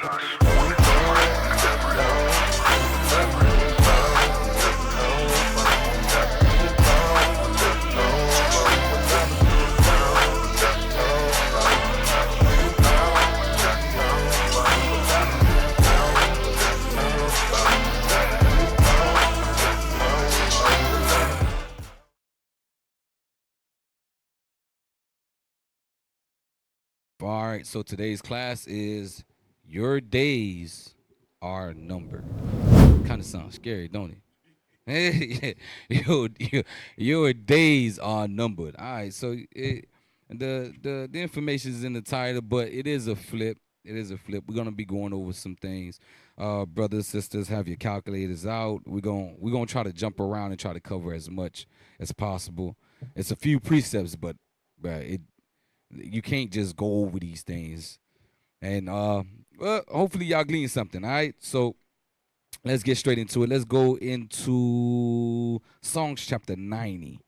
All right, so today's class is Your Days Are Numbered. Kind of sounds scary, don't it? Your days are numbered. All right, so the information is in the title, but it is a flip. It is a flip. We're gonna be going over some things. Brothers, sisters, have your calculators out. We're gonna try to jump around and try to cover as much as possible. It's a few precepts, but you can't just go over these things. And well, hopefully y'all glean something. All right, so let's get straight into it. Let's go into Songs chapter 90.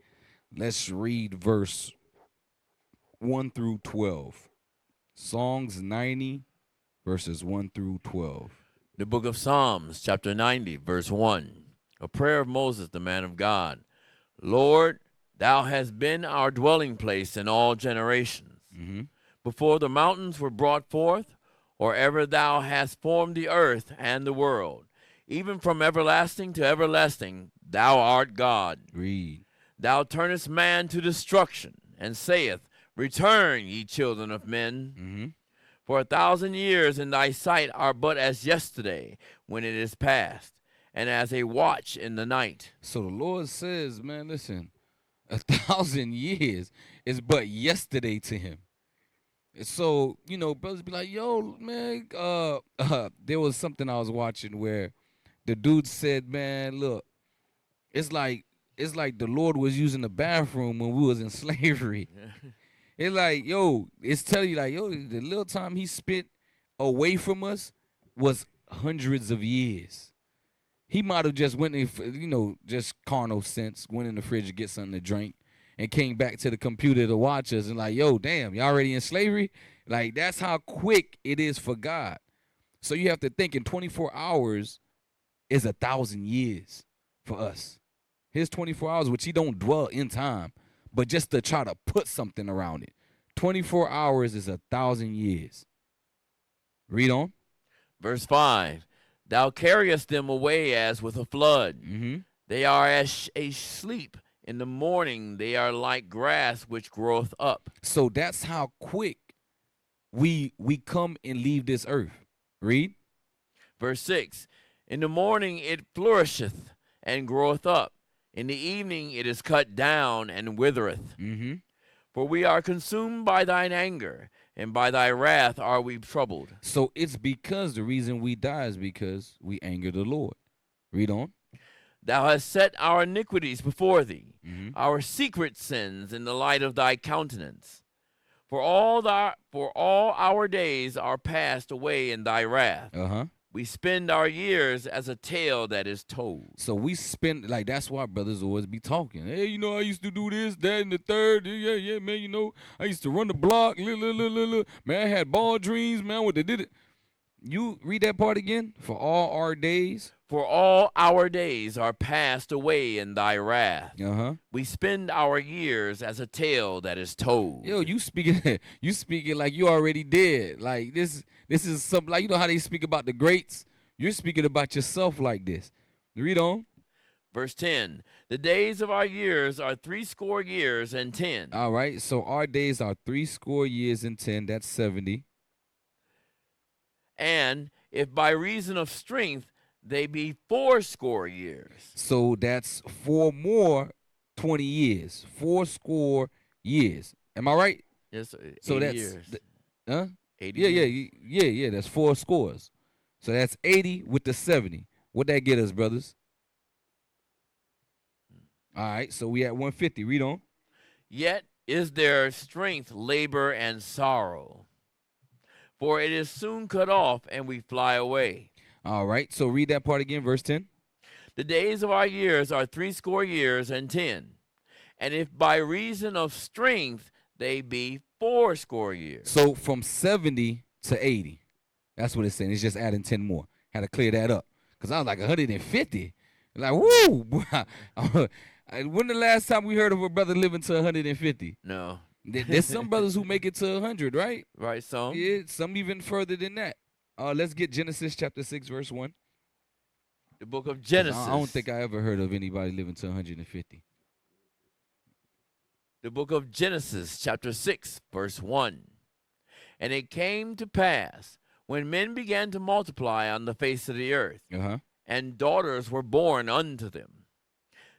Let's read verse 1 through 12. Songs 90, verses 1 through 12. The book of Psalms, chapter 90, verse 1. A prayer of Moses, the man of God. Lord, thou hast been our dwelling place in all generations. Before the mountains were brought forth, or ever thou hast formed the earth and the world. Even from everlasting to everlasting, thou art God. Read. Thou turnest man to destruction, and saith, Return, ye children of men. For 1,000 years in thy sight are but as yesterday, when it is past, and as a watch in the night. So the Lord says, man, listen, 1,000 years is but yesterday to him. So, brothers be like, yo, man, there was something I was watching where the dude said, man, look, it's like the Lord was using the bathroom when we was in slavery. It's like, yo, it's telling you like, yo, the little time he spent away from us was hundreds of years. He might have just went in, just carnal sense, went in the fridge to get something to drink and came back to the computer to watch us and like, yo, damn, y'all already in slavery? Like, that's how quick it is for God. So you have to think in 24 hours is 1,000 years for us. His 24 hours, which he don't dwell in time, but just to try to put something around it. 24 hours is 1,000 years. Read on. Verse 5. Thou carriest them away as with a flood. They are as a sleep. In the morning, they are like grass which groweth up. So that's how quick we come and leave this earth. Read. Verse 6. In the morning it flourisheth and groweth up. In the evening it is cut down and withereth. For we are consumed by thine anger, and by thy wrath are we troubled. So it's because the reason we die is because we anger the Lord. Read on. Thou hast set our iniquities before thee, our secret sins in the light of thy countenance. For all our days are passed away in thy wrath. We spend our years as a tale that is told. So we spend, like, that's why brothers always be talking. Hey, I used to do this, that, and the third. Yeah, man, I used to run the block. Man, I had ball dreams, man, what they did it. You read that part again? For all our days. For all our days are passed away in thy wrath. We spend our years as a tale that is told. Yo, you speaking like you already dead. Like this is something like, how they speak about the greats. You're speaking about yourself like this. Read on. Verse 10. The days of our years are 60 years and 10. All right. So our days are 60 years and 10. That's 70. And if by reason of strength they be 80 years. So that's 4 more 20 years. 80 years. Am I right? Yes. So that's years. 80 years. Yeah. That's 4 scores. So that's 80 with the 70. What that get us, brothers? All right. So we at 150. Read on. Yet is there strength, labor, and sorrow. For it is soon cut off, and we fly away. All right, so read that part again, verse 10. The days of our years are 80 years and 10. And if by reason of strength they be 80 years. So from 70 to 80. That's what it's saying. It's just adding 10 more. Had to clear that up. Because I was like 150. Like, woo! When the last time we heard of a brother living to 150? No. There's some brothers who make it to 100, right? Right, some. Yeah, some even further than that. Let's get Genesis chapter 6, verse 1. The book of Genesis. I don't think I ever heard of anybody living to 150. The book of Genesis, chapter 6, verse 1. And it came to pass, when men began to multiply on the face of the earth, and daughters were born unto them,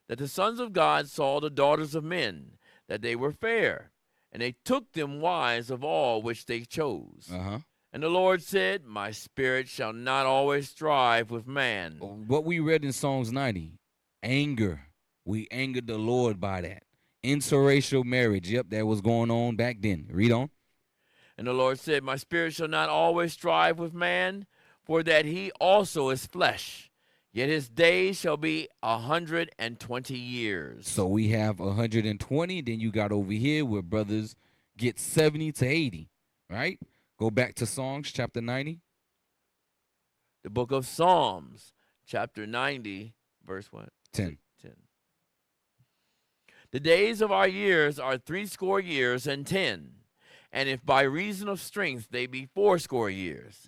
that the sons of God saw the daughters of men, that they were fair, and they took them wives of all which they chose. And the Lord said, my spirit shall not always strive with man. What we read in Psalms 90, anger. We angered the Lord by that. Interracial marriage, yep, that was going on back then. Read on. And the Lord said, my spirit shall not always strive with man, for that he also is flesh. Yet his days shall be 120 years. So we have 120. Then you got over here where brothers get 70 to 80, right? Go back to Psalms chapter 90. The book of Psalms, chapter 90, verse 10. The days of our years are 80 years and 10. And if by reason of strength they be 80 years,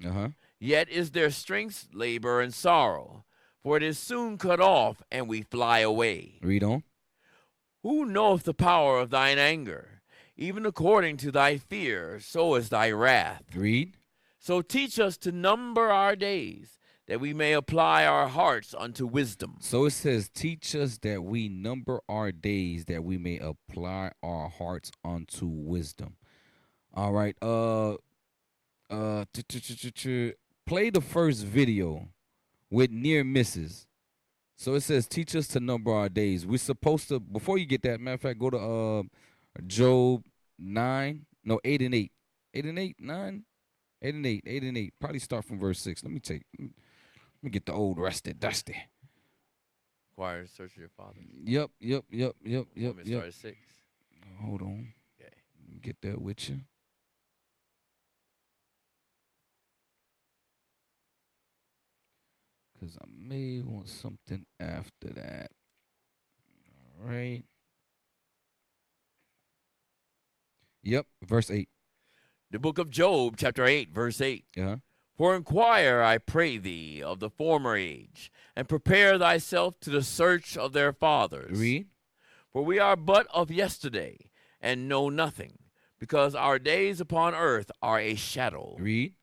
yet is their strength labor and sorrow, for it is soon cut off, and we fly away. Read on. Who knoweth the power of thine anger? Even according to thy fear, so is thy wrath. Read. So teach us to number our days, that we may apply our hearts unto wisdom. So it says, teach us that we number our days, that we may apply our hearts unto wisdom. All right. Play the first video with near misses. So it says, teach us to number our days. We're supposed to, before you get that, matter of fact, go to Job 9, no, 8 and 8. 8 and 8, 9, 8 and 8, 8 and 8. Probably start from verse 6. Let me get the old rusty dusty. Inquire, search your father. Yep. Start at 6. Hold on. Okay. Let me get that with you. Because I may want something after that. All right. Yep, verse 8. The book of Job, chapter 8, verse 8. For inquire, I pray thee, of the former age, and prepare thyself to the search of their fathers. Read. For we are but of yesterday, and know nothing, because our days upon earth are a shadow. Read.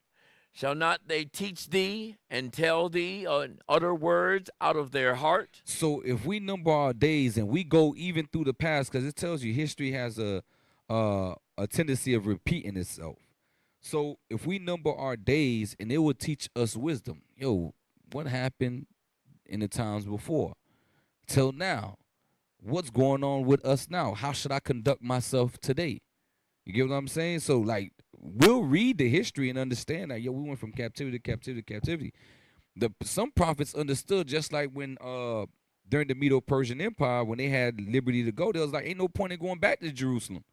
Shall not they teach thee and tell thee and utter words out of their heart? So if we number our days and we go even through the past, because it tells you history has a tendency of repeating itself. So if we number our days, and it will teach us wisdom. Yo, what happened in the times before till now? What's going on with us now? How should I conduct myself today? You get what I'm saying? So, like, we'll read the history and understand that, yo, we went from captivity to captivity to captivity. Some prophets understood, just like when during the Medo-Persian Empire, when they had liberty to go, there was like, ain't no point in going back to Jerusalem.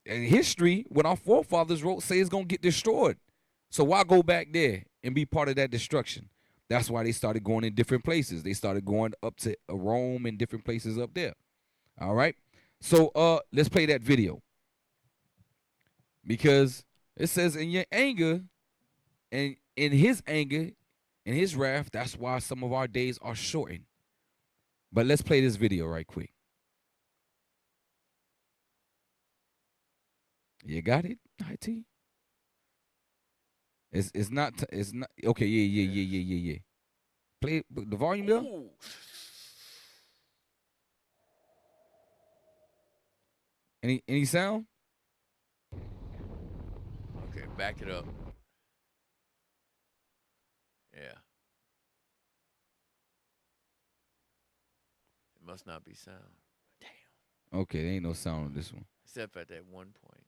And history, what our forefathers wrote, say it's going to get destroyed. So why go back there and be part of that destruction? That's why they started going in different places. They started going up to Rome and different places up there. All right? So let's play that video. Because it says in your anger and in his anger and his wrath, that's why some of our days are shortened. But let's play this video right quick. You got it, IT? It's not okay, yeah. Play the volume there. Any sound? Okay, back it up. Yeah. It must not be sound. Damn. Okay, there ain't no sound on this one. Except at that one point.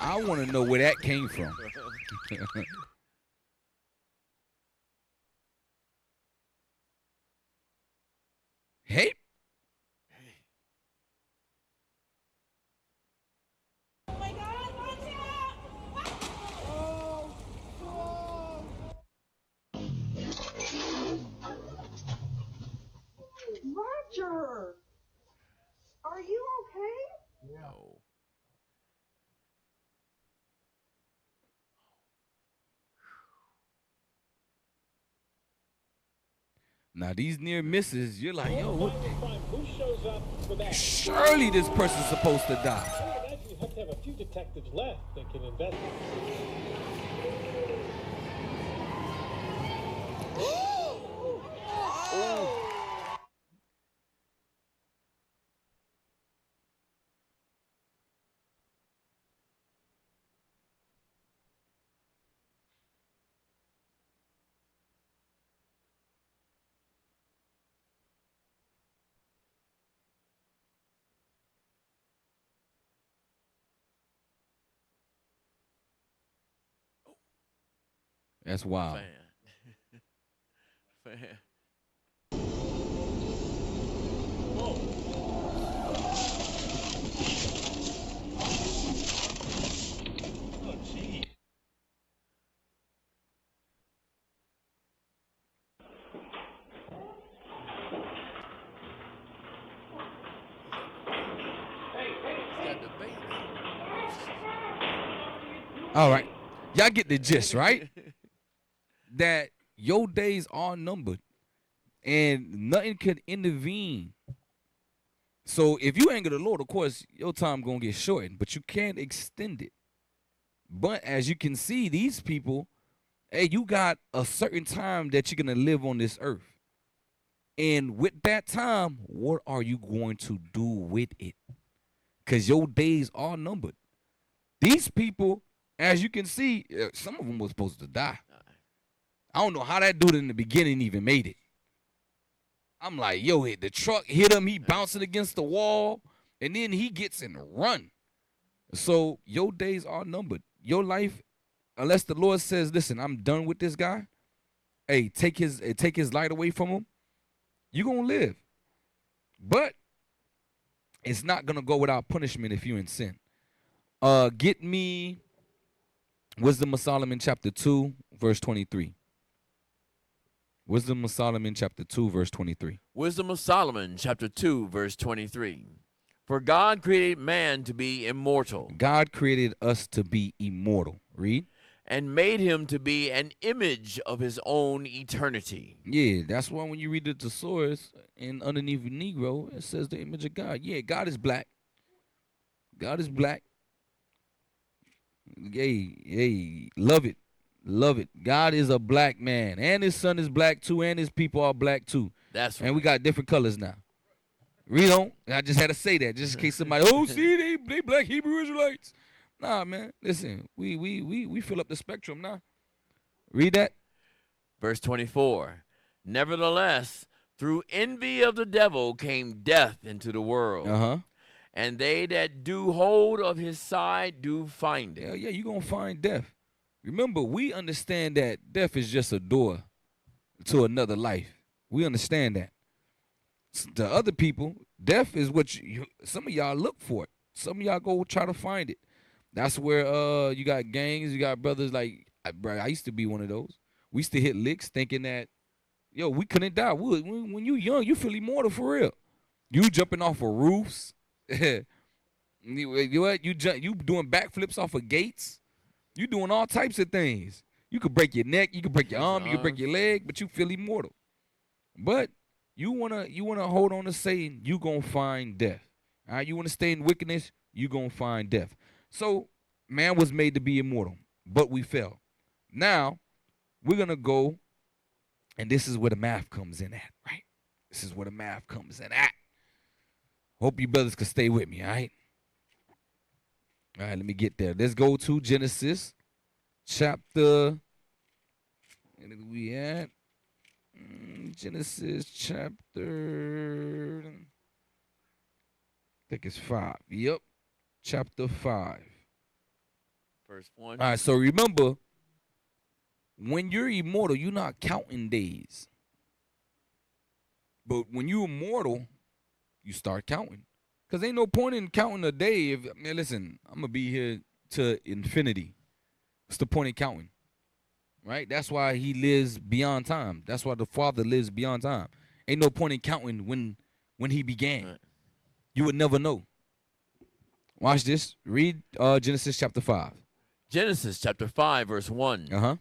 I want to know where that came from. Hey. Oh my God, watch out! Roger, are you okay? No. Now these near misses, you're like, yo, what? Who shows up for that? Surely this person's supposed to die. I imagine you have to have a few detectives left that can investigate. That's wild. Fan. Oh, gee. He's got the baby. All right. Y'all get the gist, right? That your days are numbered and nothing could intervene. So if you anger the Lord, of course, your time gonna get shortened, but you can't extend it. But as you can see, these people, hey, you got a certain time that you're gonna live on this earth. And with that time, what are you going to do with it? Because your days are numbered. These people, as you can see, some of them were supposed to die. I don't know how that dude in the beginning even made it. I'm like, yo, the truck hit him, he bouncing against the wall, and then he gets in a run. So your days are numbered. Your life, unless the Lord says, listen, I'm done with this guy, hey, take his light away from him, you're gonna live. But it's not gonna go without punishment if you're in sin. Get me Wisdom of Solomon chapter 2, verse 23. Wisdom of Solomon chapter 2, verse 23. Wisdom of Solomon, chapter 2, verse 23. For God created man to be immortal. God created us to be immortal. Read. And made him to be an image of his own eternity. Yeah, that's why when you read the thesaurus and underneath Negro, it says the image of God. Yeah, God is black. God is black. Hey, love it. Love it. God is a black man. And his son is black too, and his people are black too. That's right. And we got different colors now. Read on. I just had to say that just in case somebody, oh, see, they black Hebrew Israelites. Nah, man. Listen, we fill up the spectrum now. Read that. Verse 24. Nevertheless, through envy of the devil came death into the world. Uh-huh. And they that do hold of his side do find it. Yeah, you're going to find death. Remember, we understand that death is just a door to another life. We understand that. To other people, death is what some of y'all look for it. Some of y'all go try to find it. That's where you got gangs, you got brothers like, I used to be one of those. We used to hit licks thinking that, yo, we couldn't die. When you young, you feel immortal for real. You jumping off of roofs. You doing backflips off of gates. You doing all types of things. You could break your neck, you could break your arm, you could break your leg, but you feel immortal. But you wanna hold on to Satan, you gonna find death. All right, you wanna stay in wickedness, you gonna find death. So man was made to be immortal, but we fell. Now we're gonna go, and this is where the math comes in at, right? This is where the math comes in at. Hope you brothers can stay with me, all right? All right, let me get there. Let's go to Genesis chapter. Where are we at? Genesis chapter. I think it's 5. Yep. Chapter 5. Verse 1. All right, so remember, when you're immortal, you're not counting days. But when you're immortal, you start counting. Because ain't no point in counting a day if, man, listen, I'm going to be here to infinity. What's the point in counting? Right? That's why he lives beyond time. That's why the Father lives beyond time. Ain't no point in counting when he began. Right. You would never know. Watch this. Read Genesis chapter 5. Genesis chapter 5, verse 1. Uh-huh.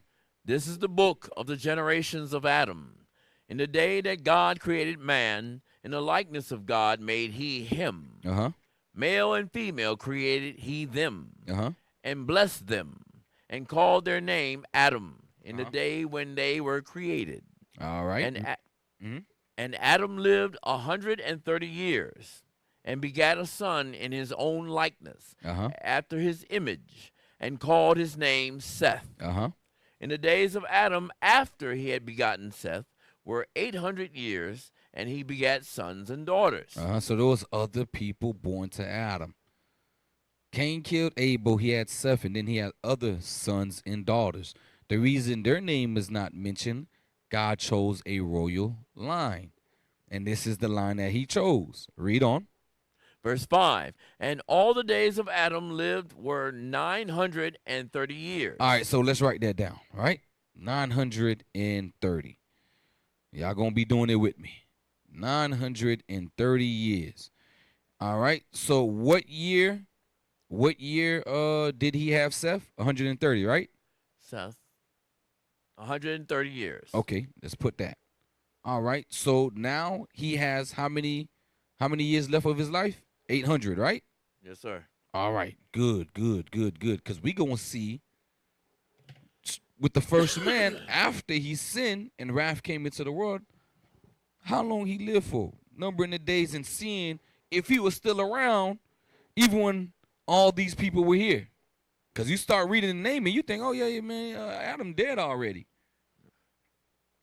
This is the book of the generations of Adam. In the day that God created man, in the likeness of God made he him. Uh-huh. Male and female created he them, Uh-huh. and blessed them, and called their name Adam in the day when they were created. All right. And Adam lived 130 years, and begat a son in his own likeness, Uh-huh. after his image, and called his name Seth. Uh-huh. In the days of Adam, after he had begotten Seth, were 800 years, and he begat sons and daughters. Uh-huh. So those other people born to Adam. Cain killed Abel, he had Seth, and then he had other sons and daughters. The reason their name is not mentioned, God chose a royal line. And this is the line that he chose. Read on. Verse 5, and all the days of Adam lived were 930 years. All right, so let's write that down, right? 930. Y'all gonna be doing it with me. 930 years. All right, so what year did he have Seth? 130, right? Seth, 130 years. Okay, let's put that. All right, so now he has how many years left of his life? 800, right? Yes, sir. All right, good. Because we going to see with the first man, after he sinned and wrath came into the world, how long he lived for. Numbering the days and seeing if he was still around, even when all these people were here. Because you start reading the name and you think, oh, yeah, man, Adam dead already.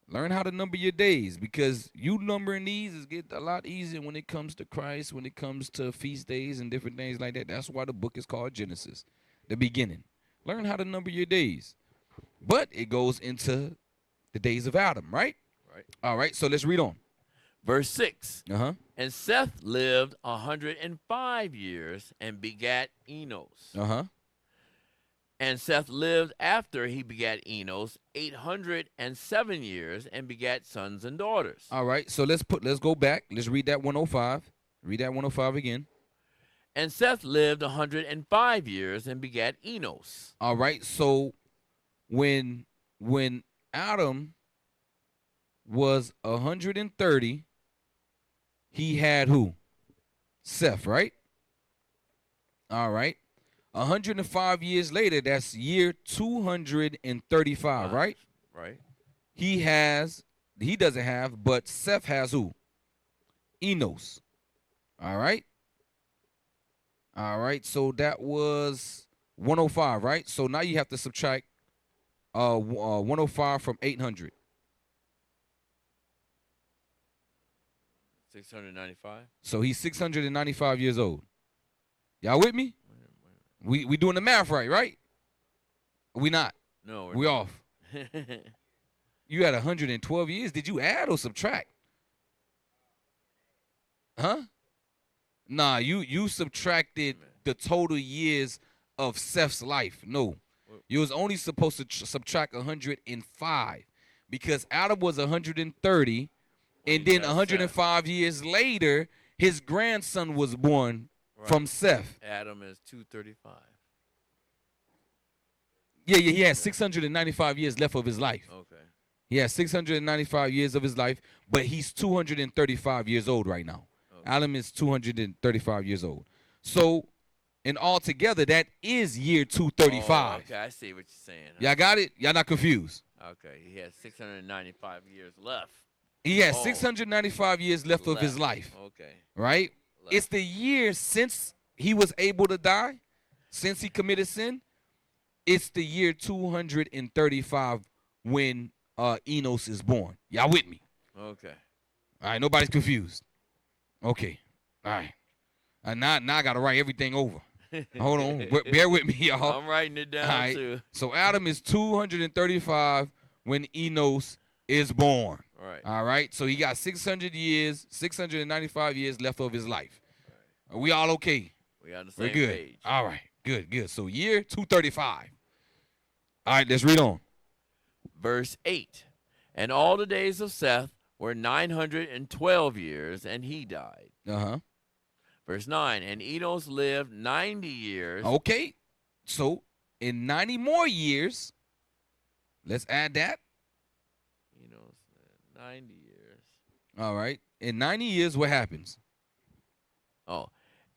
Learn how to number your days, because you numbering these is get a lot easier when it comes to Christ, when it comes to feast days and different things like that. That's why the book is called Genesis, the beginning. Learn how to number your days. But it goes into the days of Adam, right? Right. All right, so let's read on. Verse 6, Uh-huh. and Seth lived 105 years and begat Enos. Uh-huh. And Seth lived after he begat Enos 807 years and begat sons and daughters. All right, so let's go back. Let's read that 105. Read that 105 again. And Seth lived 105 years and begat Enos. All right, so when Adam was 130, he had who? Seth, right? All right. 105 years later, that's year 235, right? Right. He doesn't have, but Seth has who? Enos. All right. All right, so that was 105, right? So now you have to subtract 105 from 800. 695. So he's 695 years old. Y'all with me? We doing the math right? We not. No, We off. You had 112 years. Did you add or subtract? Huh? Nah, you subtracted the total years of Seth's life. No. You was only supposed to subtract 105 because Adam was 130, and then 105 years later, his grandson was born from Seth. Adam is 235. Yeah, he has 695 years left of his life. Okay. He has 695 years of his life, but he's 235 years old right now. Okay. Adam is 235 years old. So, and altogether, that is year 235. Oh, okay, I see what you're saying. Y'all got it? Y'all not confused? Okay, he has 695 years left. He has 695 years left of his life. Okay. Right? Left. It's the year since he was able to die, since he committed sin. It's the year 235 when Enos is born. Y'all with me? Okay. All right, nobody's confused. Okay. All right. Now I got to write everything over. Hold on. Bear with me, y'all. I'm writing it down, all right. too. So Adam is 235 when Enos is born. Right. All right. So he got 600 years, 695 years left of his life. Are we all okay? We on the We're same good. page. All right. Good. So year 235. All right, let's read on. Verse 8. And all the days of Seth were 912 years, and he died. Uh-huh. Verse 9. And Enos lived 90 years. Okay. So in 90 more years, let's add that. Enos lived 90 years. All right. In 90 years, what happens? Oh.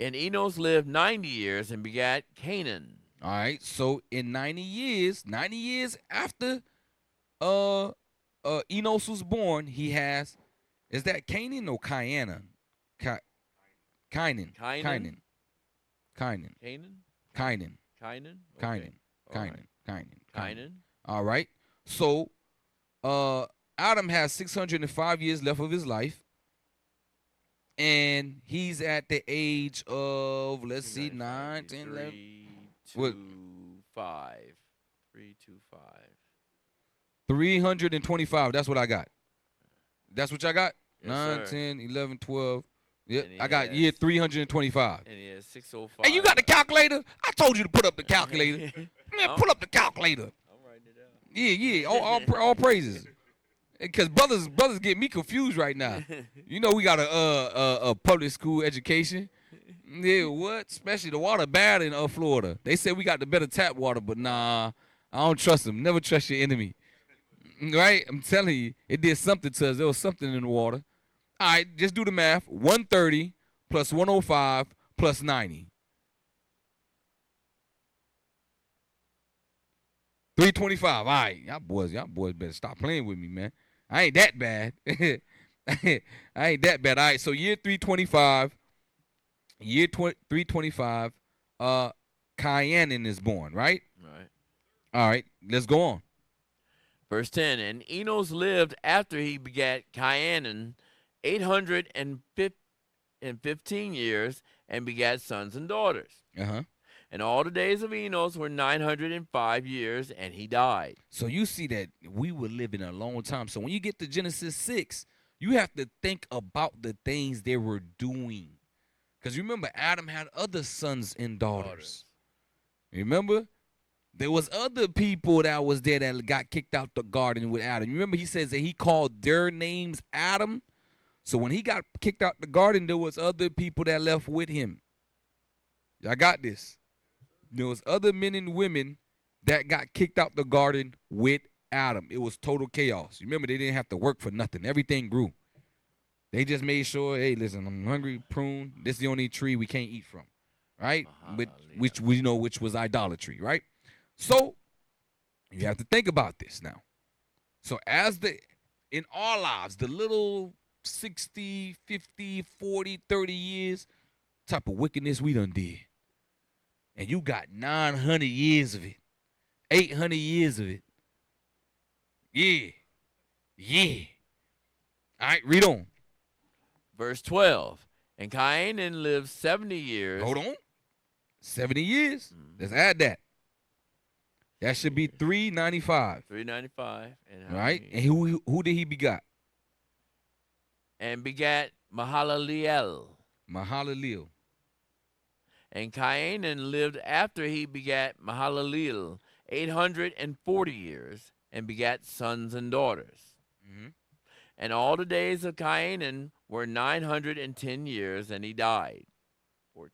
And Enos lived 90 years and begat Canaan. All right. So in 90 years after Enos was born, he has, is that Canaan or Canaan? Canaan. Canaan? Canaan. Canaan? Canaan. Canaan? Canaan. All right. Canaan. All right. So Adam has 605 years left of his life. And he's at the age of, let's see, 9, 10, 11. 325. 325. 325. That's what I got. That's what y'all got? Yes, 9, sir. 10, 11, 12. Yeah, And he I got has- year 325. And he has 605. Hey, you got the calculator? I told you to put up the calculator. Man, Oh. pull up the calculator. I'm writing it out. Yeah. All praises. Because brothers get me confused right now. You know we got a public school education. Yeah, what? Especially the water bad in Florida. They said we got the better tap water, but nah, I don't trust them. Never trust your enemy. Right? I'm telling you, it did something to us. There was something in the water. All right, just do the math. 130 plus 105 plus 90. 325. All right, y'all boys better stop playing with me, man. I ain't that bad. I ain't that bad. All right, so year 325. Year 325. Canaan is born, right? Right. All right, let's go on. Verse 10. And Enos lived after he begat Canaan 815 years and begat sons and daughters. Uh-huh. And all the days of Enos were 905 years, and he died. So you see that we were living a long time. So when you get to Genesis 6, you have to think about the things they were doing. Because remember, Adam had other sons and daughters. Remember? There was other people that was there that got kicked out the garden with Adam. Remember, he says that he called their names Adam. So when he got kicked out the garden, there was other people that left with him. Y'all got this. There was other men and women that got kicked out the garden with Adam. It was total chaos. Remember, they didn't have to work for nothing. Everything grew. They just made sure, hey, listen, I'm hungry, prune. This is the only tree we can't eat from, right? Which we know which was idolatry, right? So you have to think about this now. So in our lives, the little 60, 50, 40, 30 years type of wickedness we done did. And you got 900 years of it, 800 years of it. Yeah. All right, read on. Verse 12. And Canaan lived 70 years. Hold on. 70 years. Let's add that. That should be 395. 395. And Right? And who did he begot? And begat Mahalaleel. Mahalaleel. And Canaan lived after he begat Mahalaleel 840 years, and begat sons and daughters. Mm-hmm. And all the days of Canaan were 910 years, and he died. 14.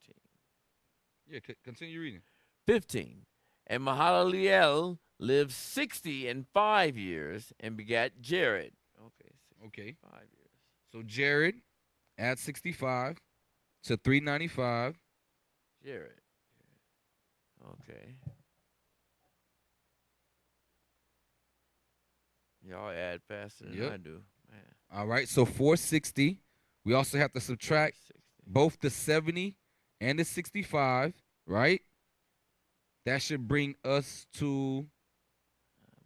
Yeah, continue reading. 15. And Mahalaleel lived 65 years, and begat Jared. Okay. 5 years. So Jared, add 65 to 395. Jared. Okay. Y'all add faster than Yep. I do. Man. All right, so 460. We also have to subtract 60. both the 70 and the 65, right? That should bring us to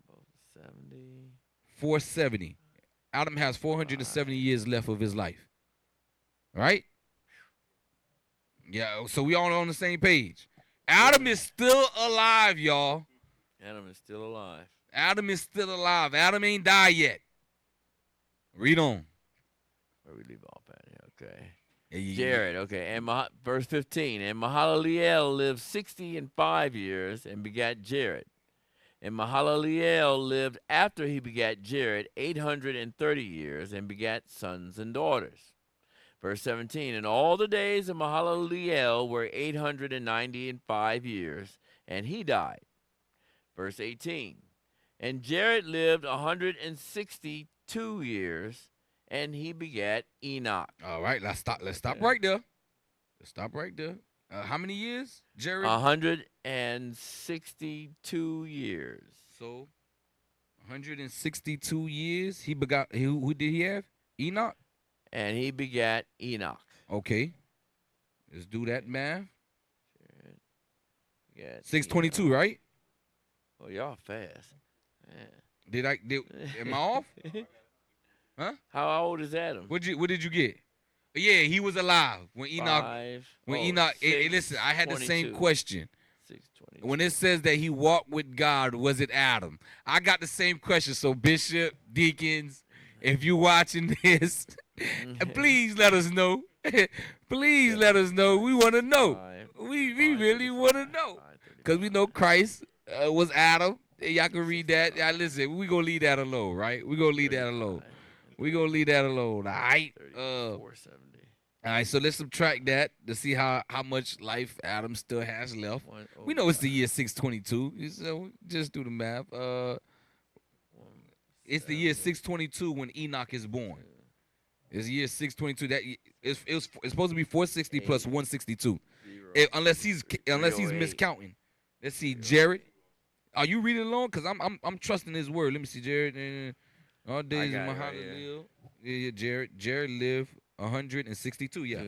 Both 70. 470. Adam has 470 years left of his life. Right? Yeah, so we all on the same page. Adam is still alive, y'all. Adam is still alive. Adam is still alive. Adam ain't died yet. Read on. Where we leave off at here, okay. Yeah, yeah, yeah. Jared, okay, and verse 15, and Mahalaleel lived 65 years and begat Jared. And Mahalaleel lived after he begat Jared 830 years and begat sons and daughters. Verse 17, and all the days of Mahalaleel were 895 years, and he died. Verse 18, and Jared lived 162 years, and he begat Enoch. All right, let's stop right there. Let's stop right there. How many years, Jared? 162 years. So, 162 years. He begot. Who did he have? Enoch. And he begat Enoch. Okay. Let's do that math. Yeah. 622, right? Oh, y'all fast. Man. Am I off? Huh? How old is Adam? What did you get? Yeah, he was alive when Enoch. Enoch. Listen, I had the same question. 622. When it says that he walked with God, was it Adam? I got the same question. So, Bishop, deacons, if you watching this, please let us know. Please let us know. We want to know. We really want to know. Because we know Christ was Adam. Y'all can read that. Y'all listen, we going to leave that alone, right? We going to leave that alone. We going to leave that alone, all right? 470. All right, so let's subtract that to see how much life Adam still has left. We know it's the year 622. So just do the math. It's the year 622 when Enoch is born. It's the year 622. That it's supposed to be 460 plus 162. Unless he's miscounting. Let's see, Jared. Are you reading along? Cause I'm trusting his word. Let me see, Jared. All days of Mahalaleel. Yeah, Jared lived 162. Yeah.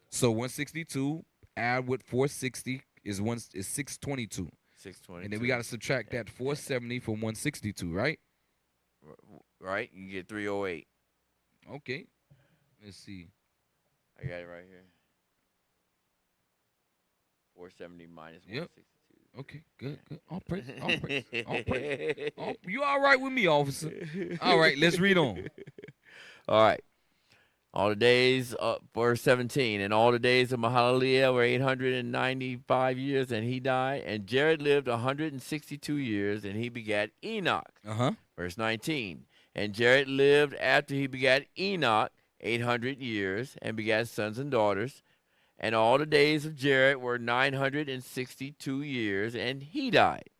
So 162 add with 460 is 622. 622. And then we got to subtract that 470 from 162, right? Right. You get 308. Okay. Let's see. I got it right here. 470 minus 162. Okay, good. All praise. You all right with me, officer? All right, let's read on. All right. All the days, verse 17, and all the days of Mahalaleel were 895 years, and he died. And Jared lived 162 years, and he begat Enoch. Verse 19, and Jared lived after he begat Enoch 800 years, and begat sons and daughters. And all the days of Jared were 962 years, and he died.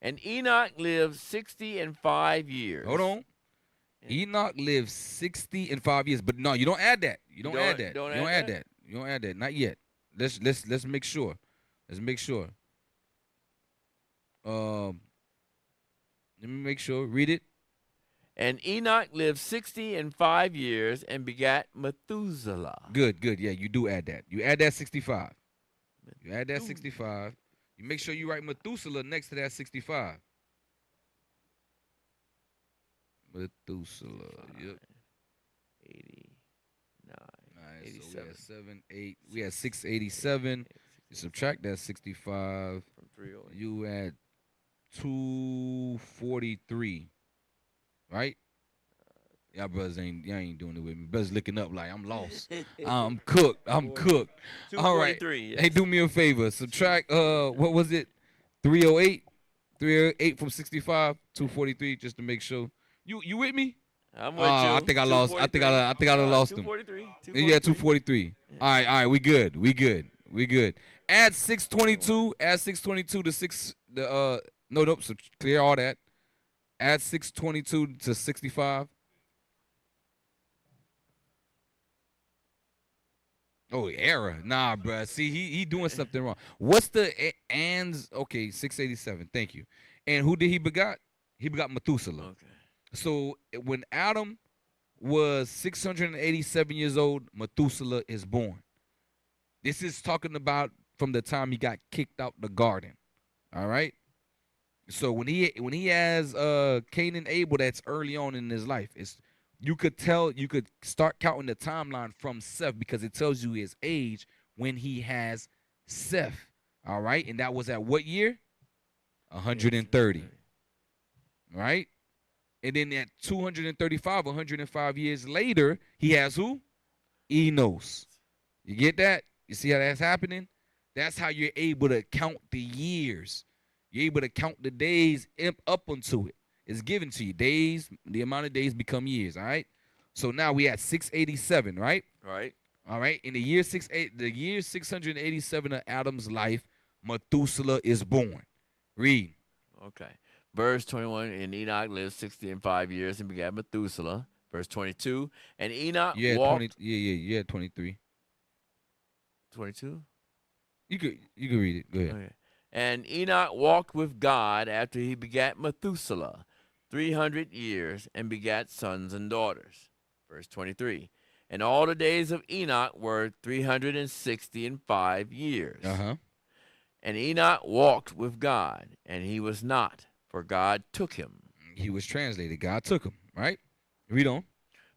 And Enoch lived 65 years. Hold on. Enoch lived 65 years, but no, you don't add that. You don't add that. You don't add that. You don't add that. Not yet. Let's make sure. Let's make sure. Let me make sure. Read it. And Enoch lived 65 years and begat Methuselah. Good. Yeah, you do add that. You add that 65. You add that 65. You make sure you write Methuselah next to that 65. Methuselah. Yep. 89. Nice. 87. So we had 7, 8. We had 687. You subtract that 65. From 308. You add 243. Right? Y'all brothers ain't doing it with me. Brothers looking up like I'm lost. I'm cooked. I'm cooked. All right. Yes. Hey, do me a favor. Subtract what was it? 308? 308 from 65, 243, just to make sure. You with me? I'm with you. I think I lost. I think I lost him. 243. Yeah, 243. All right. We good. Add 622. Add 622 to 6. Nope. So clear all that. Add 622 to 65. Oh, error. Nah, bruh. See, he doing something wrong. What's the ands? Okay, 687. Thank you. And who did he begot? He begot Methuselah. Okay. So when Adam was 687 years old, Methuselah is born. This is talking about from the time he got kicked out the garden. All right. So when he has Cain and Abel, that's early on in his life. You could start counting the timeline from Seth because it tells you his age when he has Seth. All right. And that was at what year? 130. Right? And then at 235, 105 years later, he has who? Enos. You get that? You see how that's happening? That's how you're able to count the years. You're able to count the days up onto it. It's given to you. Days, the amount of days become years, all right? So now we at 687, right? Right. All right. In the year 687 of Adam's life, Methuselah is born. Read. Okay. Verse 21, and Enoch lived 60 and 5 years and begat Methuselah. Verse 22, and Enoch You had walked. 20. You had 23. 22? You could read it. Go ahead. Okay. And Enoch walked with God after he begat Methuselah 300 years and begat sons and daughters. Verse 23. And all the days of Enoch were 360 and 5 years. Uh-huh. And Enoch walked with God, and he was not, for God took him. He was translated. God took him, right? Read on.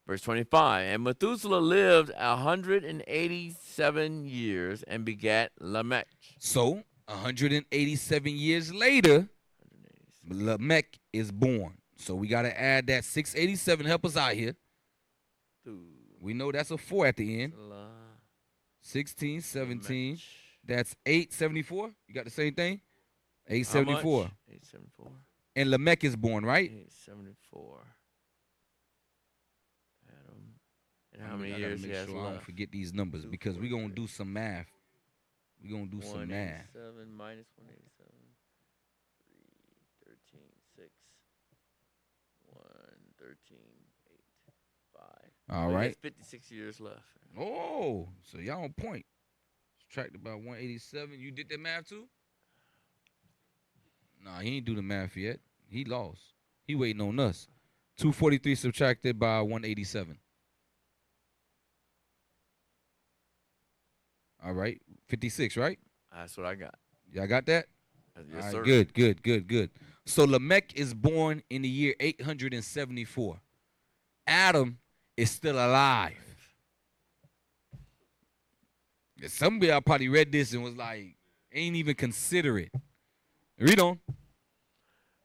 Verse 25. And Methuselah lived 187 years and begat Lamech. So, 187 years later, Lamech is born. So we got to add that 687. Help us out here. We know that's a 4 at the end. 16, 17. That's 874. You got the same thing? 874. 874. And Lamech is born, right? 874. Adam. And how I many gotta years he make has sure I don't left? forget these numbers because we're going to do some math. We're going to do some math. 187 minus 187. 3, 13, 6. 1, 13, 8, 5. All He right. has 56 years left. Oh, so y'all on point. Subtract about 187. You did that math too? Nah, he ain't do the math yet. He lost. He waiting on us. 243 subtracted by 187. All right. 56, right? That's what I got. Y'all got that? Yes, All sir. right, good. So Lamech is born in the year 874. Adam is still alive. Some of y'all probably read this and was like, ain't even consider it. Read on.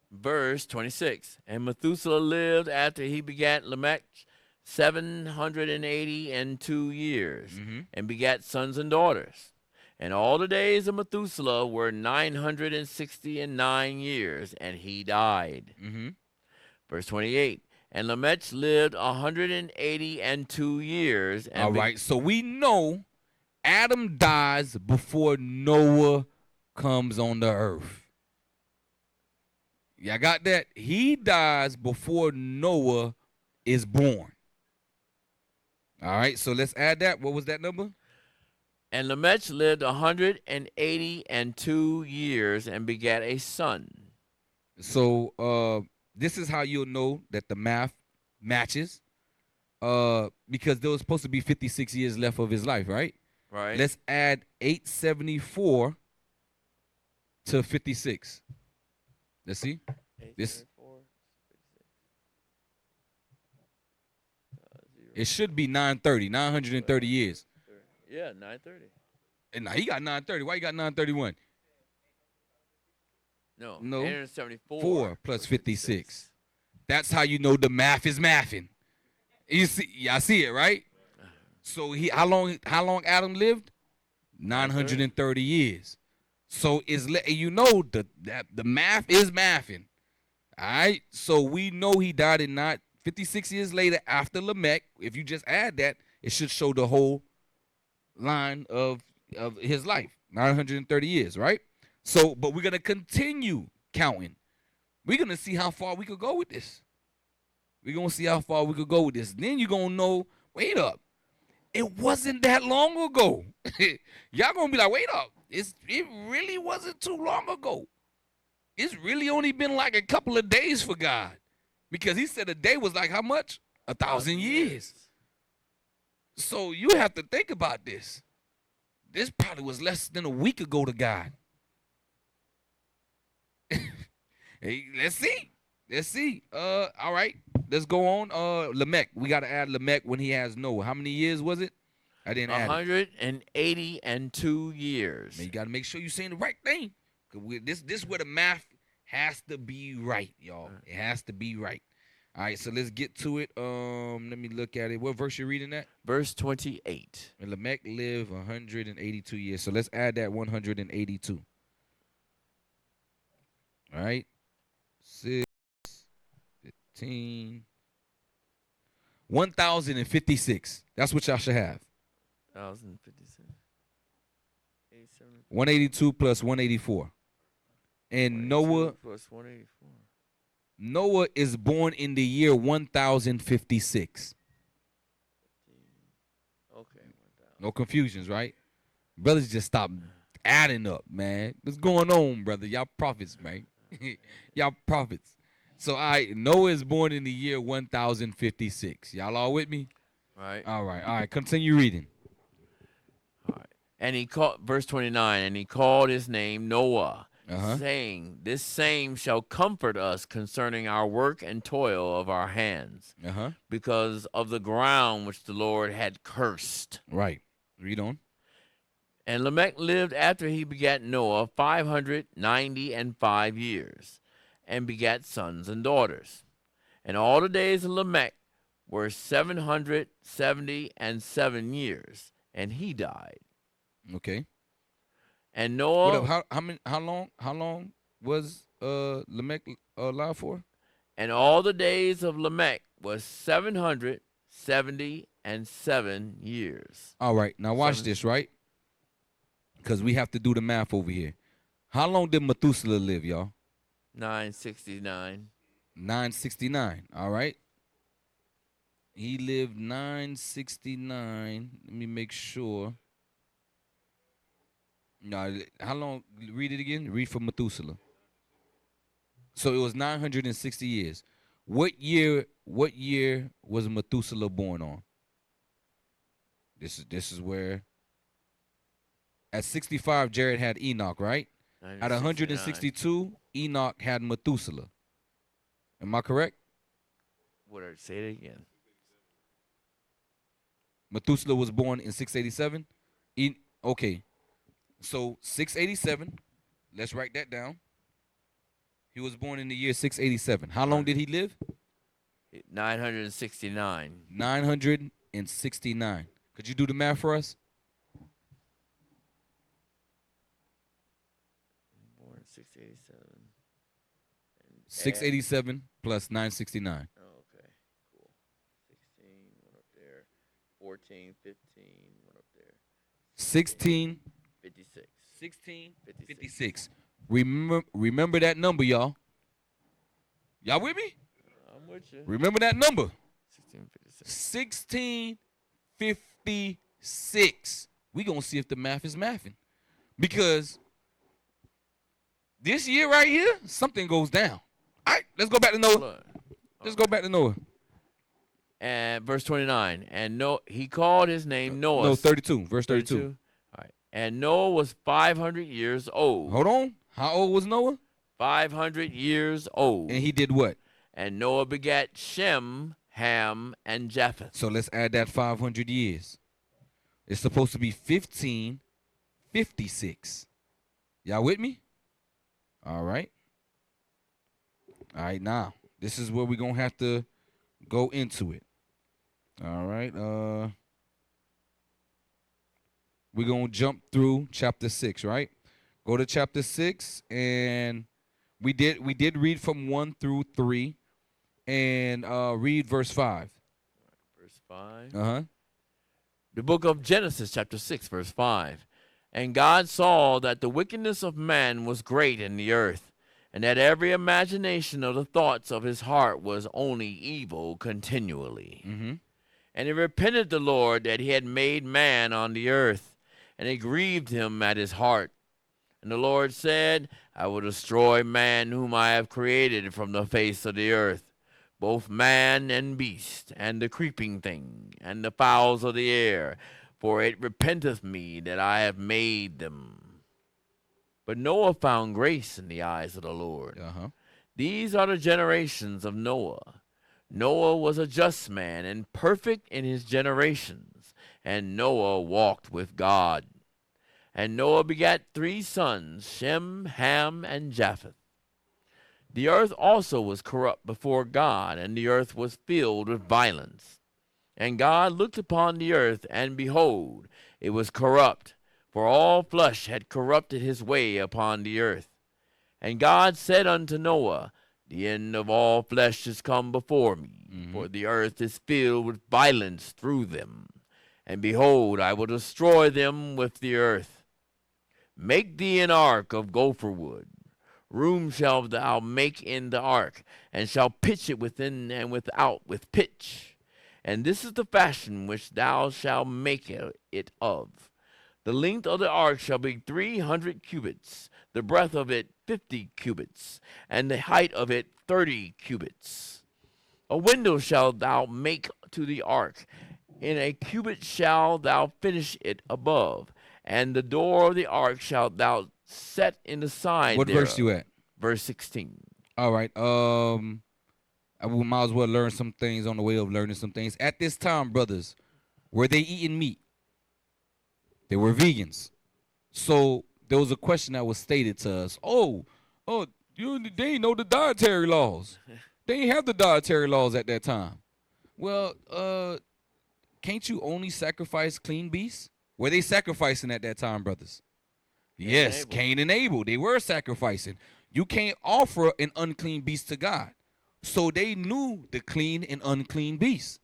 Verse 26. And Methuselah lived after he begat Lamech 782 years and begat sons and daughters. And all the days of Methuselah were 969 years, and he died. Verse 28. And Lamech lived 182 years. And All right, so we know Adam dies before Noah comes on the earth. Y'all got that? He dies before Noah is born. All right, so let's add that. What was that number? And Lamech lived 182 years and begat a son. So this is how you'll know that the math matches. Because there was supposed to be 56 years left of his life, right? Right. Let's add 874 to 56. Let's see. This 874, it should be 930 years. Yeah, 930. And now he got 930. Why you got 931? No, No. 874 4 plus 56. That's how you know the math is mathing. You see, y'all see it, right? So how long Adam lived? 930 years. So it's letting you know that the math is mathing. All right. So we know he died in 56 years later after Lamech. If you just add that, it should show the whole line of his life. 930 years, right? So, but we're gonna continue counting. We're gonna see how far we could go with this. We're gonna see how far we could go with this. Then you're gonna know, wait up. It wasn't that long ago. Y'all gonna be like, wait up. It really wasn't too long ago. It's really only been like a couple of days for God. Because he said a day was like how much? 1,000 years. So you have to think about this. This probably was less than a week ago to God. Hey, let's see. All right. Let's go on. Lamech. We got to add Lamech when he has Noah. How many years was it? I didn't add it. 182 years. Man, you got to make sure you're saying the right thing. Cause this is where the math has to be right, y'all. It has to be right. All right, so let's get to it. Let me look at it. What verse you reading at? Verse 28. And Lamech lived 182 years. So let's add that 182. All right. 6, 15. 1,056. That's what y'all should have. 1,056. 87 182 plus 184. And 22 Noah plus 184. Noah is born in the year 1056. Okay. 1,000. No confusions, right? Brothers just stop adding up, man. What's going on, brother? Y'all prophets, man. Y'all prophets. So, Noah is born in the year 1056. Y'all all with me? Right. All right. Continue reading. All right. And he called, verse 29, and he called his name Noah, Uh-huh. saying, this same shall comfort us concerning our work and toil of our hands, Uh-huh. because of the ground which the Lord had cursed. Right. Read on. And Lamech lived after he begat Noah 595 years, and begat sons and daughters. And all the days of Lamech were 777 years, and he died. Okay. And What Noah, up? How long was Lamech alive for? and all the days of Lamech was 777 years. All right. Now watch Seven- this, right? Because we have to do the math over here. How long did Methuselah live, y'all? 969. 969. All right. He lived 969. Let me make sure. No, how long? Read it again. Read for Methuselah. So it was 960 years. What year was Methuselah born on? This is where at 65 Jared had Enoch, right? At 162 Enoch had Methuselah. Am I correct? What did I say it again? Methuselah was born in 687. Okay. So 687. Let's write that down. He was born in the year 687. How long did he live? 969. 969. Could you do the math for us? Born 687. 687 plus 969. Oh, okay, cool. 16, one up there. 14, 15, one up there. 16. 56. 1656. Remember that number, y'all. Y'all with me? I'm with you. Remember that number. 1656. 1656. We gonna see if the math is mathing. Because this year right here, something goes down. All right, let's go back to Noah. Look. Let's go back to Noah. And verse 29. And he called his name Noah. No, 32. Verse 32. 32. All right. And Noah was 500 years old. Hold on. How old was Noah? 500 years old. And he did what? And Noah begat Shem, Ham, and Japheth. So let's add that 500 years. It's supposed to be 1556. Y'all with me? All right. All right, now, this is where we're going to have to go into it. All right. We're going to jump through chapter 6, right? Go to chapter 6, and we did read from 1 through 3, and read verse 5. Verse 5. Uh-huh. The book of Genesis, chapter 6, verse 5. And God saw that the wickedness of man was great in the earth, and that every imagination of the thoughts of his heart was only evil continually. Mm-hmm. And it repented the Lord that he had made man on the earth, and it grieved him at his heart. And the Lord said, I will destroy man whom I have created from the face of the earth, both man and beast, and the creeping thing, and the fowls of the air, for it repenteth me that I have made them. But Noah found grace in the eyes of the Lord. Uh-huh. These are the generations of Noah. Noah was a just man and perfect in his generations, and Noah walked with God. And Noah begat 3 sons, Shem, Ham, and Japheth. The earth also was corrupt before God, and the earth was filled with violence. And God looked upon the earth, and behold, it was corrupt, for all flesh had corrupted his way upon the earth. And God said unto Noah, the end of all flesh is come before me, for the earth is filled with violence through them. And behold, I will destroy them with the earth. Make thee an ark of gopher wood. Room shalt thou make in the ark, and shall pitch it within and without with pitch. And this is the fashion which thou shalt make it of. The length of the ark shall be 300 cubits, the breadth of it 50 cubits, and the height of it 30 cubits. A window shalt thou make to the ark. In a cubit shalt thou finish it above, and the door of the ark shalt thou set in the side What thereof. verse you at? Verse 16. All right. We might as well learn some things on the way of learning some things. At this time, brothers, were they eating meat? They were vegans. So there was a question that was stated to us. They ain't know the dietary laws. They ain't have the dietary laws at that time. Well, can't you only sacrifice clean beasts? Were they sacrificing at that time, brothers? Yes, Cain and Abel. They were sacrificing. You can't offer an unclean beast to God. So they knew the clean and unclean beasts.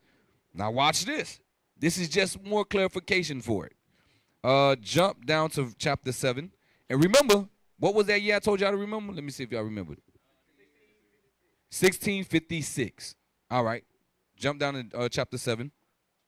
Now watch this. This is just more clarification for it. Jump down to chapter 7. And remember, what was that year I told y'all to remember? Let me see if y'all remembered. 1656. All right. Jump down to chapter 7.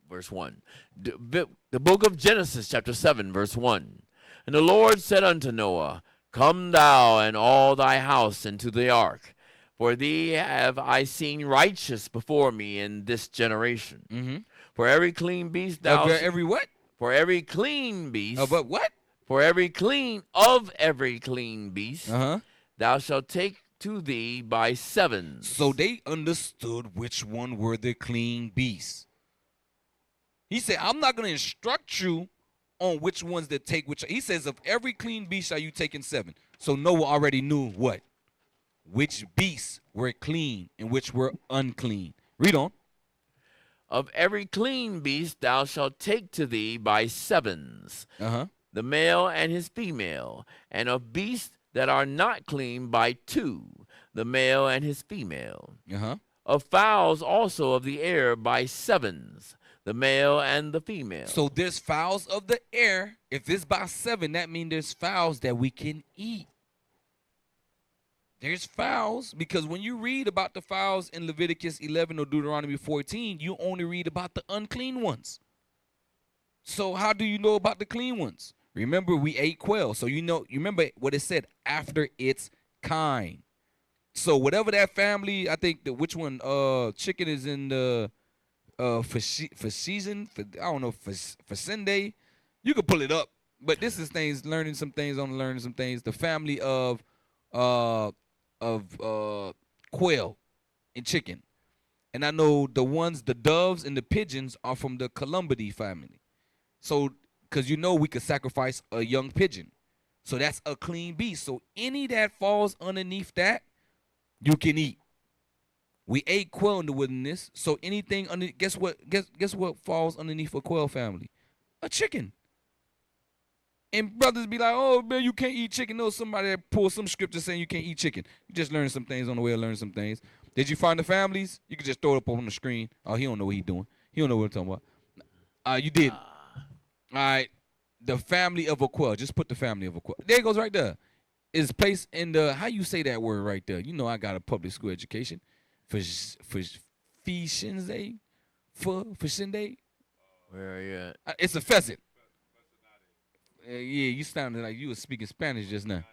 Verse 1. The book of Genesis, chapter 7, verse 1. And the Lord said unto Noah, Come thou and all thy house into the ark, for thee have I seen righteous before me in this generation. Mm-hmm. For every clean beast thou... every what? For every clean beast... But what? For every clean beast, thou shalt take to thee by sevens. So they understood which one were the clean beasts. He said, I'm not going to instruct you on which ones to take which. He says, of every clean beast shall you take in 7. So Noah already knew what? Which beasts were clean and which were unclean. Read on. Of every clean beast thou shalt take to thee by sevens. The male and his female, and of beasts that are not clean by 2, the male and his female. Of fowls also of the air by sevens, the male and the female. So there's fowls of the air. If it's by 7, that means there's fowls that we can eat. There's fowls, because when you read about the fowls in Leviticus 11 or Deuteronomy 14, you only read about the unclean ones. So how do you know about the clean ones? Remember, we ate quail. So you remember what it said, after its kind. So whatever that family, I think which one, chicken is in the for Sunday, you could pull it up. But this is learning some things. The family of quail and chicken, and I know the doves and the pigeons are from the Columbidae family. So, because we could sacrifice a young pigeon, so that's a clean beast. So any that falls underneath that, you can eat. We ate quail in the wilderness, so anything under guess what falls underneath a quail family? A chicken. And brothers be like, oh man, you can't eat chicken. No, somebody that pulled some scripture saying you can't eat chicken. You just learn some things on the way of learning some things. Did you find the families? You could just throw it up on the screen. Oh, he don't know what he's doing. He don't know what I'm talking about. You did. All right. The family of a quail. Just put the family of a quail. There it goes right there. It's placed in the, how you say that word right there? I got a public school education. For Shinde? Where are you at? It's a pheasant. Yeah, you sounded like you were speaking Spanish just now.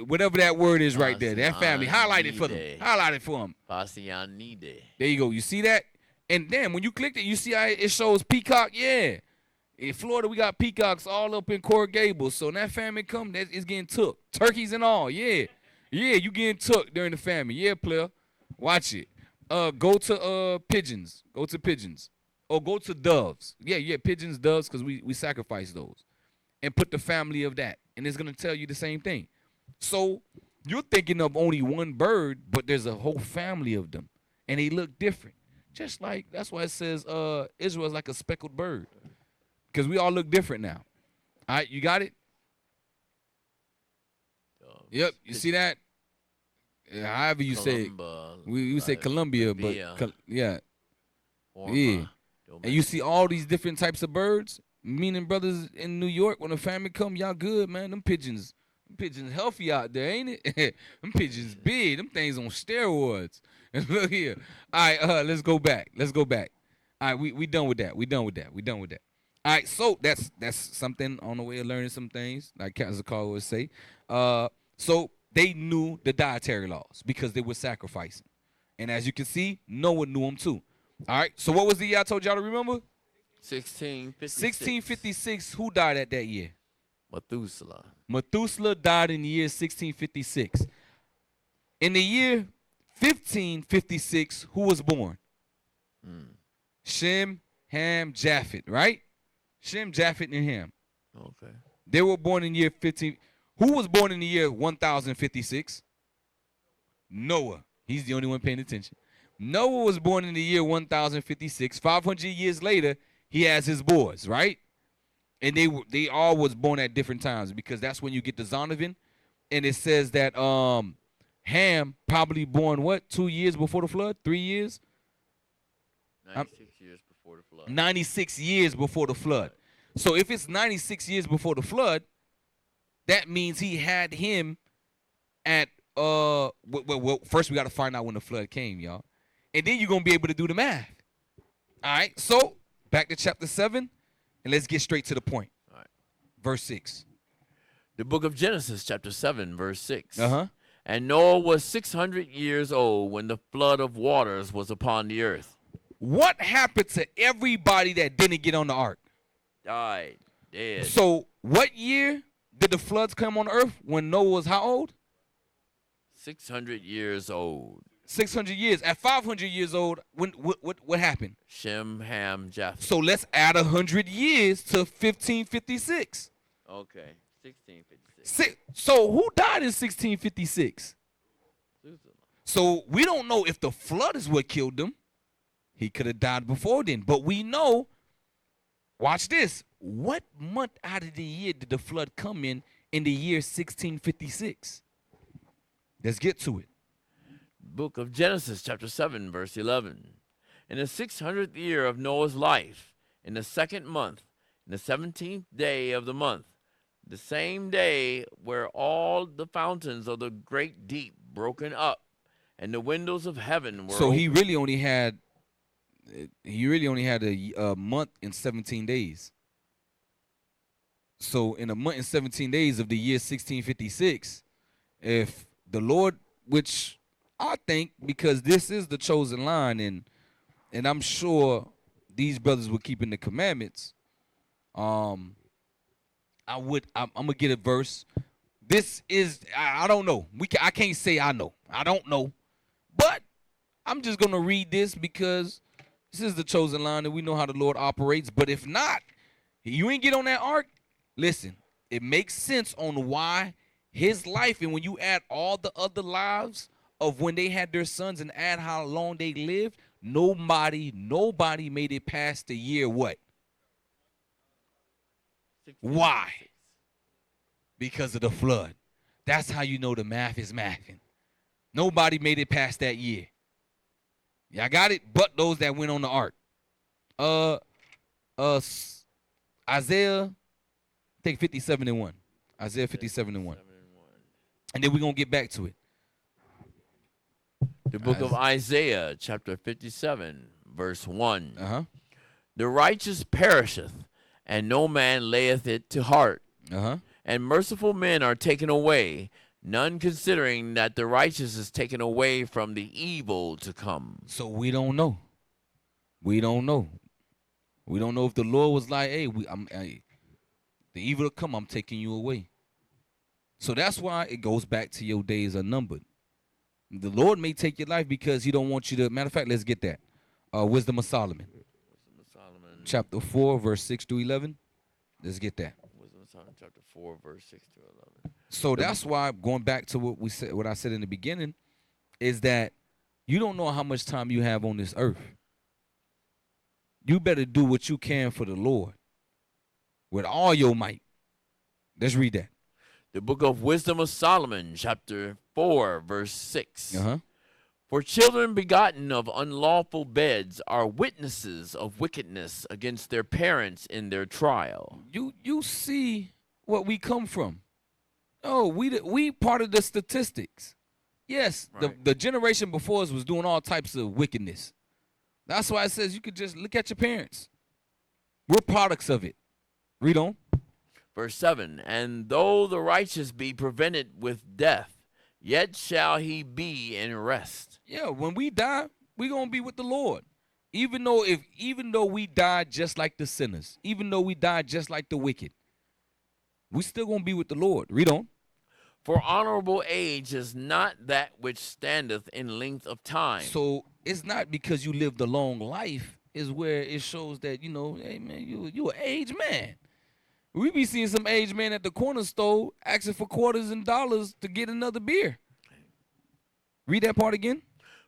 Whatever that word is right there. That family. Highlight it for them. Highlight it for them. Pasianide. There you go. You see that? And then when you clicked it, you see how it shows peacock? Yeah. In Florida, we got peacocks all up in Coral Gables. So when that family come, it's getting took. Turkeys and all. Yeah. Yeah, you getting took during the family. Yeah, player. Watch it. Go to pigeons. Go to pigeons. Or go to doves. Yeah, pigeons, doves, because we sacrifice those. And put the family of that. And it's going to tell you the same thing. So You're thinking of only one bird, but there's a whole family of them, and they look different. Just like that's why it says Israel is like a speckled bird, because we all look different now. All right, you got it. Yep, you see that? However you say it. We say Colombia, but yeah. And you see all these different types of birds. Meaning, brothers in New York, when the family come, y'all good, man. Them pigeons healthy out there, ain't it? Them pigeons big. Them things on steroids. And look here. All right, let's go back. All right, we done with that. We done with that. All right, so that's something on the way of learning some things, like Captain Zakar would say. So they knew the dietary laws because they were sacrificing. And as you can see, Noah knew them too. All right, so what was the year I told y'all to remember? 1656. 1656. Who died at that year? Methuselah. Methuselah died in the year 1656. In the year 1556, who was born? Shem, Ham, Japheth, right? Shem, Japheth, and Ham. Okay. They were born in the year 15. Who was born in the year 1056? Noah. He's the only one paying attention. Noah was born in the year 1056. 500 years later, he has his boys, right? And they all was born at different times because that's when you get the Zonovan. And it says that Ham probably born what? 2 years before the flood? 3 years? 96 years before the flood. 96 years before the flood. So if it's 96 years before the flood, that means he had him at well, first we got to find out when the flood came, y'all. And then you're going to be able to do the math. All right, so back to chapter 7, and let's get straight to the point. All right. Verse 6. The book of Genesis, chapter 7, verse 6. Uh-huh. And Noah was 600 years old when the flood of waters was upon the earth. What happened to everybody that didn't get on the ark? Died. Dead. So what year did the floods come on the earth when Noah was how old? 600 years old. 600 years. At 500 years old, what happened? Shem, Ham, Japheth. So let's add 100 years to 1556. Okay. 1656. So who died in 1656? So we don't know if the flood is what killed him. He could have died before then. But we know, watch this. What month out of the year did the flood come in the year 1656? Let's get to it. Book of Genesis, chapter 7, verse 11. In the 600th year of Noah's life, in the second month, in the 17th day of the month, the same day were all the fountains of the great deep broken up, and the windows of heaven were So opened. he really only had a month and 17 days. So in a month and 17 days of the year 1656, if the Lord, which I think because this is the chosen line, and I'm sure these brothers were keeping the commandments. I'm gonna get a verse. This is I don't know. I can't say I know. I don't know, but I'm just gonna read this because this is the chosen line and we know how the Lord operates. But if not, you ain't get on that ark. Listen, it makes sense on why his life, and when you add all the other lives of when they had their sons and add how long they lived, nobody made it past the year what? Why? Because of the flood. That's how you know the math is mathing. Nobody made it past that year. Y'all got it? But those that went on the ark. Isaiah, take 57:1. Isaiah 57:1. And then we're going to get back to it. The book of Isaiah, chapter 57, verse 1. Uh-huh. The righteous perisheth, and no man layeth it to heart. Uh-huh. And merciful men are taken away, none considering that the righteous is taken away from the evil to come. So we don't know. We don't know. We don't know if the Lord was like, hey, the evil to come, I'm taking you away. So that's why it goes back to your days are numbered. The Lord may take your life because he don't want you to. Matter of fact, let's get that. Wisdom of Solomon. Wisdom of Solomon. Chapter 4, verse 6 to 11. Let's get that. Wisdom of Solomon, chapter 4, verse 6 to 11. So that's why, going back to what I said in the beginning, is that you don't know how much time you have on this earth. You better do what you can for the Lord with all your might. Let's read that. The book of Wisdom of Solomon, chapter 4, verse 6. Uh-huh. For children begotten of unlawful beds are witnesses of wickedness against their parents in their trial. You see what we come from. Oh, we part of the statistics. Yes, Right. the generation before us was doing all types of wickedness. That's why it says you could just look at your parents. We're products of it. Read on. Verse 7, and though the righteous be prevented with death, yet shall he be in rest. Yeah, when we die, we're gonna be with the Lord. Even though we die just like the sinners, even though we die just like the wicked, we still gonna be with the Lord. Read on. For honorable age is not that which standeth in length of time. So it's not because you lived a long life is where it shows that, hey man, you an aged man. We be seeing some aged man at the corner store asking for quarters and dollars to get another beer. Read that part again.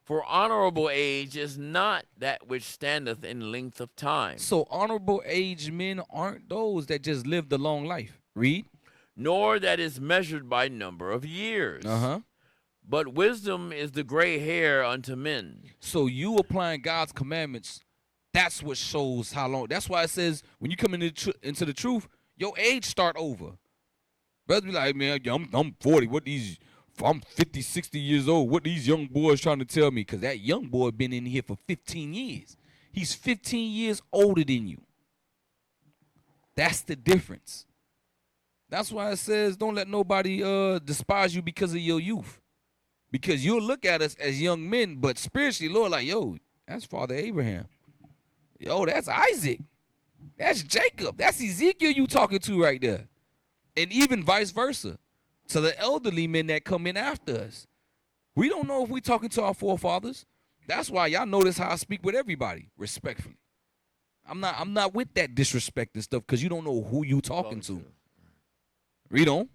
For honorable age is not that which standeth in length of time. So honorable aged men aren't those that just lived a long life. Read. Nor that is measured by number of years. Uh-huh. But wisdom is the gray hair unto men. So you applying God's commandments, that's what shows how long. That's why it says when you come into the truth, your age start over. Brothers be like, man, I'm 40. I'm 50, 60 years old. What these young boys trying to tell me? Because that young boy been in here for 15 years. He's 15 years older than you. That's the difference. That's why it says don't let nobody despise you because of your youth. Because you'll look at us as young men, but spiritually, Lord, like, yo, that's Father Abraham. Yo, that's Isaac. That's Jacob. That's Ezekiel you talking to right there. And even vice versa. To the elderly men that come in after us. We don't know if we talking to our forefathers. That's why y'all notice how I speak with everybody, respectfully. I'm not with that disrespect and stuff because you don't know who you talking to. Read on.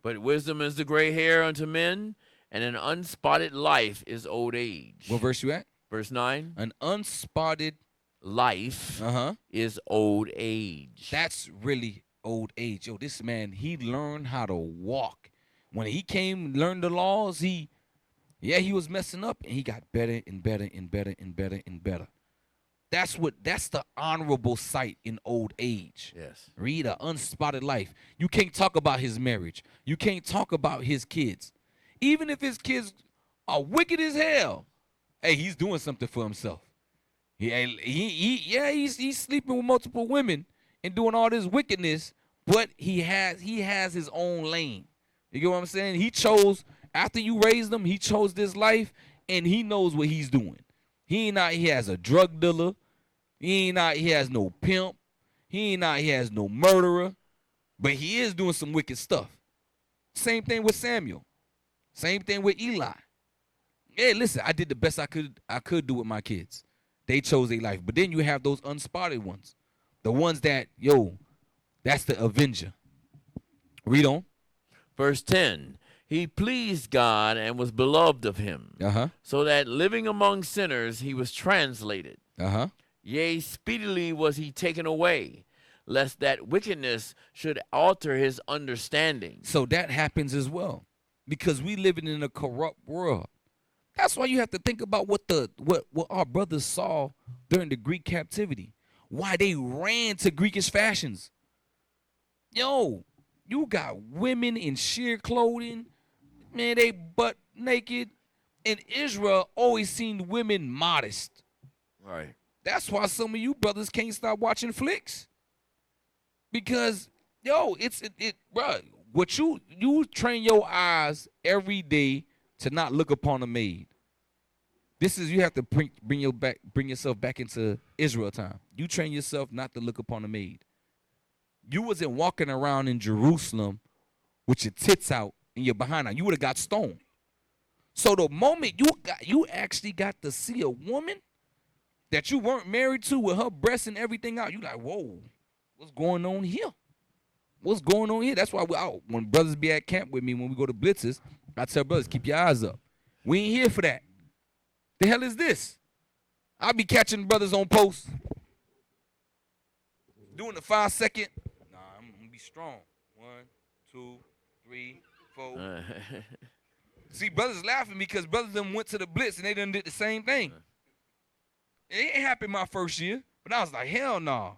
But wisdom is the gray hair unto men, and an unspotted life is old age. What verse you at? Verse 9. An unspotted life is old age. That's really old age. Yo, this man, he learned how to walk. When he came, learned the laws, he was messing up, and he got better and better and better and better and better. That's the honorable sight in old age. Yes. Read an unspotted life. You can't talk about his marriage. You can't talk about his kids. Even if his kids are wicked as hell, hey, he's doing something for himself. He's sleeping with multiple women and doing all this wickedness, but he has his own lane. You get what I'm saying? He chose, after you raised him, he chose this life, and he knows what he's doing. He has a drug dealer. He has no pimp. He has no murderer, but he is doing some wicked stuff. Same thing with Samuel. Same thing with Eli. Hey, listen, I did the best I could do with my kids. They chose their life. But then you have those unspotted ones. The ones that, that's the avenger. Read on. Verse 10. He pleased God and was beloved of him. So that living among sinners he was translated. Yea, speedily was he taken away, lest that wickedness should alter his understanding. So that happens as well. Because we living in a corrupt world. That's why you have to think about what our brothers saw during the Greek captivity. Why they ran to Greekish fashions. Yo, you got women in sheer clothing. Man, they butt naked. And Israel always seen women modest. Right. That's why some of you brothers can't stop watching flicks. Because, bro, what you train your eyes every day to not look upon a maid. You have to bring yourself back into Israel time. You train yourself not to look upon a maid. You wasn't walking around in Jerusalem with your tits out and your behind out. You would have got stoned. So the moment you actually got to see a woman that you weren't married to with her breasts and everything out, you like, whoa, what's going on here? What's going on here? That's why when brothers be at camp with me, when we go to blitzes, I tell brothers, keep your eyes up. We ain't here for that. The hell is this? I be catching brothers on post, doing the 5-second. Nah, I'm gonna be strong. 1, 2, 3, 4. See, brothers laughing because brothers them went to the blitz and they done did the same thing. It ain't happened my first year, but I was like, hell no.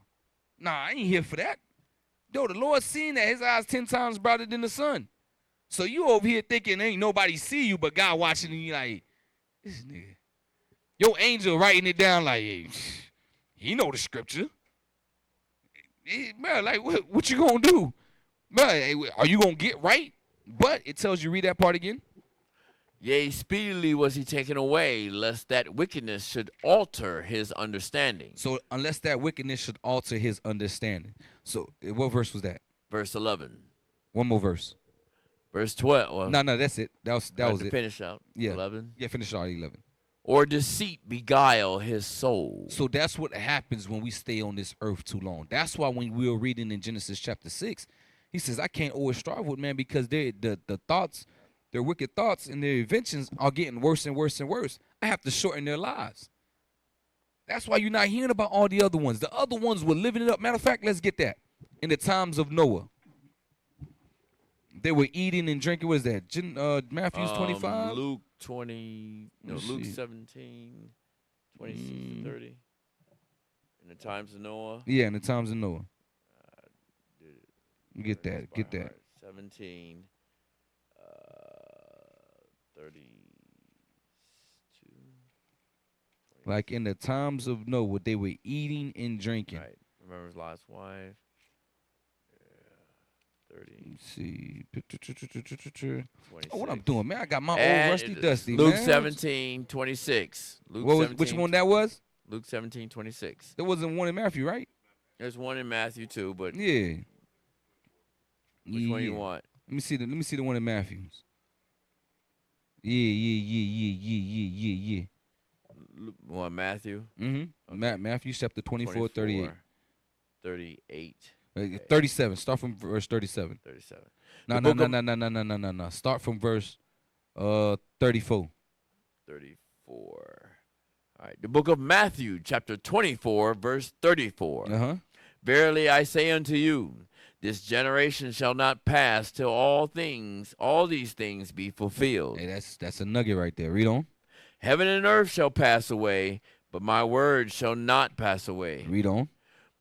Nah, I ain't here for that. Yo, the Lord seen that his eyes 10 times brighter than the sun. So you over here thinking ain't nobody see you but God watching and you like, this nigga. Your angel writing it down like, hey, he know the scripture. Bro, like, what you gonna do? Bro, are you gonna get right? But it tells you, read that part again. Yea, speedily was he taken away, lest that wickedness should alter his understanding. So unless that wickedness should alter his understanding. So what verse was that? Verse 11. One more verse. Verse 12. No, that's it. That was it. Finish out. Yeah. 11. Yeah, finish out 11. Or deceit beguile his soul. So that's what happens when we stay on this earth too long. That's why when we were reading in Genesis chapter 6, he says, I can't always strive with man because the thoughts, their wicked thoughts and their inventions are getting worse and worse and worse. I have to shorten their lives. That's why you're not hearing about all the other ones. The other ones were living it up. Matter of fact, let's get that. In the times of Noah, they were eating and drinking. What is that? Matthew 25? Luke 20, no, Luke 17, 26 to 30. In the times of Noah. Yeah, in the times of Noah. Get that. 17, 32. Like in the times of Noah, they were eating and drinking. Right. Remember his last wife. 30. Let's see. 26. Oh, what I'm doing, man? I got my And old rusty dusty, Luke man. 17, 26. Which one that was? Luke 17, 26. There wasn't one in Matthew, right? There's one in Matthew too, but Yeah. which one you want? Let me see the one in Matthew's. Yeah. What, Matthew? Mm-hmm. Okay. Matthew chapter 24, 38. 38. 37. Start from verse 37. 37. No. Start from verse 34. 34. All right. The book of Matthew, chapter 24, verse 34. Uh-huh. Verily I say unto you, this generation shall not pass till all these things be fulfilled. Hey, that's a nugget right there. Read on. Heaven and earth shall pass away, but my word shall not pass away. Read on.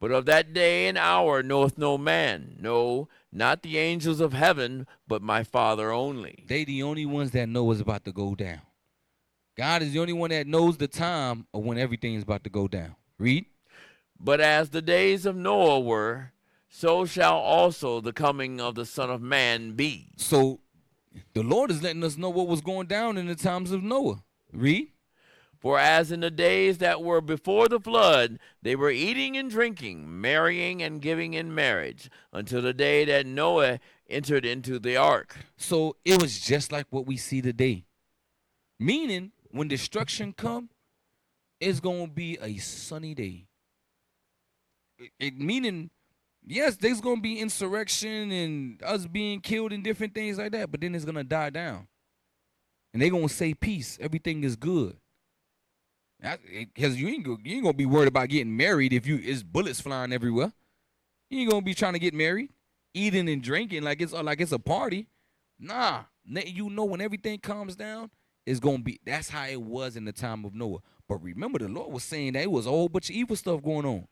But of that day and hour knoweth no man, no, not the angels of heaven, but my Father only. They the only ones that know what's about to go down. God is the only one that knows the time of when everything is about to go down. Read. But as the days of Noah were, so shall also the coming of the Son of Man be. So the Lord is letting us know what was going down in the times of Noah. Read. For as in the days that were before the flood, they were eating and drinking, marrying and giving in marriage, until the day that Noah entered into the ark. So it was just like what we see today. Meaning, when destruction come, it's going to be a sunny day. Meaning, yes, there's going to be insurrection and us being killed and different things like that, but then it's going to die down. And they're going to say peace. Everything is good. Because you ain't going to be worried about getting married if it's bullets flying everywhere. You ain't going to be trying to get married, eating and drinking like it's a party. Nah. You know when everything calms down, it's going to be, that's how it was in the time of Noah. But remember, the Lord was saying that it was a whole bunch of evil stuff going on.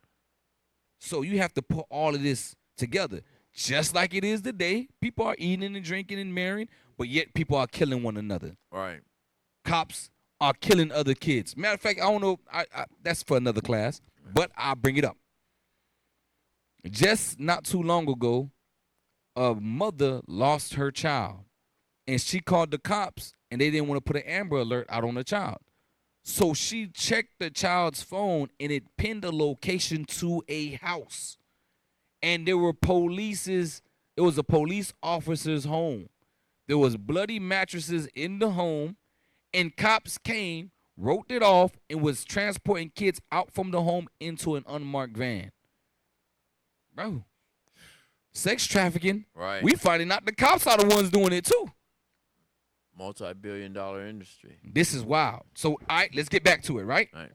So you have to put all of this together. Just like it is today, people are eating and drinking and marrying, but yet people are killing one another. Right. Cops are killing other kids. Matter of fact, I don't know, that's for another class, but I'll bring it up. Just not too long ago, a mother lost her child, and she called the cops, and they didn't want to put an Amber Alert out on the child. So she checked the child's phone, and it pinned a location to a house. And there were it was a police officer's home. There was bloody mattresses in the home, and cops came, wrote it off, and was transporting kids out from the home into an unmarked van. Bro, sex trafficking. Right. We finding out the cops are the ones doing it too. Multi-billion-dollar industry. This is wild. So, all right, let's get back to it, right? Right.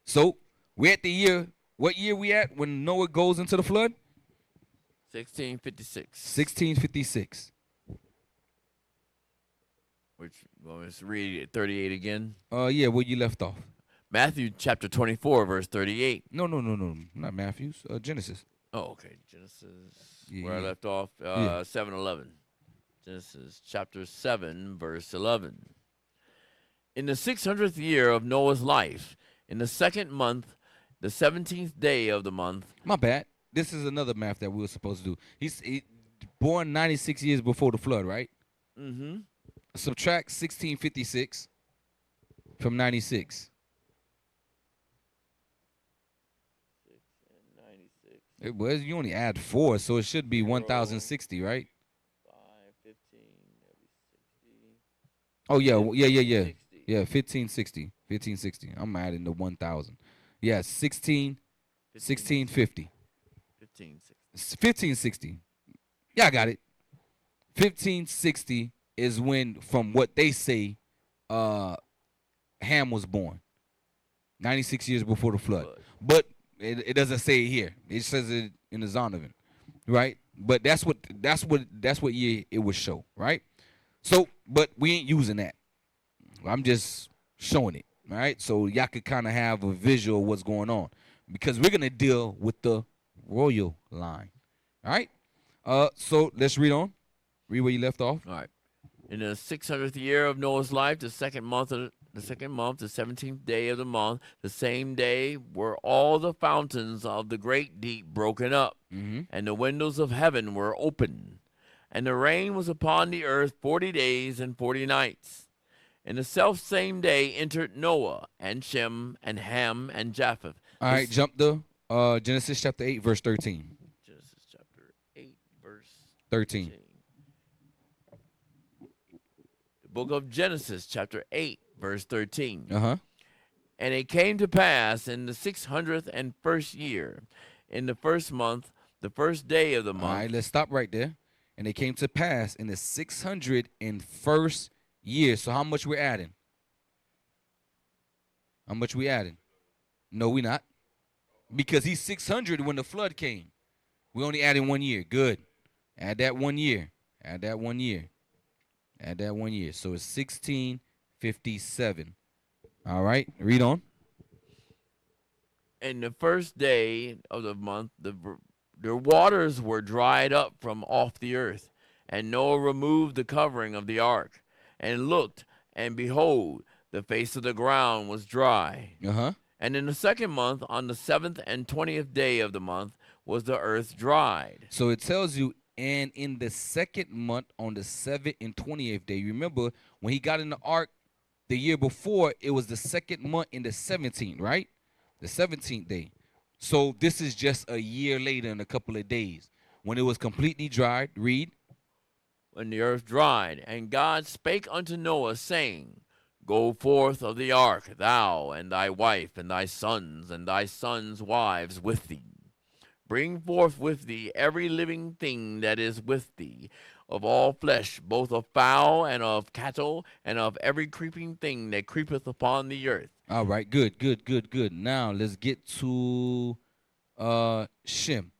So, we're at the year. What year we at when Noah goes into the flood? 1656. 1656. Which, well, let's read 38 again. Yeah, where you left off. Matthew chapter 24, verse 38. No, not Matthews. Genesis. Oh, okay. Genesis, Yeah, where I yeah. left off, Yeah. 7:11. Genesis chapter 7, verse 11. In the 600th year of Noah's life, in the second month, the 17th day of the month. My bad. This is another math that we were supposed to do. He's born 96 years before the flood, right? Mm-hmm. Subtract 1656 from 96. 6 and 96. It was, you only add 4, so it should be 1060, right? 5, 15, that'd be 60. Oh yeah, yeah. 60. Yeah, 1560. 1560. I'm adding the 1000. Yeah, 1650. 1560. 1560. Yeah, I got it. 1560 is when, from what they say, Ham was born. 96 years before the flood. But it doesn't say it here. It says it in the Zonovan, right? But that's what year it would show, right? So, but we ain't using that. I'm just showing it, all right? So y'all could kind of have a visual of what's going on, because we're gonna deal with the royal line, all right? So let's read on. Read where you left off. All right. In the 600th year of Noah's life, the second month, the 17th day of the month, the same day were all the fountains of the great deep broken up, and the windows of heaven were open, and the rain was upon the earth 40 days and 40 nights. In the self-same day entered Noah and Shem and Ham and Japheth. All right, jump to Genesis chapter 8, verse 13. Genesis chapter 8, verse 13. The book of Genesis chapter 8, verse 13. Uh-huh. And it came to pass in the 601st year, in the first month, the first day of the month. All right, let's stop right there. And it came to pass in the 601st year. So how much we're adding? How much we adding? No, we not. Because he's 600 when the flood came. We only added 1 year. Good. Add that 1 year. Add that 1 year. Add that 1 year. So it's 1657. All right. Read on. And the first day of the month, the waters were dried up from off the earth. And Noah removed the covering of the ark, and looked, and behold, the face of the ground was dry. Uh-huh. And in the second month, on the 7th and 20th day of the month, was the earth dried. So it tells you, and in the second month, on the 7th and 20th day. Remember, when he got in the ark the year before, it was the second month in the 17th, right? The 17th day. So this is just a year later in a couple of days. When it was completely dried, read. When the earth dried, and God spake unto Noah, saying, Go forth of the ark, thou and thy wife, and thy sons' wives with thee. Bring forth with thee every living thing that is with thee, of all flesh, both of fowl and of cattle, and of every creeping thing that creepeth upon the earth. All right, good. Now let's get to Shem.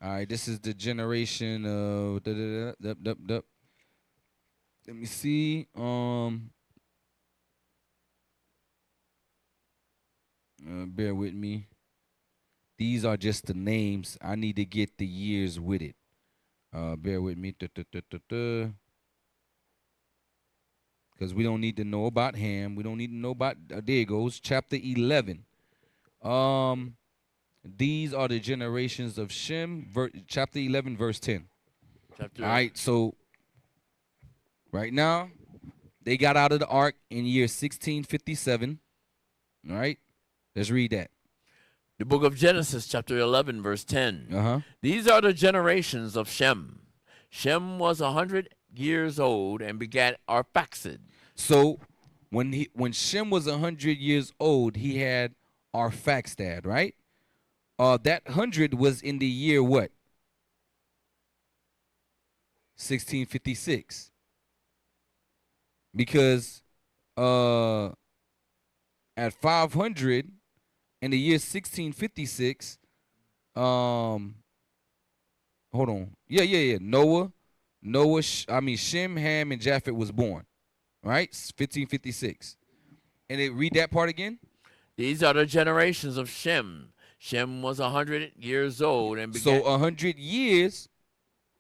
All right, this is the generation of Let me see. Bear with me. These are just the names. I need to get the years with it. Bear with me. Because we don't need to know about Ham. We don't need to know about, there it goes, chapter 11. These are the generations of Shem, chapter 11, verse 10. All right, so right now, they got out of the ark in year 1657. All right, let's read that. The book of Genesis, chapter 11, verse 10. Uh-huh. These are the generations of Shem. Shem was 100 years old and begat Arphaxad. So when Shem was 100 years old, he had Arphaxad, right? That 100 was in the year what? 1656. Because at 500 in the year 1656, hold on. Yeah. Shem, Ham, and Japheth was born. Right? 1556. And they read that part again. These are the generations of Shem. Shem was 100 years old and So begat 100 years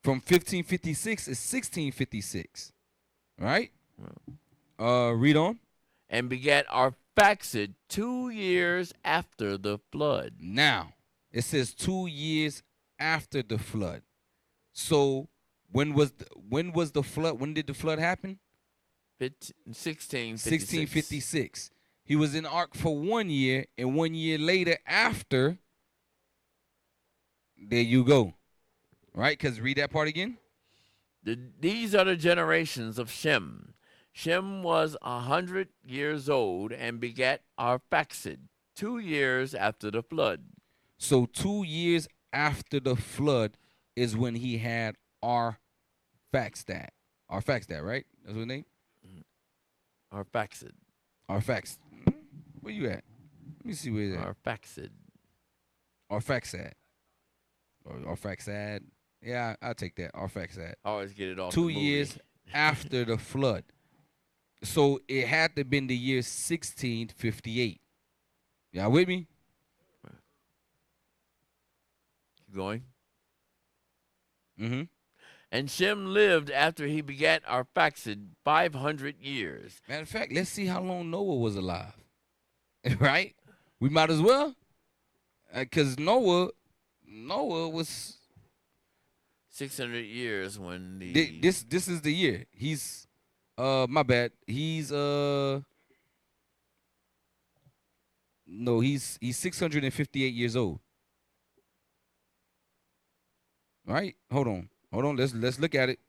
from 1556 is 1656. Right? Read on. and begat Arphaxad 2 years after the flood. Now, it says 2 years after the flood. So when was the flood? When did the flood happen? 1656. 1656. He was in the ark for 1 year, and 1 year later after, there you go. Right? Because read that part again. These are the generations of Shem. Shem was 100 years old and begat Arphaxad 2 years after the flood. So 2 years after the flood is when he had Arphaxad. Arphaxad, right? That's his name? Arphaxad. Arphaxad. Where you at? Let me see where he's at. Arphaxad. Arphaxad. Or Arphaxad. Yeah, I'll take that. Arphaxad. I always get it off 2 the movie. years after the flood. So it had to have been the year 1658. Y'all with me? Keep going. Mm-hmm. And Shem lived after he begat Arphaxad 500 years. Matter of fact, let's see how long Noah was alive. Right? We might as well. Because Noah was 600 years when the... this is the year. He's my bad. He's 658 years old. Right? Hold on. Let's look at it.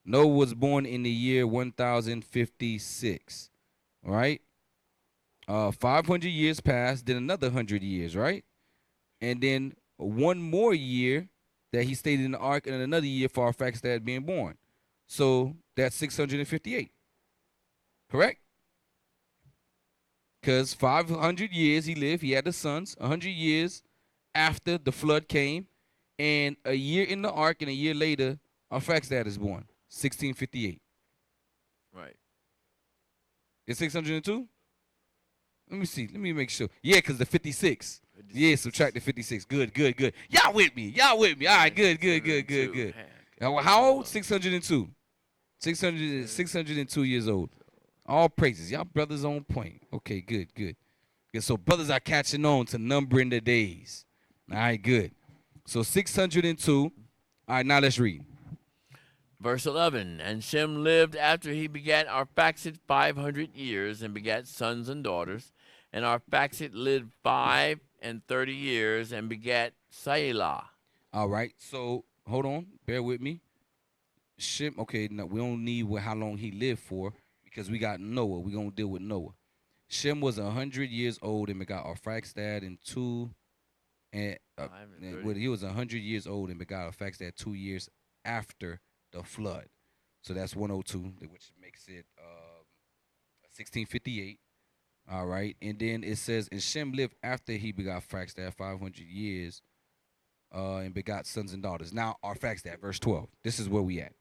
Noah was born in the year 1056. Right? 500 years passed, then another 100 years, right? And then one more year that he stayed in the ark, and another year for Arphaxad being born. So that's 658. Correct? Because 500 years he lived, he had the sons, 100 years after the flood came, and a year in the ark, and a year later, Arphaxad is born, 1658. Right. It's 602? Let me see. Let me make sure. Yeah, because the 56. Yeah, subtract the 56. Good. Y'all with me. All right, good. Now, how old? 602. 602 years old. All praises. Y'all brothers on point. Okay, good. Yeah, so brothers are catching on to numbering the days. All right, good. So 602. All right, now let's read. Verse 11, and Shem lived after he begat Arphaxad 500 years and begat sons and daughters. And Arphaxad lived 35 years and begat Selah. All right, so hold on. Bear with me. Shem, okay, no, we don't need how long he lived for because we got Noah. We're going to deal with Noah. Shem was 100 years old and begot Arphaxad in 2. And he was 100 years old and begot Arphaxad 2 years after the flood. So that's 102, which makes it 1658. All right. And then it says, and Shem lived after he begot Arphaxad 500 years and begot sons and daughters. Now, Arphaxad, verse 12. This is where we at.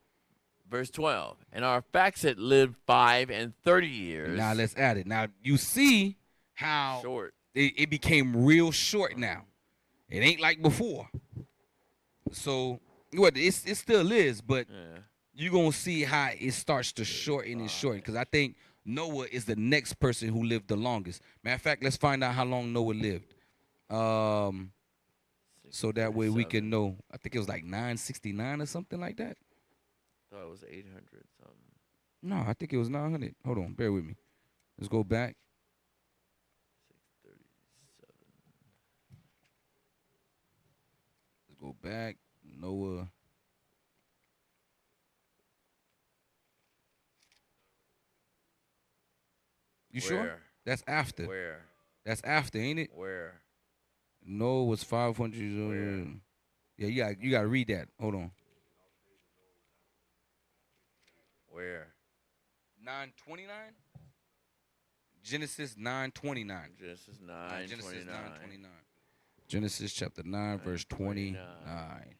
Verse 12, and Arphaxad lived 35 years. Now, let's add it. Now, you see how Short. It became real short now. It ain't like before. So, what it still is, but you're going to see how it starts to shorten and shorten. Because I think Noah is the next person who lived the longest. Matter of fact, let's find out how long Noah lived. So that way we can know. I think it was like 969 or something like that. I thought it was 800 something. No, I think it was 900. Hold on, bear with me. Let's go back. 637. Let's go back. Noah. You sure? Where? That's after. Where? That's after, ain't it? Where? Noah was 500 years old. Where? Yeah, you got to read that. Hold on. Where? 9:29. Genesis 9:29. Genesis Genesis 9:29. 9:29. Genesis chapter 9 verse 29. 29.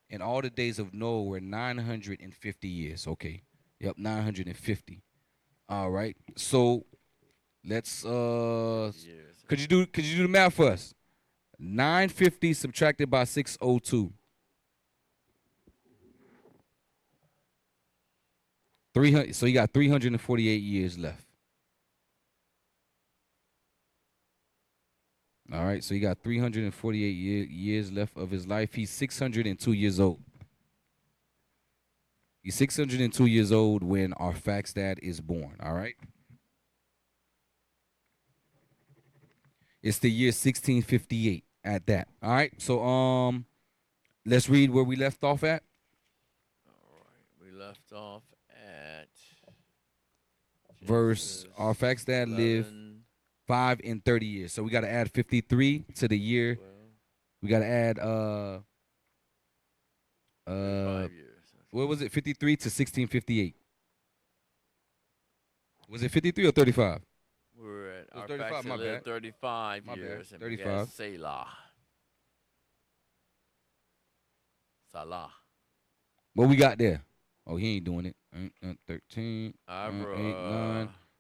And all the days of Noah were 950 years. Okay. Yep, 950. All right. So let's Years. could you do the math for us? 950 subtracted by 602. 300, so you got 348 years left. All right, so you got 348 years left of his life. He's 602 years old. He's 602 years old when our fax dad is born. All right. It's the year 1658 at that. All right. So let's read where we left off at. All right. We left off at Verse our fax dad lived 5 and 30 years. So we got to add 53 to the year. 12, We got to add 5 years. what was it? 53 to 1658. Was it 53 or 35? We were at was our 35, facts my that lived bad. 35 My bad, years and 35. begat Selah. Salah. What we got there? Oh, he ain't doing it. 13, 8, Abra, 9,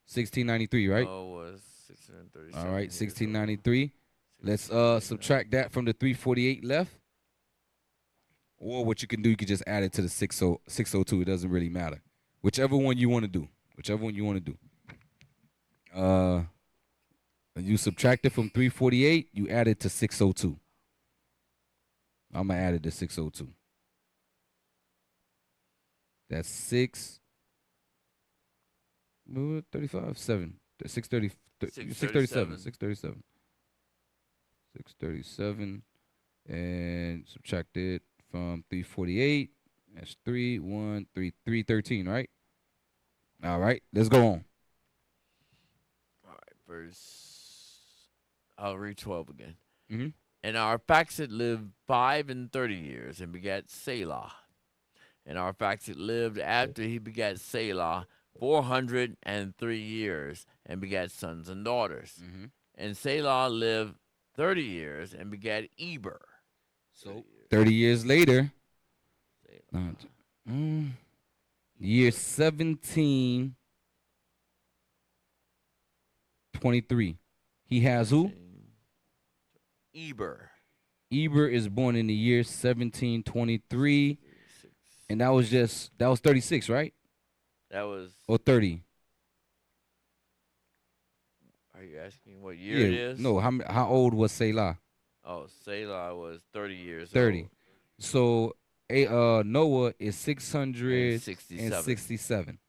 1693, right? No, was 637. All right, years old. 1693. Let's 1639. subtract that from the 348 left. Or what you can do, you can just add it to the 602. It doesn't really matter. Whichever one you want to do. Whichever one you want to do. You subtract it from 348, you add it to 602. I'm going to add it to 602. That's 35, 7. 630, 637. 637. 637. And subtract it from 348. That's 313, right? All right, let's go on. All right, I'll read 12 again. Mm-hmm. And Arphaxad lived 5 and 30 years and begat Selah. And Arphaxad lived after he begat Selah 403 years and begat sons and daughters. Mm-hmm. And Selah lived 30 years and begat Eber. So 30 years later, Selah. year 1723, he has who? Eber. Eber is born in the year 1723, and that was 36, right? That was. Or 30? Are you asking what year it is? No, how old was Selah? Oh, Selah was 30 years 30. old. So Noah is 667.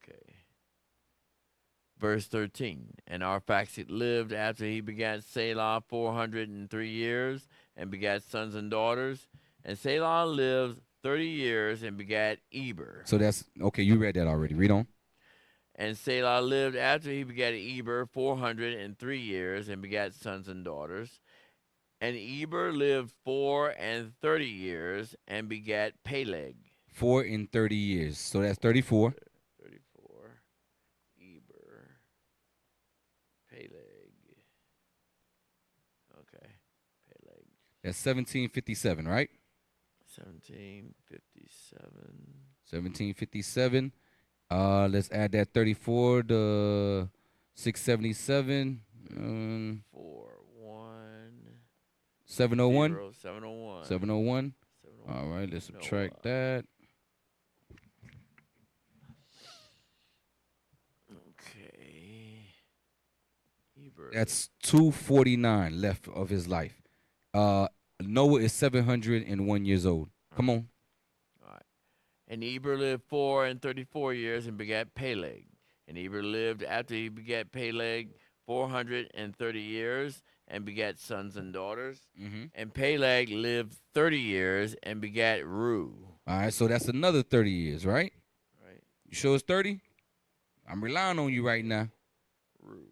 Okay. Verse 13. And Arphaxad lived after he begat Selah 403 years and begat sons and daughters. And Selah lived 30 years and begat Eber. So that's okay. You read that already. Read on. And Selah lived after he begat Eber 403 years and begat sons and daughters. And Eber lived 430 years and begat Peleg. 4 and 30 years. So that's 34. 34. Eber. Peleg. Okay. Peleg. That's 1757, right? 1757. 1757. Let's add that 34 to 677. 4 1 701. 0 701. 701. 701. All right, let's subtract that. Okay. Eber. That's 249 left of his life. Noah is 701 years old. Come on. All right. And Eber lived 434 years and begat Peleg. And Eber lived after he begat Peleg 430 years and begat sons and daughters. Mm-hmm. And Peleg lived 30 years and begat Reu. All right, so that's another 30 years, right? Right. You sure it's 30? I'm relying on you right now. Reu.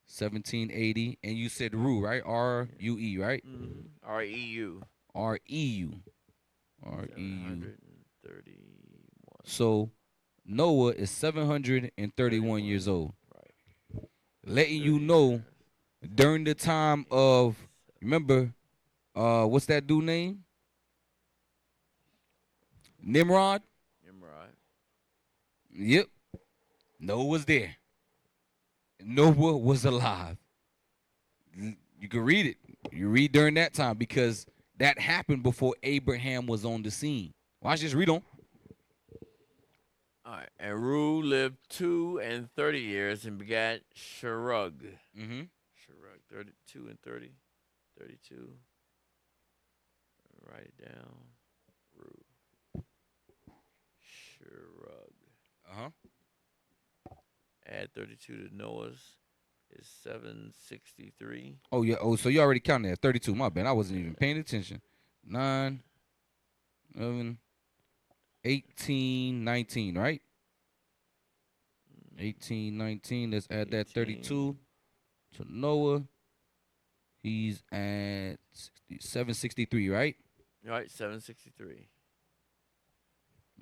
1780, and you said Rue, right? R-U-E, right? Mm-hmm. R-E-U. R-E-U. R-E-U. 31. So Noah is 731 years old. Right. Letting 30 you know years. during the time of, remember, what's that dude name? Nimrod? Nimrod. Yep. Noah was there. Noah was alive. You can read it. You read during that time because that happened before Abraham was on the scene. Watch this. Read on. All right. And Ru lived 230 years and begat Sherug. Mm-hmm. Sherug. 32 and 30. 32. Write it down. Ru. Sherug. Uh-huh. Add 32 to Noah's is 763. Oh, yeah. Oh, so you already counted that. 32. My bad. I wasn't even paying attention. 9, 11, 18, 19, right? 18, 19. Let's add that 32 to Noah. He's at 763, right? All right, 763.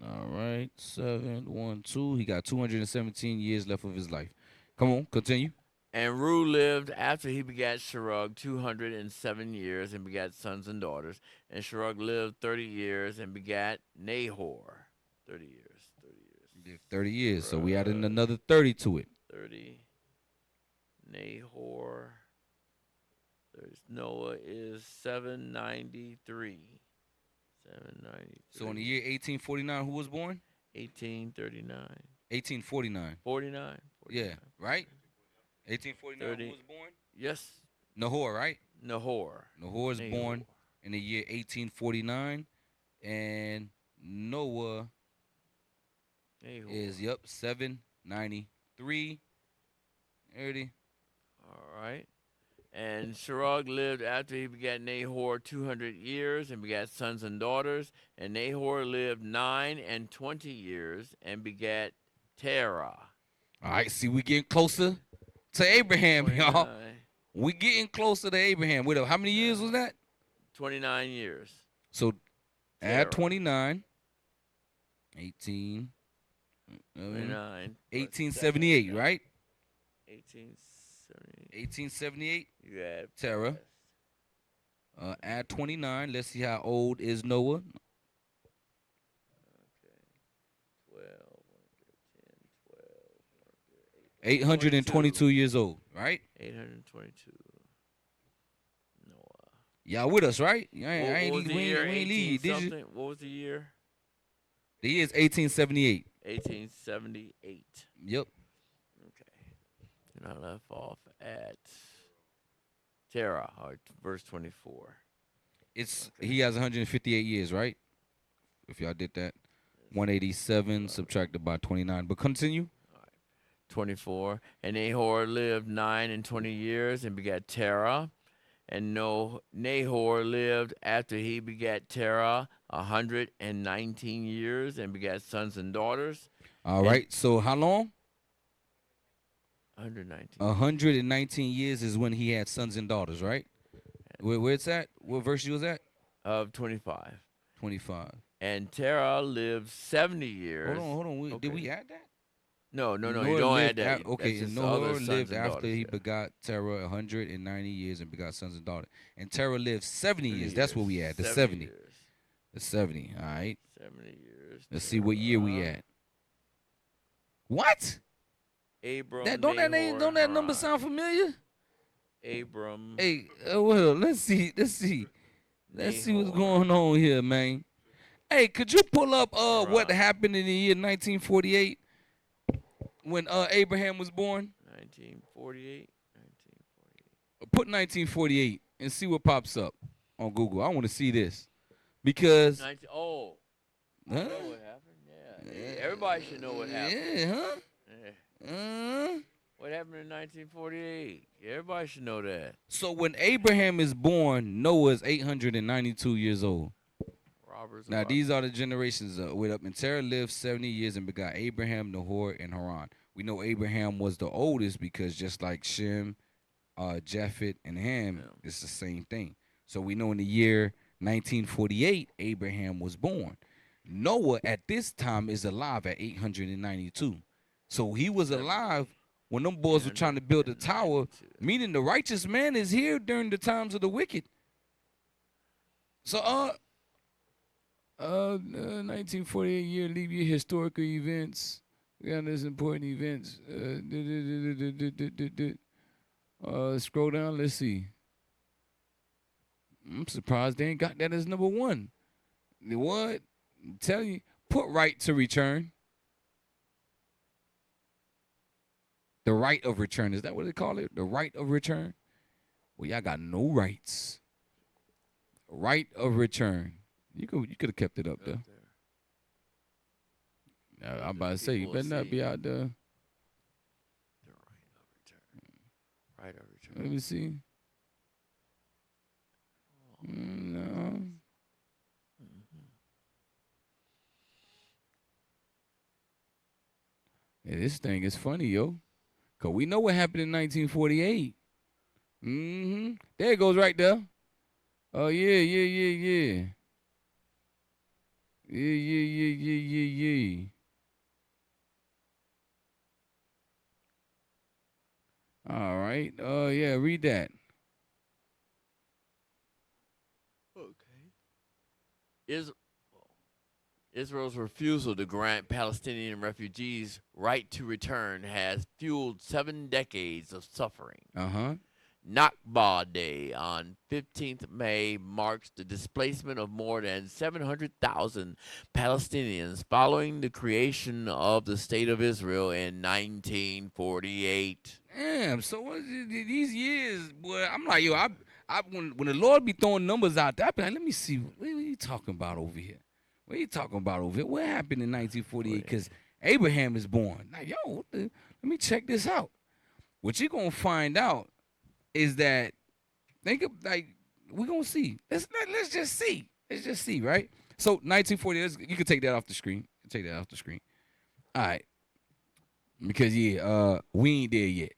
All right. 712. He got 217 years left of his life. Come on, continue. And Ru lived after he begat Sherug 207 years and begat sons and daughters. And Sherug lived 30 years and begat Nahor. 30 years. 30 years. 30 years. So we added another 30 to it. 30. Nahor. Noah is 793. 793. So in the year 1849, who was born? 1839. 1849. 49. Yeah, right? 1849, 30. who was born? Yes. Nahor, right? Nahor. Nahor is born in the year 1849. And Noah is, 793. 30. All right. And Sherug lived after he begat Nahor 200 years and begat sons and daughters. And Nahor lived 920 years and begat Terah. All right, see, we getting closer to Abraham, y'all. 29. We getting closer to Abraham. Wait, how many years was that? 29 years. So Terah. add 29. 18. 29. 1878, right? 1878. 1878. You add Terah. Add 29. Let's see how old is Noah. Okay. 12, 10, 12, 822 years old, right? 822. Noah. Y'all with us, right? What was the year? 18 something? What was the year? The year is 1878. 1878. Yep. Okay. And I left off at Terah, or verse 24. He has 158 years, right? If y'all did that. 187 subtracted by 29. But continue. 24. And Nahor lived 920 years and begat Terah. And Nahor lived after he begat Terah 119 years and begat sons and daughters. All right. So how long? 119. 119 years is when he had sons and daughters, right? Where it's at? What verse you was at? Of 25. 25. And Terah lived 70 years. Hold on. Okay. Did we add that? No, Noah you don't lived add that. Okay, That's just Noah other sons lived and after daughters, he begot Terah 190 years and begot sons and daughters. And Terah lived 70 years. That's what we add. The 70. Years. The 70. All right. 70 years. Let's see what year we at. What? Abram. Don't that number Haran. sound familiar? Abram. Hey, well, let's see. Let's see what's going on here, man. Hey, could you pull up what happened in the year 1948 when Abraham was born? 1948. Put 1948 and see what pops up on Google. I want to see this because. I know what happened. Yeah. Everybody should know what happened. Yeah, huh? Yeah. What happened in 1948? Everybody should know that. So when Abraham is born, Noah is 892 years old. Now these are the generations with up. And Terah lived 70 years and begot Abraham, Nahor, and Haran. We know Abraham was the oldest because just like Shem, Japheth, and Ham, it's the same thing. So we know in the year 1948, Abraham was born. Noah at this time is alive at 892. So he was alive when them boys were trying to build a tower, 892. meaning the righteous man is here during the times of the wicked. So 1948 year leave your historical events. We got this important events. Scroll down, let's see. I'm surprised they ain't got that as number one. What? Tell you, put right to return. The right of return. Is that what they call it? The right of return? Well, y'all got no rights. Right of return. You could have kept it up there. I'm about to say, you better not be out there. The right of return. Let me see. No. Yeah, this thing is funny, yo. Because we know what happened in 1948. There it goes right there. Oh, yeah. Yeah. All right. Yeah, read that. Israel's refusal to grant Palestinian refugees right to return has fueled 7 decades of suffering. Nakba Day on 15th May marks the displacement of more than 700,000 Palestinians following the creation of the State of Israel in 1948. Damn, so what these years, boy, I'm like, yo, when the Lord be throwing numbers out there, I be like, let me see, what are you talking about over here? What are you talking about over here? What happened in 1948? Because Abraham is born. Like, yo, let me check this out. What you're going to find out is that, think of, like, we're going to see. Let's just see. Let's just see, right? So 1948, you can take that off the screen. Take that off the screen. All right. Because, yeah, we ain't there yet.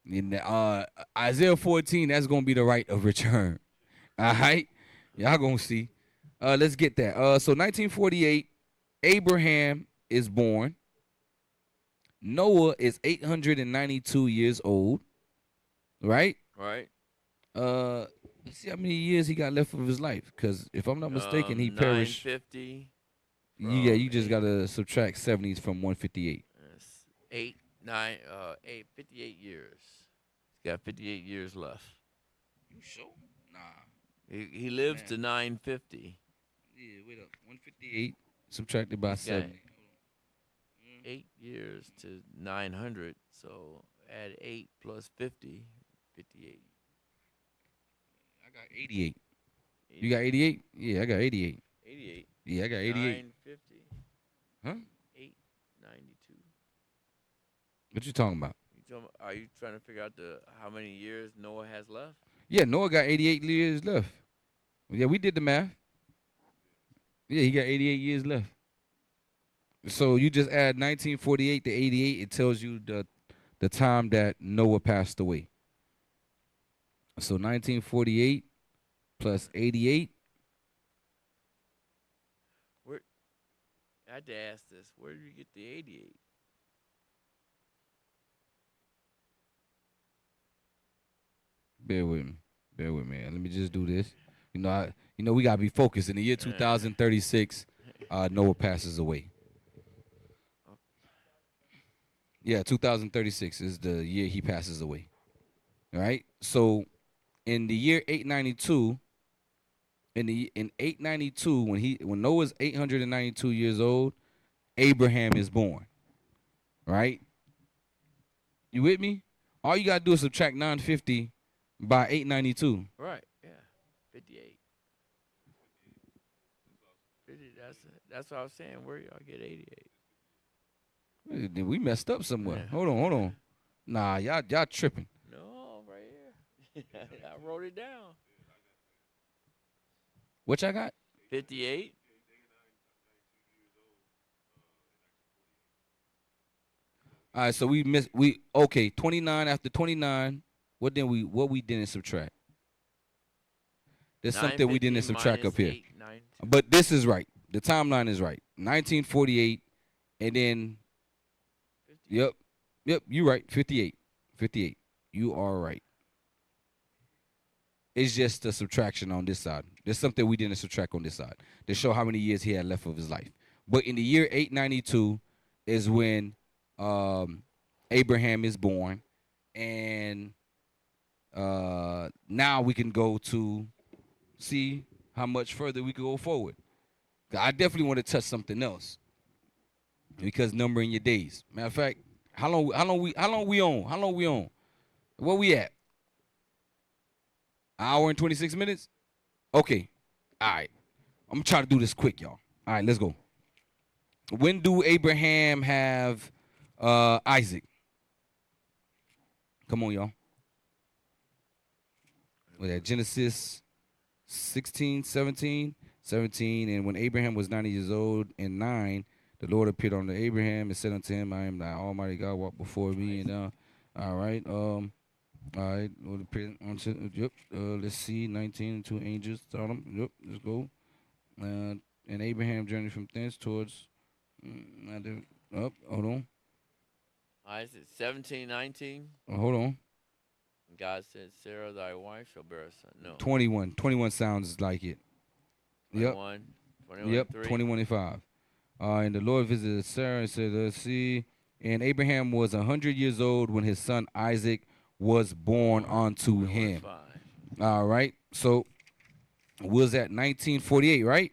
In Isaiah 14, that's going to be the right of return. All right? Y'all going to see. Let's get that. So 1948, Abraham is born. Noah is 892 years old. Right? Right. Let's see how many years he got left of his life. Because if I'm not mistaken, he perished. 950. Yeah, you just got to subtract 70s from 158. 58 years. He's got 58 years left. You sure? Nah. He lives to 950. Yeah, wait up. 158 subtracted by 70. 8 years to 900. So add 8 plus 50, 58. I got 88. You got 88? Yeah, I got 88. 88. Yeah, I got 88. 950. Huh? 892. What you talking about? Are you trying to figure out how many years Noah has left? Yeah, Noah got 88 years left. Yeah, we did the math. Yeah, he got 88 years left. So you just add 1948 to 88. It tells you the time that Noah passed away. So 1948 plus 88. I had to ask this. Where did you get the 88? Bear with me. Man. Let me just do this. We gotta be focused. In the year 2036, Noah passes away. Yeah, 2036 is the year he passes away. All right. So, in the year 892, in 892, when Noah's 892 years old, Abraham is born. Right. You with me? All you gotta do is subtract 950 by 892. Right. Yeah. 58. 50, that's what I was saying. Where y'all get 88? We messed up somewhere. Yeah. Hold on. Nah, y'all tripping. No, right here. I wrote it down. What y'all got? 58. All right, so we missed. 29 after 29. What we didn't subtract? There's something we didn't subtract up here. 8, 9, but this is right. The timeline is right. 1948, and then, yep, you right, 58. 58. You are right. It's just a subtraction on this side. There's something we didn't subtract on this side to show how many years he had left of his life. But in the year 892 is when Abraham is born, and now we can go to see how much further we can go forward. I definitely want to touch something else because numbering your days. Matter of fact, how long we on? How long we on? Where we at? Hour and 26 minutes? Okay. All right. I'm going to try to do this quick, y'all. All right, let's go. When do Abraham have Isaac? Come on, y'all. With that Genesis 16, 17, and when Abraham was 90 years old and 9, the Lord appeared unto Abraham and said unto him, I am thy Almighty God, walk before me. And all right, Lord appeared unto, let's see, 19 and 2 angels saw him. Yep, let's go. And Abraham journeyed from thence towards, hold on. Isaac 17, 19. Hold on. God said, Sarah, thy wife, shall bear a son. No. 21. 21 sounds like it. 21. 21 Yep, 3. 21 and 5. And the Lord visited Sarah and said, let's see. And Abraham was 100 years old when his son Isaac was born unto him. 5. All right. So was at 1948, right?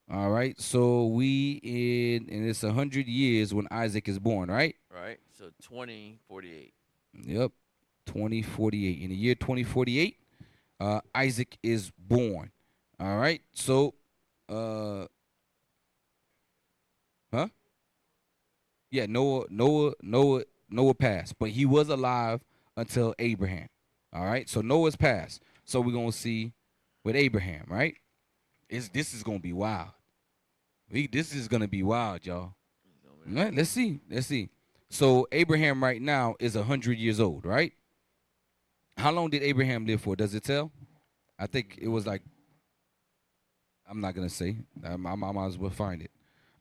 All right. So and it's 100 years when Isaac is born, right? Right. So 2048. Yep. 2048. In the year 2048, Isaac is born. All right. So, yeah, Noah passed, but he was alive until Abraham. All right. So Noah's passed. So we're gonna see with Abraham, right? This is gonna be wild. This is gonna be wild, y'all. All right, let's see. So Abraham right now is 100 years old, right? How long did Abraham live for? Does it tell? I think it was like, I'm not gonna say. I might as well find it.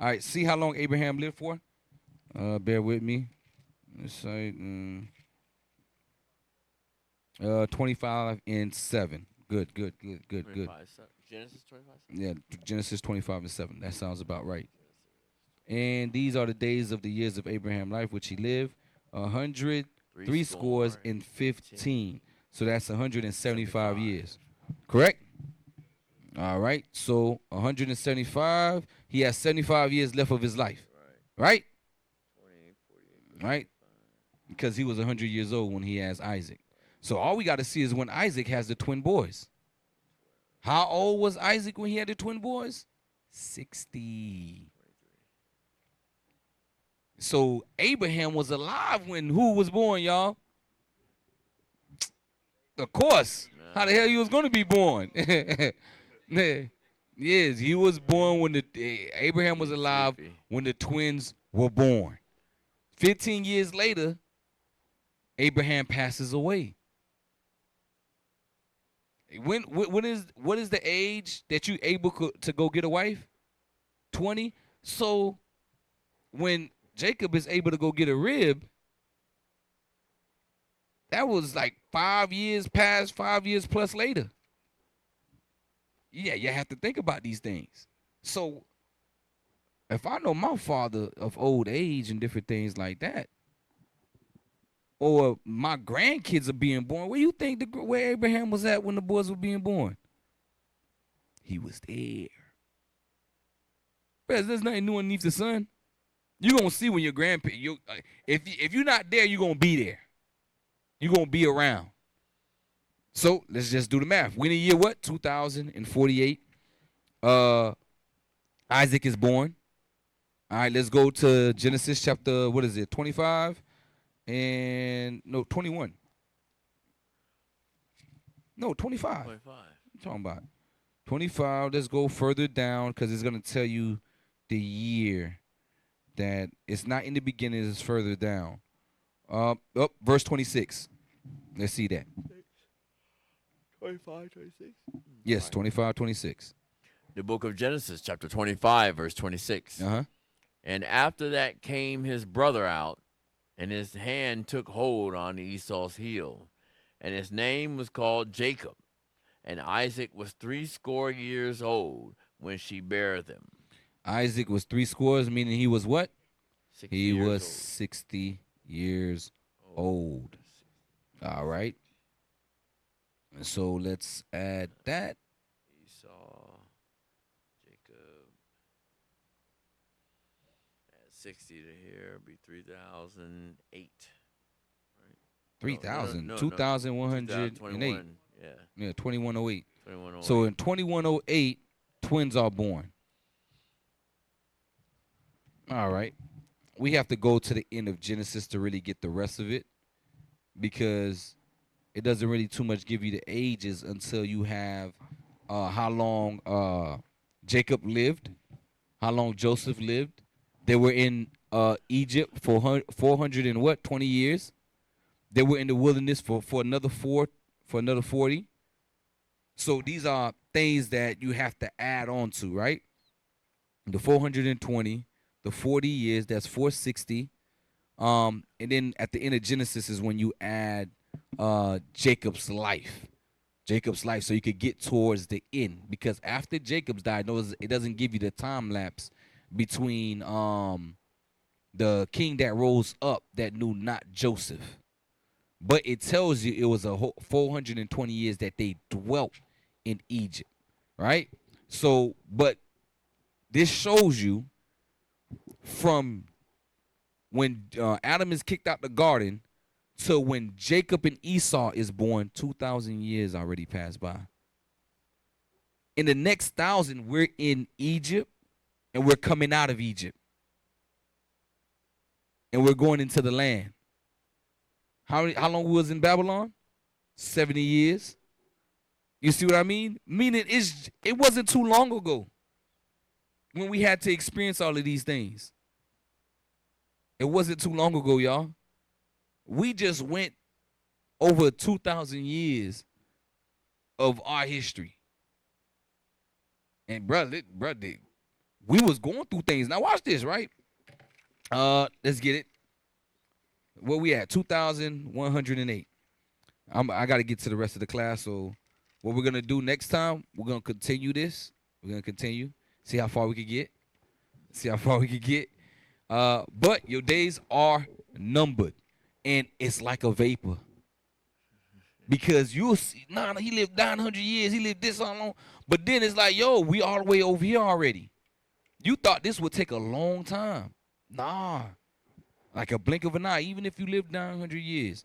All right, see how long Abraham lived for? Bear with me. Let's say 25 and 7. Good. 25, Genesis 25. Yeah, Genesis 25 and 7. That sounds about right. And these are the days of the years of Abraham's life, which he lived 103 scores and 15. So that's 175 years. Correct? All right. So 175. He has 75 years left of his life. Right? 28, 48. Right? Because he was 100 years old when he has Isaac. So all we got to see is when Isaac has the twin boys. How old was Isaac when he had the twin boys? 60. So Abraham was alive when who was born, y'all? Of course. How the hell he was going to be born? Yes, he was born when Abraham was alive when the twins were born. 15 years later, Abraham passes away. What is the age that you able to go get a wife? 20. So when Jacob is able to go get a rib, that was like 5 years past, 5 years plus later. Yeah, you have to think about these things. So if I know my father of old age and different things like that, or my grandkids are being born, where you think where Abraham was at when the boys were being born? He was there. There's nothing new underneath the sun. You're going to see when your grandparents, if you're not there, you're going to be there. You're going to be around. So let's just do the math. When the year what? 2048. Isaac is born. All right, let's go to Genesis chapter, 25? No, 21. No, 25. 25. What you talking about? 25. Let's go further down because it's going to tell you the year that it's not in the beginning, it's further down. Verse 26. Let's see that. 25, 26? Yes, 25, 26. The book of Genesis, chapter 25, verse 26. Uh-huh. And after that came his brother out, and his hand took hold on Esau's heel, and his name was called Jacob. And Isaac was 80 years old when she bare them. Isaac was 80, meaning he was what? 60 He years was old. 60 years old. All right. And so let's add that. Esau, Jacob. Add 60 to here, be 3,008. 3,000, No, 2,108. 21. Yeah, Yeah, 2108. 2108. So in 2108, twins are born. All right. We have to go to the end of Genesis to really get the rest of it, because it doesn't really too much give you the ages until you have how long Jacob lived, how long Joseph lived. They were in Egypt for 400 and what, 20 years. They were in the wilderness for another 40. So these are things that you have to add on to, right? The 420, the 40 years, that's 460. And then at the end of Genesis is when you add Jacob's life. So you could get towards the end. Because after Jacob's died, it doesn't give you the time lapse between the king that rose up that knew not Joseph. But it tells you it was a whole 420 years that they dwelt in Egypt, right? So, but this shows you from when Adam is kicked out the garden to when Jacob and Esau is born, 2,000 years already passed by. In the next 1,000, we're in Egypt, and we're coming out of Egypt. And we're going into the land. How long we was in Babylon? 70 years. You see what I mean? Meaning it wasn't too long ago when we had to experience all of these things. It wasn't too long ago, y'all. We just went over 2,000 years of our history. And brother, we was going through things. Now watch this, right? Let's get it. Where we at? 2,108. I got to get to the rest of the class. So what we're going to do next time, we're going to continue this. We're going to continue. See how far we can get. But your days are numbered. And it's like a vapor. Because you'll see, he lived 900 years. He lived this long. But then it's like, yo, we all the way over here already. You thought this would take a long time. Nah. Like a blink of an eye, even if you lived 900 years.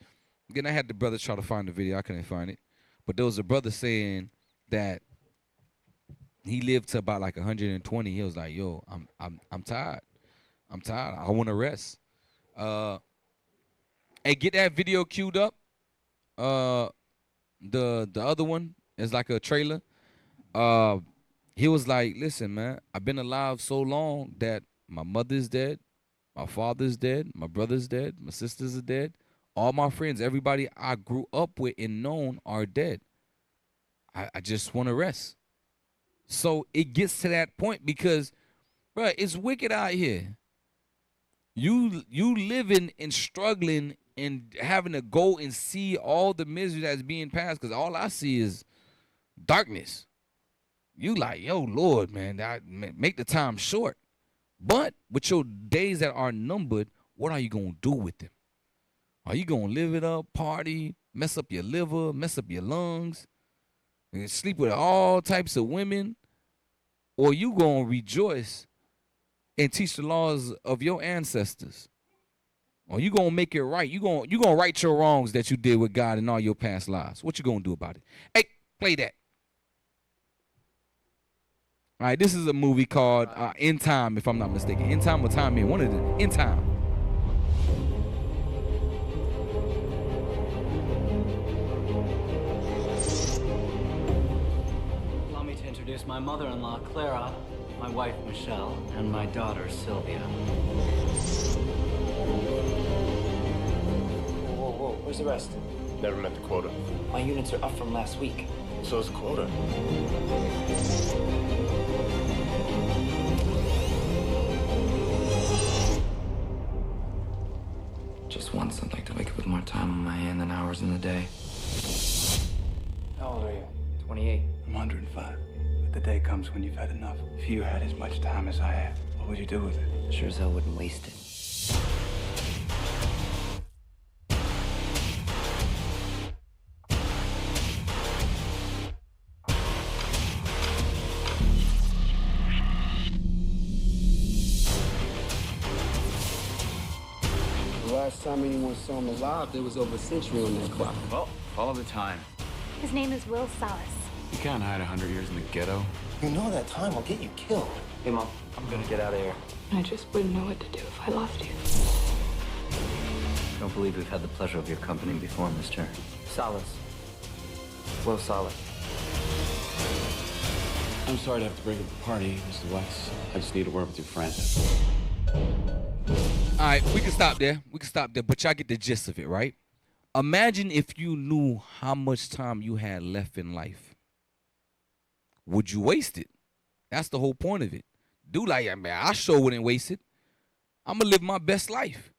Then I had the brothers try to find the video. I couldn't find it. But there was a brother saying that he lived to about like 120. He was like, yo, I'm tired. I want to rest. Hey, get that video queued up. The other one is like a trailer. He was like, listen, man, I've been alive so long that my mother's dead. My father's dead. My brother's dead. My sisters are dead. All my friends, everybody I grew up with and known are dead. I just want to rest. So it gets to that point because, bro, it's wicked out here. You living and struggling and having to go and see all the misery that's being passed, because all I see is darkness. You like, yo, Lord, man, make the time short. But with your days that are numbered, what are you going to do with them? Are you going to live it up, party, mess up your liver, mess up your lungs, and sleep with all types of women? Or you going to rejoice and teach the laws of your ancestors? Or you going to make it right? You going to right your wrongs that you did with God in all your past lives? What you going to do about it? Hey, play that. All right, this is a movie called In Time, if I'm not mistaken. In Time or Time In. One of them. In Time. Allow me to introduce my mother-in-law, Clara, my wife, Michelle, and my daughter, Sylvia. Whoa, where's the rest? Never met the quota. My units are up from last week. So is quota. once I'd like to wake up with more time on my hand than hours in the day. How old are you? 28. I'm 105. But the day comes when you've had enough. If you had as much time as I have, what would you do with it? Sure as hell wouldn't waste it. The last time anyone saw him alive, there was over a century on that clock. Well, follow the time. His name is Will Salas. You can't hide 100 years in the ghetto. You know that time will get you killed. Hey, Mom, I'm gonna get out of here. I just wouldn't know what to do if I lost you. I don't believe we've had the pleasure of your company before, Mr. Salas. Will Salas. I'm sorry to have to break up the party, Mr. Weiss. I just need to work with your friend. All right, we can stop there. But y'all get the gist of it, right? Imagine if you knew how much time you had left in life. Would you waste it? That's the whole point of it. Dude, like, man, I sure wouldn't waste it. I'm gonna live my best life.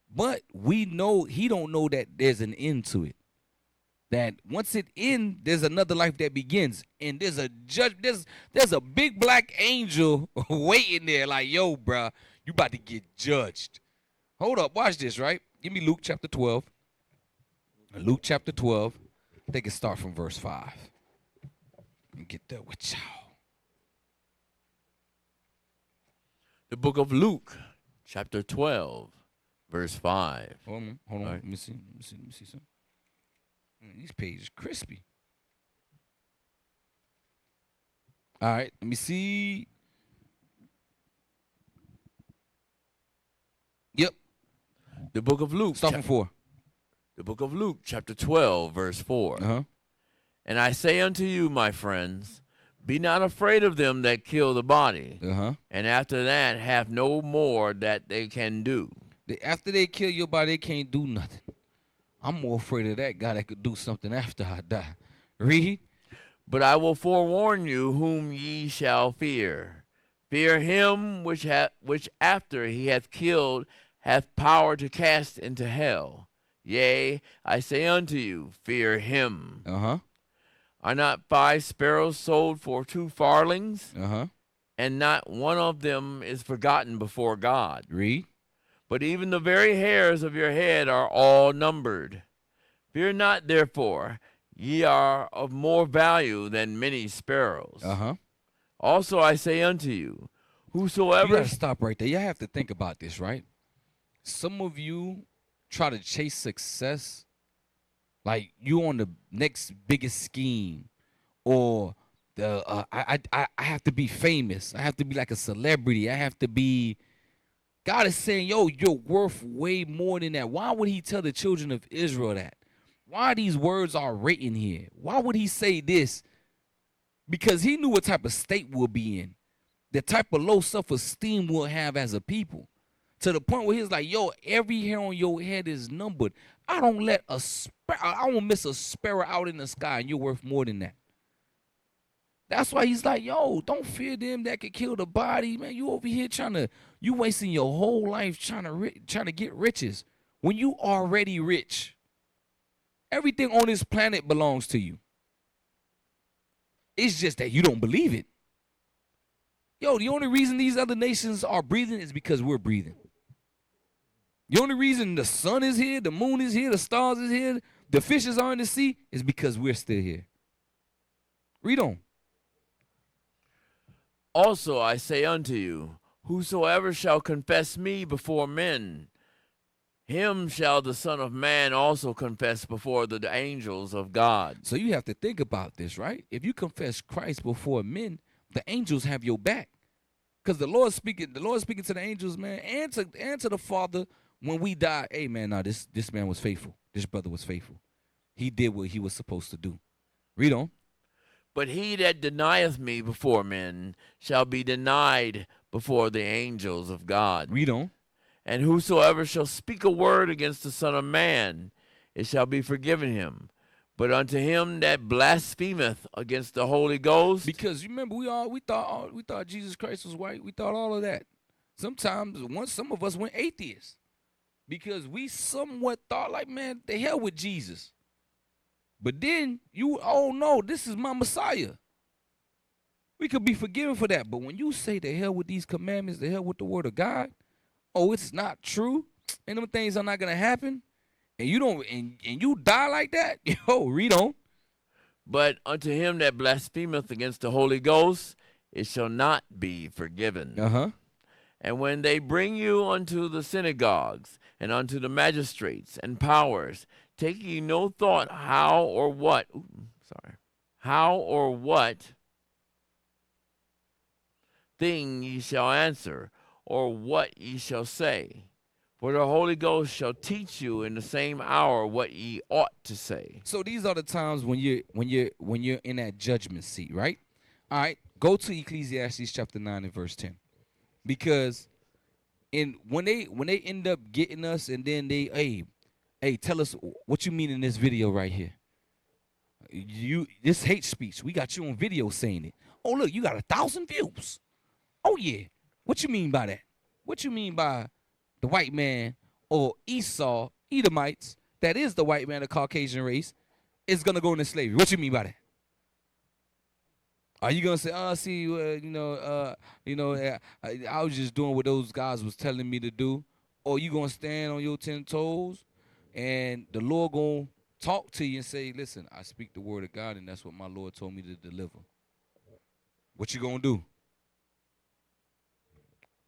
But we know he don't know that there's an end to it. That once it ends, there's another life that begins. And there's a judge, there's a big black angel waiting there, like, yo, bruh, you about to get judged. Hold up, watch this, right? Give me Luke chapter 12. Luke chapter 12. I think it starts from verse 5. And get there with y'all. The book of Luke, chapter 12, verse 5. Hold on. All right. Let me see something. These pages crispy. All right, let me see. Yep. The book of Luke. Start from 4. The book of Luke, chapter 12, verse 4. Uh-huh. And I say unto you, my friends, be not afraid of them that kill the body, Uh-huh. and after that have no more that they can do. After they kill your body, they can't do nothing. I'm more afraid of that guy that could do something after I die. Read. But I will forewarn you whom ye shall fear. Fear him which after he hath killed hath power to cast into hell. Yea, I say unto you, fear him. Uh-huh. Are not 5 sparrows sold for 2 farthings? Uh-huh. And not one of them is forgotten before God. Read. But even the very hairs of your head are all numbered. Fear not, therefore, ye are of more value than many sparrows. Uh-huh. Also I say unto you, You whosoever... gotta stop right there. You have to think about this, right? Some of you try to chase success like you on the next biggest scheme, or the I have to be famous. I have to be like a celebrity. I have to be. God is saying, yo, you're worth way more than that. Why would he tell the children of Israel that? Why these words are written here? Why would he say this? Because he knew what type of state we'll be in, the type of low self-esteem we'll have as a people, to the point where he's like, yo, every hair on your head is numbered. I don't miss a sparrow out in the sky, and you're worth more than that. That's why he's like, yo, don't fear them that could kill the body, man. You over here you wasting your whole life trying to get riches when you already rich. Everything on this planet belongs to you. It's just that you don't believe it. Yo, the only reason these other nations are breathing is because we're breathing. The only reason the sun is here, the moon is here, the stars is here, the fishes are in the sea is because we're still here. Read on. Also I say unto you, whosoever shall confess me before men, him shall the Son of Man also confess before the angels of God. So you have to think about this, right? If you confess Christ before men, the angels have your back. Because the Lord speaking to the angels, man, and to the Father when we die. Hey, man, this man was faithful. This brother was faithful. He did what he was supposed to do. Read on. But he that denieth me before men shall be denied before the angels of God. Read on. And whosoever shall speak a word against the Son of Man, it shall be forgiven him. But unto him that blasphemeth against the Holy Ghost. Because you remember, we thought Jesus Christ was white. We thought all of that. Sometimes some of us went atheists because we somewhat thought like, man, the hell with Jesus. But then oh no, this is my Messiah. We could be forgiven for that. But when you say the hell with these commandments, the hell with the word of God, oh, it's not true, and them things are not gonna happen, and you don't, and you die like that, yo, read on. But unto him that blasphemeth against the Holy Ghost, it shall not be forgiven. And when they bring you unto the synagogues and unto the magistrates and powers, take ye no thought how or what thing ye shall answer, or what ye shall say. For the Holy Ghost shall teach you in the same hour what ye ought to say. So these are the times when you're in that judgment seat, right? All right, go to Ecclesiastes chapter 9 and verse 10. Because when they end up getting us, and then they, hey, tell us what you mean in this video right here. This hate speech, we got you on video saying it. Oh, look, you got 1,000 views. Oh yeah, what you mean by that? What you mean by the white man or Esau, Edomites, that is the white man, the Caucasian race, is gonna go into slavery? What you mean by that? Are you gonna say, I was just doing what those guys was telling me to do? Or you gonna stand on your 10 toes, and the Lord gonna talk to you and say, listen, I speak the word of God, and that's what my Lord told me to deliver. What you gonna do?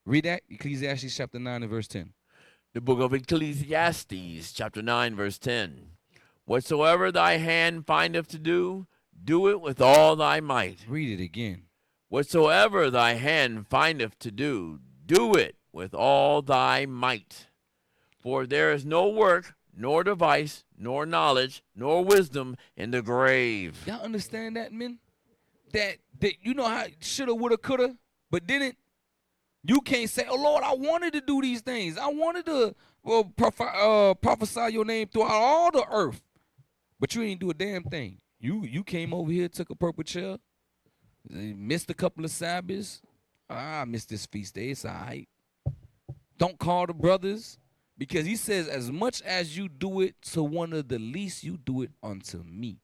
Read that, Ecclesiastes chapter 9 and verse 10. The book of Ecclesiastes, chapter 9, verse 10. Whatsoever thy hand findeth to do, do it with all thy might. Read it again. Whatsoever thy hand findeth to do, do it with all thy might. For there is no work, nor device, nor knowledge, nor wisdom in the grave. Y'all understand that, men? That you know how shoulda, woulda, coulda, but didn't. You can't say, oh, Lord, I wanted to do these things. I wanted to prophesy your name throughout all the earth. But you ain't do a damn thing. You came over here, took a purple chair, missed a couple of Sabbaths. I missed this feast day. It's all right. Don't call the brothers, because he says, as much as you do it to one of the least, you do it unto me.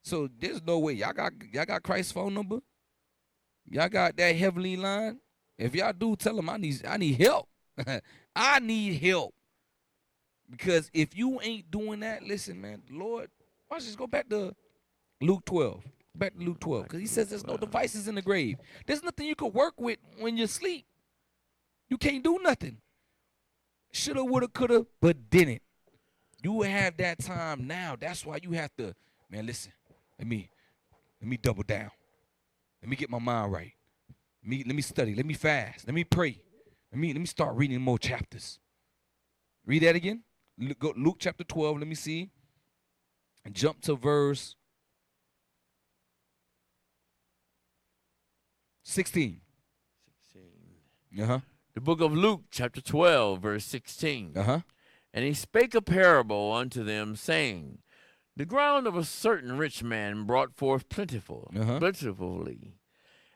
So there's no way. Y'all got Christ's phone number? Y'all got that heavenly line? If y'all do, tell them I need help. I need help. Because if you ain't doing that, listen, man, Lord, why don't you just go back to Luke 12. Back to Luke 12. Because he says there's no devices in the grave. There's nothing you can work with when you sleep. You can't do nothing. Shoulda, woulda, coulda, but didn't. You have that time now. That's why you have to, man, listen, let me double down. Let me get my mind right. Let me study. Let me fast. Let me pray. Let me start reading more chapters. Read that again. Luke chapter 12. Let me see. And jump to verse 16. The book of Luke chapter 12, verse 16. And he spake a parable unto them, saying, the ground of a certain rich man brought forth plentifully.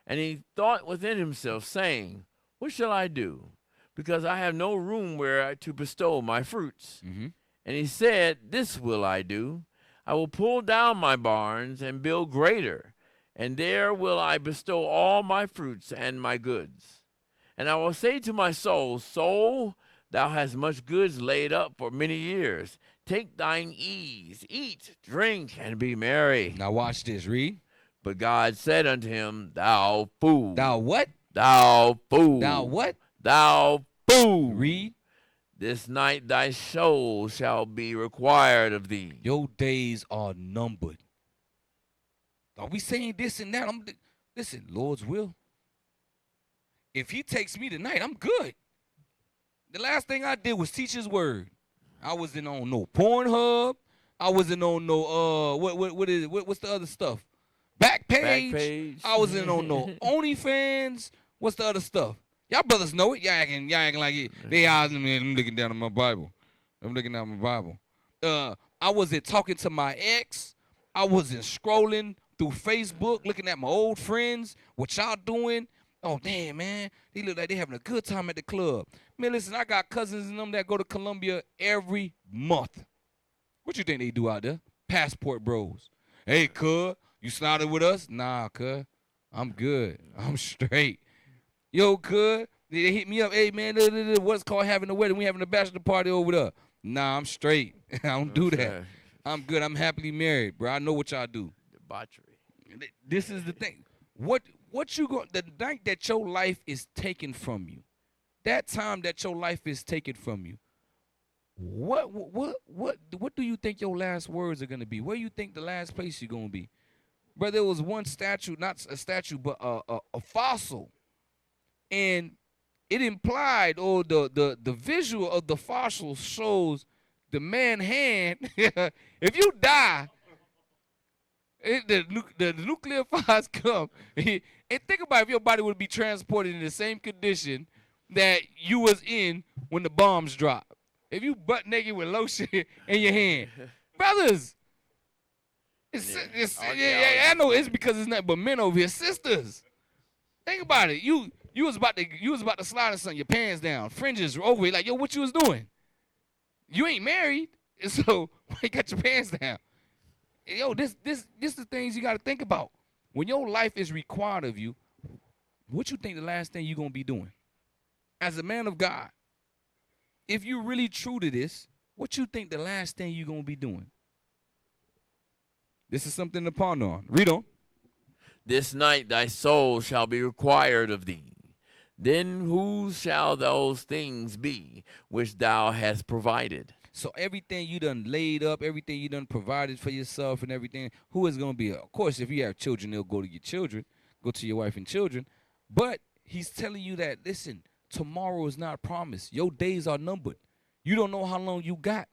And he thought within himself, saying, what shall I do? Because I have no room where to bestow my fruits. And he said, this will I do. I will pull down my barns and build greater, and there will I bestow all my fruits and my goods. And I will say to my soul, soul, thou hast much goods laid up for many years. Take thine ease, eat, drink, and be merry. Now watch this, read. But God said unto him, thou fool. Thou what? Thou fool. Thou what? Thou fool. Read. This night thy soul shall be required of thee. Your days are numbered. Are we saying this and that? Listen, Lord's will. If he takes me tonight, I'm good. The last thing I did was teach his word. I wasn't on no Pornhub. I wasn't on no what's the other stuff? Backpage. I wasn't on no OnlyFans. What's the other stuff? Y'all brothers know it. Y'all acting like it. I'm looking down at my Bible. I wasn't talking to my ex. I wasn't scrolling through Facebook, looking at my old friends, what y'all doing. Oh, damn, man. They look like they having a good time at the club. Man, listen, I got cousins in them that go to Colombia every month. What you think they do out there? Passport bros. Hey, cuz, you snotted with us? Nah, cuz. I'm good. I'm straight. Yo, cuz, they hit me up. Hey, man, what's called having a wedding? We having a bachelor party over there. Nah, I'm straight. I don't do that. I'm good. I'm happily married, bro. I know what y'all do. Debauchery. This is the thing. What you go the night that your life is taken from you, that time that your life is taken from you, what do you think your last words are gonna be? Where you think the last place you're gonna be? Brother, there was one statue, not a statue, but a fossil, and it implied, or the visual of the fossil shows the man hand. If you die, the nuclear fires come, and think about if your body would be transported in the same condition that you was in when the bombs dropped. If you butt naked with lotion in your hand, brothers, I know it's because it's not, but men over here, sisters. Think about it. You was about to slide or something, your pants down, fringes over it, like, yo, what you was doing? You ain't married, so why you got your pants down? Yo, this the things you got to think about. When your life is required of you, what you think the last thing you're going to be doing? As a man of God, if you're really true to this, what you think the last thing you're going to be doing? This is something to ponder on. Read on. This night thy soul shall be required of thee. Then whose shall those things be which thou hast provided? So everything you done laid up, everything you done provided for yourself and everything, who is going to be? Of course, if you have children, they'll go to your children, go to your wife and children. But he's telling you that, listen, tomorrow is not promised. Your days are numbered. You don't know how long you got.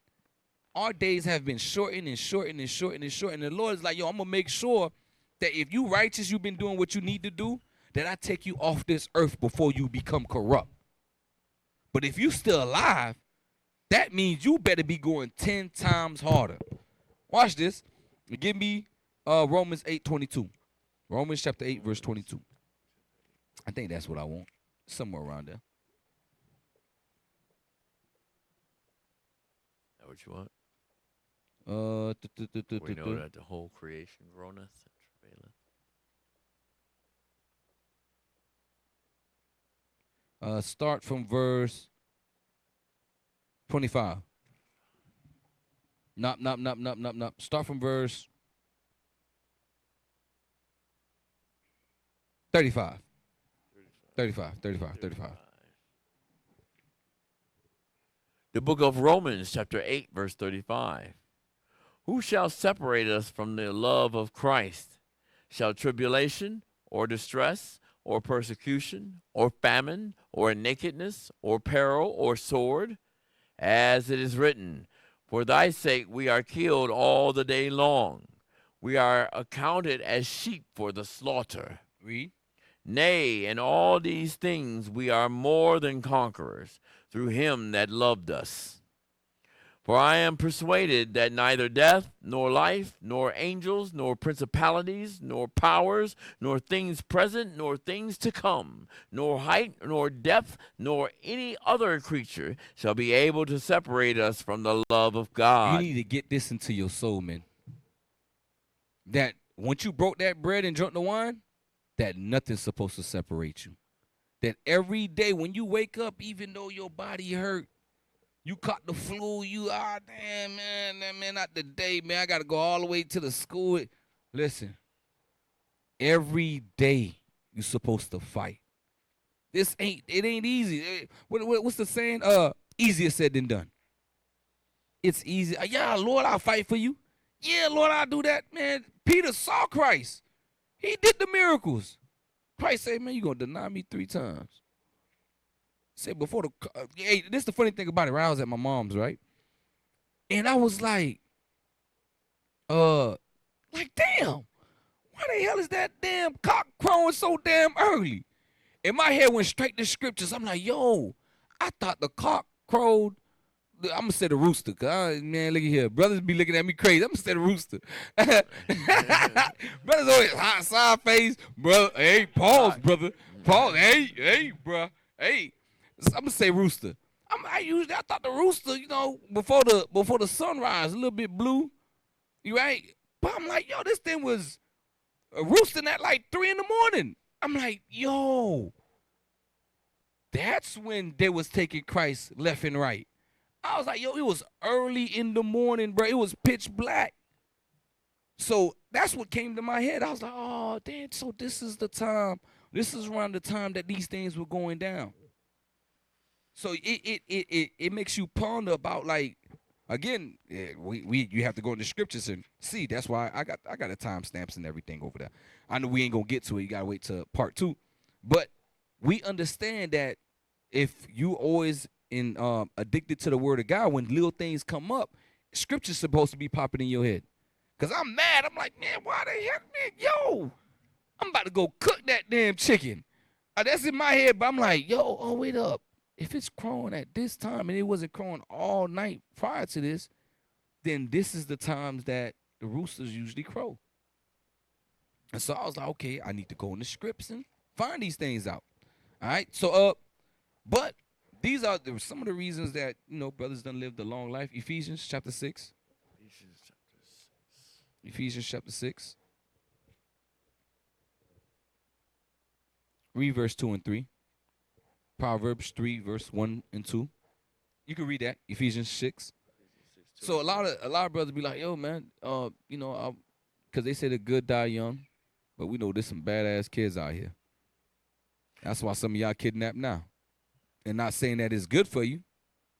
Our days have been shortened and shortened and shortened and shortened. And the Lord is like, yo, I'm going to make sure that if you righteous, you've been doing what you need to do, that I take you off this earth before you become corrupt. But if you still alive, that means you better be going 10 times harder. Watch this. Give me Romans 8:22. Romans chapter 8, verse 22. I think that's what I want. Somewhere around there. Is that what you want? We know that the whole creation groaneth and travaileth. Start from verse 25. Nope. Start from verse 35. 35. The book of Romans, chapter 8, verse 35. Who shall separate us from the love of Christ? Shall tribulation, or distress, or persecution, or famine, or nakedness, or peril, or sword? As it is written, for thy sake we are killed all the day long. We are accounted as sheep for the slaughter. Read. Nay, in all these things we are more than conquerors, through him that loved us. For I am persuaded that neither death, nor life, nor angels, nor principalities, nor powers, nor things present, nor things to come, nor height, nor depth, nor any other creature shall be able to separate us from the love of God. You need to get this into your soul, man. That once you broke that bread and drunk the wine, that nothing's supposed to separate you. That every day when you wake up, even though your body hurt, you caught the flu, damn, man, not today, man. I got to go all the way to the school. Listen, every day you're supposed to fight. It ain't easy. What's the saying? Easier said than done. It's easy. Yeah, Lord, I'll fight for you. Yeah, Lord, I'll do that, man. Peter saw Christ. He did the miracles. Christ said, man, you're going to deny me 3 times. Said before hey, this is the funny thing about it, right? I was at my mom's, right? And I was like, damn, why the hell is that damn cock crowing so damn early? And my head went straight to scriptures. I'm like, yo, I thought the cock crowed. I'm going to say the rooster. Man, look at here. Brothers be looking at me crazy. I'm going to say the rooster. Brothers always hot side face. Brother, hey, pause, brother. Paul, hey, bruh. Hey, I'm gonna say rooster. I thought the rooster, you know, before the sunrise, a little bit blue. You right? But I'm like, yo, this thing was roosting at like 3 in the morning. I'm like, yo, that's when they was taking Christ left and right. I was like, yo, it was early in the morning, bro. It was pitch black. So that's what came to my head. I was like, oh, damn, so this is the time. This is around the time that these things were going down. So it makes you ponder about, like, again, you have to go in the scriptures and see. That's why I got the timestamps and everything over there. I know we ain't gonna get to it. You gotta wait till part 2. But we understand that if you always addicted to the word of God, when little things come up, scripture's supposed to be popping in your head. Cause I'm mad. I'm like, man, why the hell, man? Yo, I'm about to go cook that damn chicken. That's in my head, but I'm like, yo, oh, wait up. If it's crowing at this time and it wasn't crowing all night prior to this, then this is the times that the roosters usually crow. And so I was like, okay, I need to go in the scripts and find these things out. All right. So, but these are some of the reasons that, you know, brothers done lived a long life. Ephesians chapter 6. Ephesians chapter 6. Read verse 2 and 3. Proverbs 3, verse 1 and 2. You can read that. Ephesians 6. So a lot of brothers be like, yo, man, you know, because they say the good die young, but we know there's some badass kids out here. That's why some of y'all kidnapped now. And not saying that it's good for you,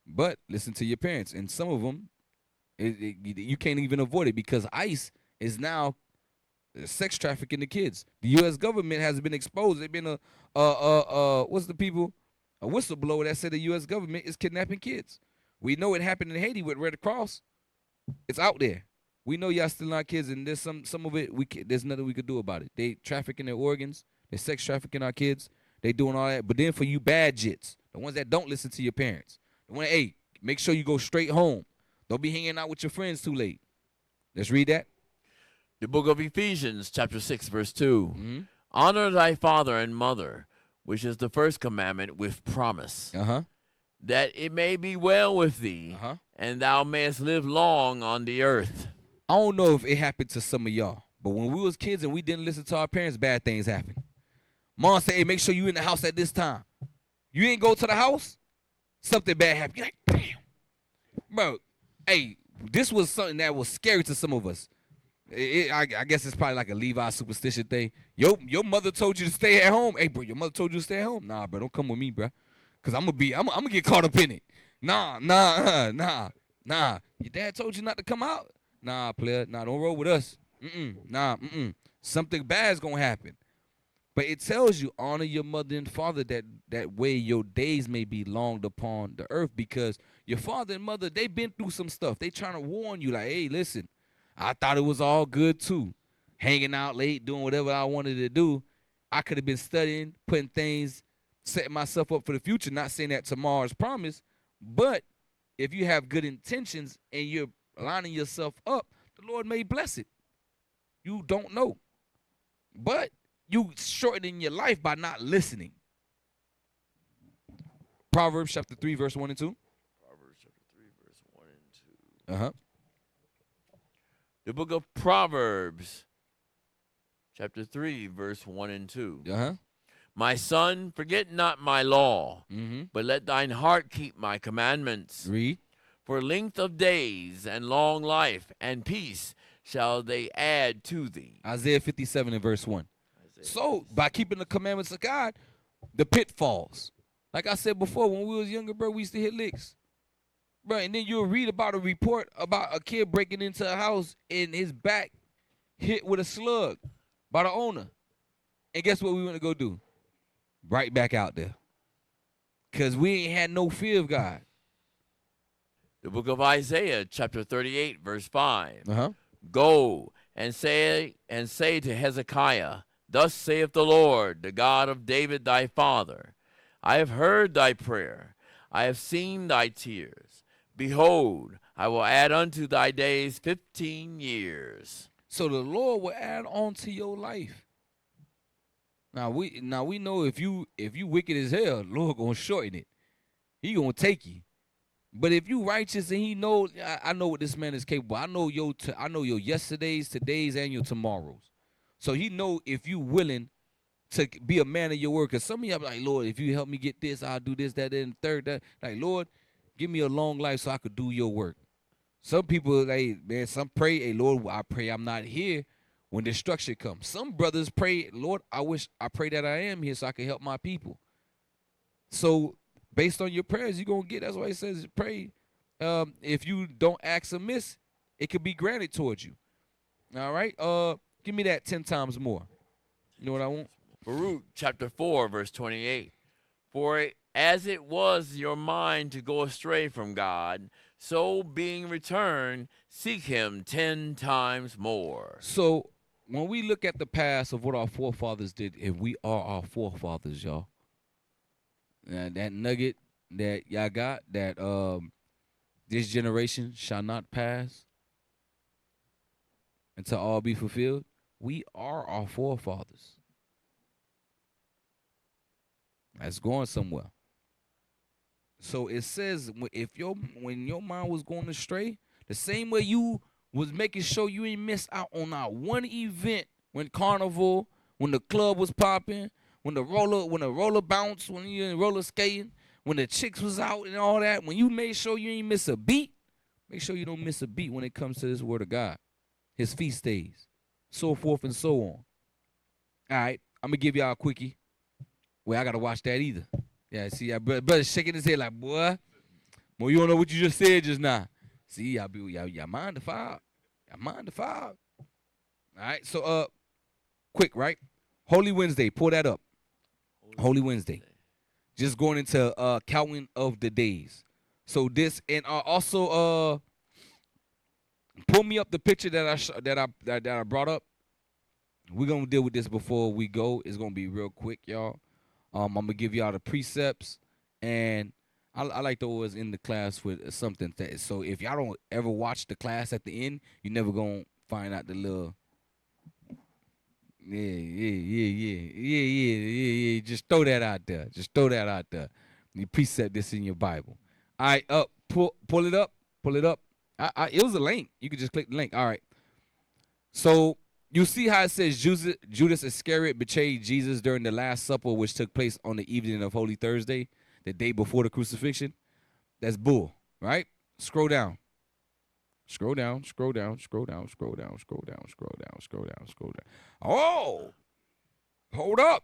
but listen to your parents. And some of them, you can't even avoid it because ICE is now sex trafficking the kids. The U.S. government has been exposed. They've been a whistleblower that said the U.S. government is kidnapping kids. We know it happened in Haiti with Red Cross. It's out there. We know y'all still not kids, and there's some of it. There's nothing we could do about it. They trafficking their organs. They sex trafficking our kids. They doing all that. But then for you bad jits, the ones that don't listen to your parents, the one, hey, make sure you go straight home. Don't be hanging out with your friends too late. Let's read that. The book of Ephesians, chapter 6, verse 2. Mm-hmm. Honor thy father and mother, which is the first commandment with promise, that it may be well with thee, and thou mayest live long on the earth. I don't know if it happened to some of y'all, but when we was kids and we didn't listen to our parents, bad things happened. Mom said, hey, make sure you in the house at this time. You ain't go to the house, something bad happened. You're like, damn. Bro, hey, this was something that was scary to some of us. I guess it's probably like a Levi superstition thing. Your mother told you to stay at home. Hey, bro, your mother told you to stay at home. Nah, bro, don't come with me, bro. Because I'm gonna get caught up in it. Nah. Your dad told you not to come out. Nah, player. Nah, don't roll with us. Something bad's gonna happen. But it tells you, honor your mother and father, that way your days may be longed upon the earth, because your father and mother, they been through some stuff. They trying to warn you, like, hey, listen, I thought it was all good too. Hanging out late, doing whatever I wanted to do. I could have been studying, putting things, setting myself up for the future, not saying that tomorrow's promise, but if you have good intentions and you're lining yourself up, the Lord may bless it. You don't know. But you shortening your life by not listening. Proverbs chapter 3, verse 1 and 2. Proverbs chapter 3, verse 1 and 2. Uh-huh. The book of Proverbs, chapter 3, verse 1 and 2. Uh-huh. My son, forget not my law, but let thine heart keep my commandments. Read. For length of days and long life and peace shall they add to thee. Isaiah 57 and verse 1. So, by keeping the commandments of God, the pitfalls. Like I said before, when we was younger, bro, we used to hit licks. Bro, and then you'll read about a report about a kid breaking into a house and his back hit with a slug by the owner. And guess what we went to go do? Right back out there. Because we ain't had no fear of God. The book of Isaiah, chapter 38, verse 5. Uh-huh. Go and say to Hezekiah, thus saith the Lord, the God of David thy father, I have heard thy prayer, I have seen thy tears. Behold, I will add unto thy days 15 years. So the Lord will add on to your life. Now we know if you wicked as hell, Lord gonna shorten it. He gonna take you. But if you righteous and he know, I know what this man is capable. I know your yesterdays, todays, and your tomorrows. So he know if you willing to be a man of your word. Cause some of y'all be like, Lord, if you help me get this, I'll do this, that, and third. That, like, Lord, give me a long life so I could do your work. Some people, some pray, hey, Lord, I pray I'm not here when destruction comes. Some brothers pray, Lord, I pray that I am here so I can help my people. So based on your prayers, you're going to get. That's why it says pray. If you don't ask amiss, it could be granted towards you. All right? Give me that 10 times more. You know what I want? Baruch chapter 4, verse 28. For as it was your mind to go astray from God, so being returned, seek him 10 times more. So when we look at the past of what our forefathers did, if we are our forefathers, y'all, that nugget that y'all got, that this generation shall not pass until all be fulfilled, we are our forefathers. That's going somewhere. So it says when your mind was going astray, the same way you was making sure you ain't miss out on not one event when carnival, when the club was popping, when the roller bounced, when you in roller skating, when the chicks was out and all that, when you made sure you ain't miss a beat, make sure you don't miss a beat when it comes to this word of God, his feast days, so forth and so on. All right, I'm gonna give y'all a quickie. Well, I gotta watch that either. Yeah, see, brother shaking his head like, boy, you don't know what you just said just now. See, y'all mind the file. Y'all mind the file. All right, so quick, right? Holy Wednesday, pull that up. Holy Wednesday. Just going into counting of the days. So this, and also pull me up the picture that I brought up. We're gonna deal with this before we go. It's gonna be real quick, y'all. I'm gonna give y'all the precepts, and I like to always end the class with something. So if y'all don't ever watch the class at the end, you never gonna find out the little. Yeah. Just throw that out there. You precept this in your Bible. All right, pull it up. It was a link. You could just click the link. All right. So you see how it says Judas Iscariot betrayed Jesus during the Last Supper, which took place on the evening of Holy Thursday, the day before the crucifixion? That's bull, right? Scroll down. Oh, hold up.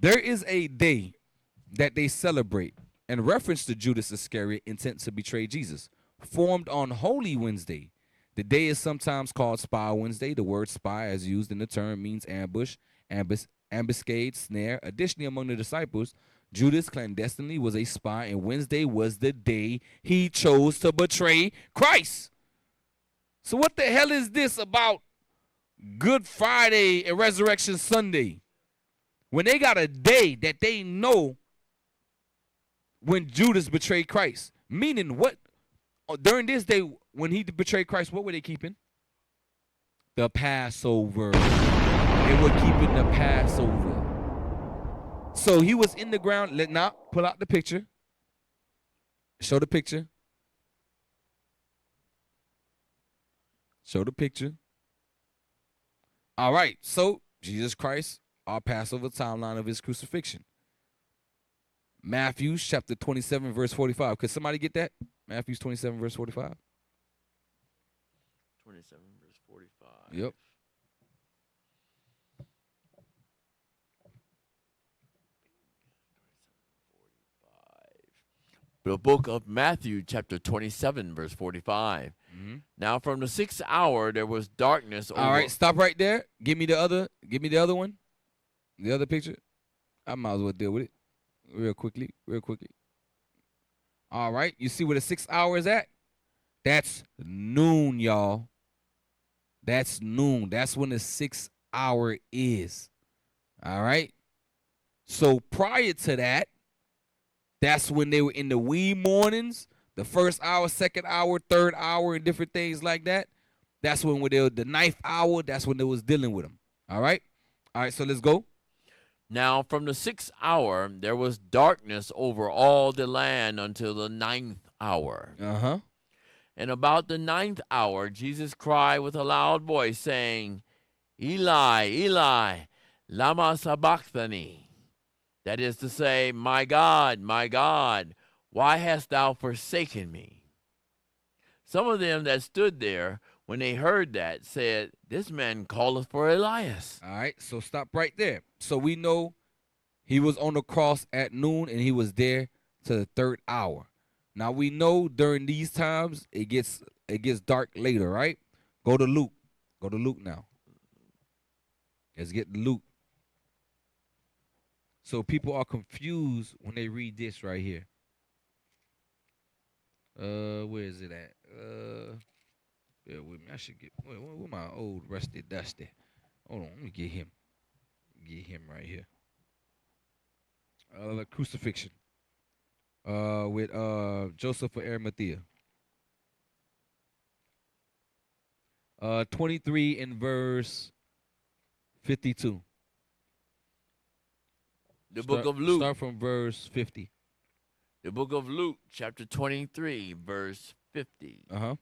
There is a day that they celebrate in reference to Judas Iscariot intent to betray Jesus, formed on Holy Wednesday. The day is sometimes called Spy Wednesday. The word spy, as used in the term, means ambush, ambuscade, snare. Additionally, among the disciples, Judas clandestinely was a spy, and Wednesday was the day he chose to betray Christ. So what the hell is this about Good Friday and Resurrection Sunday? When they got a day that they know when Judas betrayed Christ. Meaning what? During this day, when he betrayed Christ, what were they keeping? The Passover. They were keeping the Passover. So he was in the ground. Now, pull out the picture. Show the picture. Show the picture. All right. So, Jesus Christ, our Passover timeline of his crucifixion. Matthew chapter 27, verse 45. Could somebody get that? Matthew 27, verse 45. 27, verse 45. Yep. The book of Matthew, chapter 27, verse 45. Mm-hmm. Now from the 6th hour there was darkness over. All right, stop right there. Give me the other one. The other picture. I might as well deal with it real quickly. All right, you see where the 6th hour is at? That's noon, y'all. That's noon. That's when the 6th hour is. All right. So prior to that, that's when they were in the wee mornings, the 1st hour, 2nd hour, 3rd hour, and different things like that. That's when they were the 9th hour. That's when they was dealing with them. All right. So let's go. Now from the 6th hour there was darkness over all the land until the 9th hour. Uh-huh. And about the 9th hour Jesus cried with a loud voice, saying, Eli, Eli, lama sabachthani. That is to say, my God, why hast thou forsaken me? Some of them that stood there, when they heard that, said, This man calleth for Elias. All right, so stop right there. So we know he was on the cross at noon and he was there to the 3rd hour. Now we know during these times it gets dark later, right? Go to Luke. Go to Luke now. Let's get to Luke. So people are confused when they read this right here. Where is it at? Bear with me. I should get where my old rusty dusty. Hold on, let me get him. Get him right here. Crucifixion. With Joseph of Arimathea. 23 in verse 52. The book of Luke. Start from verse 50. The book of Luke, chapter 23, verse 50. Uh-huh.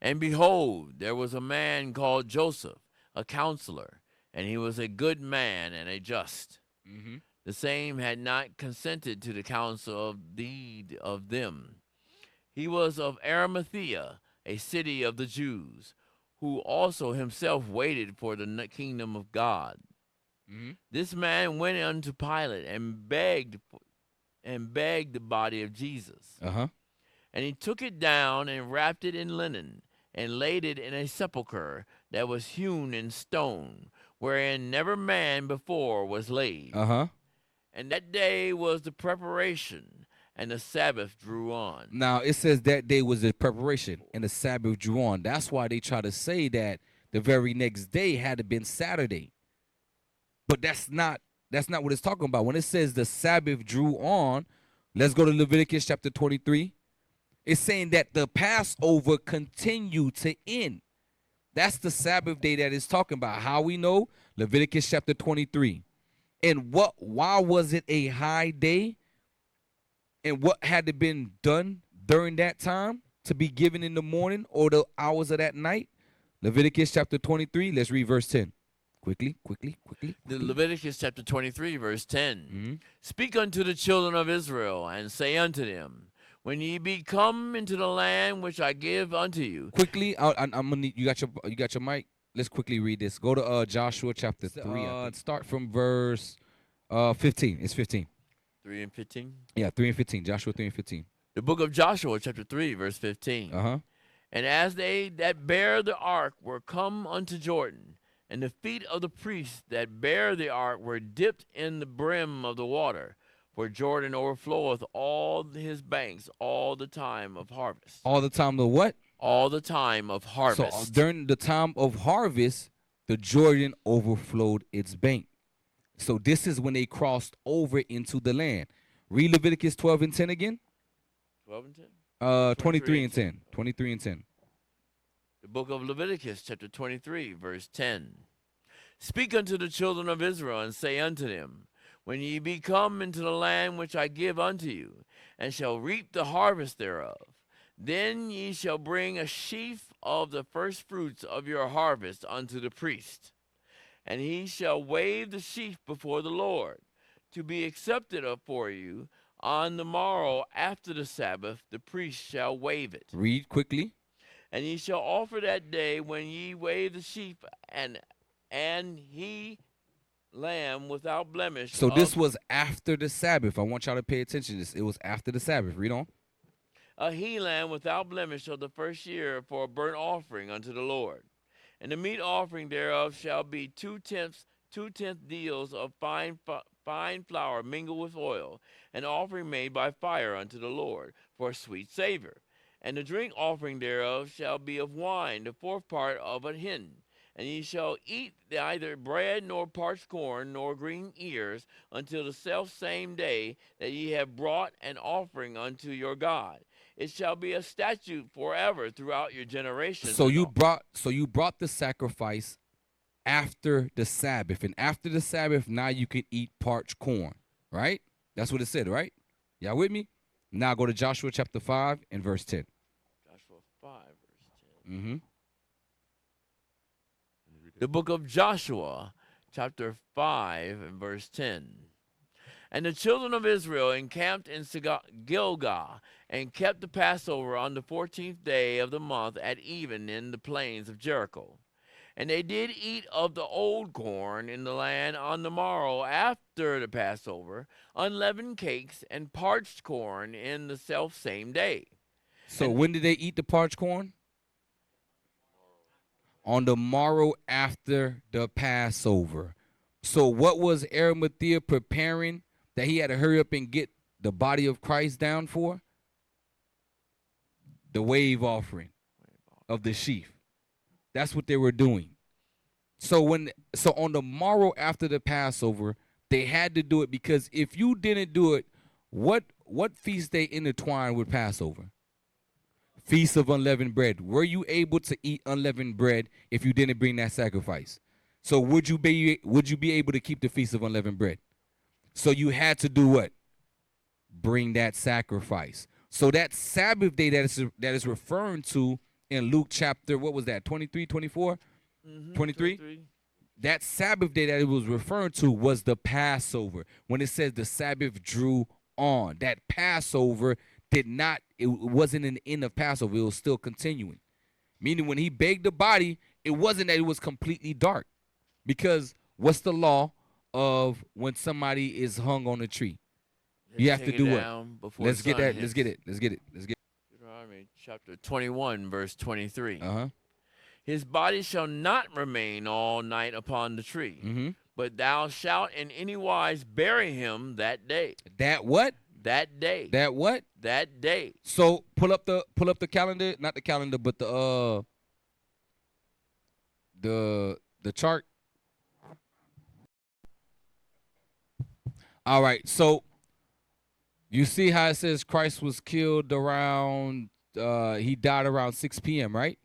And behold, there was a man called Joseph, a counselor, and he was a good man and a just. Mm-hmm. The same had not consented to the counsel of them. He was of Arimathea, a city of the Jews, who also himself waited for the kingdom of God. Mm-hmm. This man went unto Pilate and begged the body of Jesus. Uh-huh. And he took it down and wrapped it in linen and laid it in a sepulchre that was hewn in stone, wherein never man before was laid. Uh-huh. And that day was the preparation, and the Sabbath drew on. Now, it says that day was the preparation, and the Sabbath drew on. That's why they try to say that the very next day had to been Saturday. But that's not what it's talking about. When it says the Sabbath drew on, let's go to Leviticus chapter 23. It's saying that the Passover continued to end. That's the Sabbath day that it's talking about. How we know? Leviticus chapter 23. And why was it a high day? And what had to been done during that time to be given in the morning or the hours of that night? Leviticus chapter 23, let's read verse 10. Quickly. The Leviticus chapter 23, verse 10. Mm-hmm. Speak unto the children of Israel, and say unto them, when ye be come into the land which I give unto you. Quickly, I'm gonna need you got your mic. Let's quickly read this. Go to Joshua chapter 3. Start from verse 15. It's 15. 3 and 15? Yeah, 3 and 15. Joshua 3 and 15. The book of Joshua chapter 3, verse 15. Uh-huh. And as they that bear the ark were come unto Jordan, and the feet of the priests that bear the ark were dipped in the brim of the water, for Jordan overfloweth all his banks all the time of harvest. All the time of what? All the time of harvest. So during the time of harvest, the Jordan overflowed its bank. So this is when they crossed over into the land. Read Leviticus 12 and 10 again. 12 and 10? 23 and 10. 23 and 10. The book of Leviticus, chapter 23, verse 10. Speak unto the children of Israel, and say unto them, when ye be come into the land which I give unto you, and shall reap the harvest thereof, then ye shall bring a sheaf of the firstfruits of your harvest unto the priest. And he shall wave the sheaf before the Lord, to be accepted of for you. On the morrow after the Sabbath, the priest shall wave it. Read quickly. And ye shall offer that day when ye wave the sheep, and he lamb without blemish. So this was after the Sabbath. I want y'all to pay attention to this. It was after the Sabbath. Read on. A he lamb without blemish of the first year for a burnt offering unto the Lord. And the meat offering thereof shall be 2/10 deals of fine flour mingled with oil, an offering made by fire unto the Lord for a sweet savor. And the drink offering thereof shall be of wine, the 4th part of a hin. And ye shall eat neither bread nor parched corn nor green ears until the selfsame day that ye have brought an offering unto your God. It shall be a statute forever throughout your generations. So you brought the sacrifice after the Sabbath. And after the Sabbath, now you can eat parched corn, right? That's what it said, right? Y'all with me? Now go to Joshua chapter 5 and verse 10. Joshua 5, verse 10. Mm-hmm. The book of Joshua, chapter 5, and verse 10. And the children of Israel encamped in Gilgal and kept the Passover on the 14th day of the month at even in the plains of Jericho. And they did eat of the old corn in the land on the morrow after the Passover, unleavened cakes and parched corn in the selfsame day. So And when did they eat the parched corn? On the morrow after the Passover. So what was Arimathea preparing that he had to hurry up and get the body of Christ down for? The wave offering of the sheaf. That's what they were doing. So on the morrow after the Passover, they had to do it, because if you didn't do it, what feast day intertwined with Passover? Feast of unleavened bread. Were you able to eat unleavened bread if you didn't bring that sacrifice? So would you be able to keep the feast of unleavened bread? So you had to do what? Bring that sacrifice. So that Sabbath day that is referring to in Luke chapter, what was that, 23, 24? 23? That Sabbath day that it was referring to was the Passover. When it says the Sabbath drew on, that Passover it wasn't an end of Passover. It was still continuing. Meaning when he begged the body, it wasn't that it was completely dark. Because what's the law of when somebody is hung on a tree? You have to do what? Let's get that. Let's get it. Deuteronomy chapter 21, verse 23. Uh-huh. His body shall not remain all night upon the tree, Mm-hmm. but thou shalt in any wise bury him that day. That what? That day. That what? That day. So pull up the calendar, not the calendar, but the chart. All right, so you see how it says Christ was killed around he died around 6 p.m., right?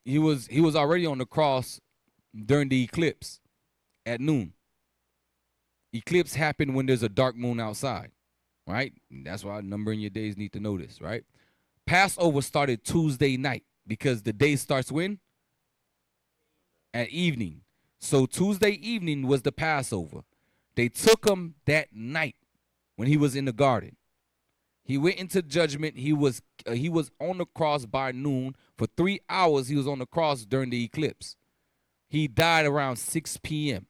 He was already on the cross during the eclipse at noon. Eclipse happened when there's a dark moon outside, right? And that's why numbering your days need to know this, right? Passover started Tuesday night because the day starts when? At evening. So Tuesday evening was the Passover. They took him that night when he was in the garden. He went into judgment. He was on the cross by noon. For 3 hours, he was on the cross during the eclipse. He died around 6 p.m.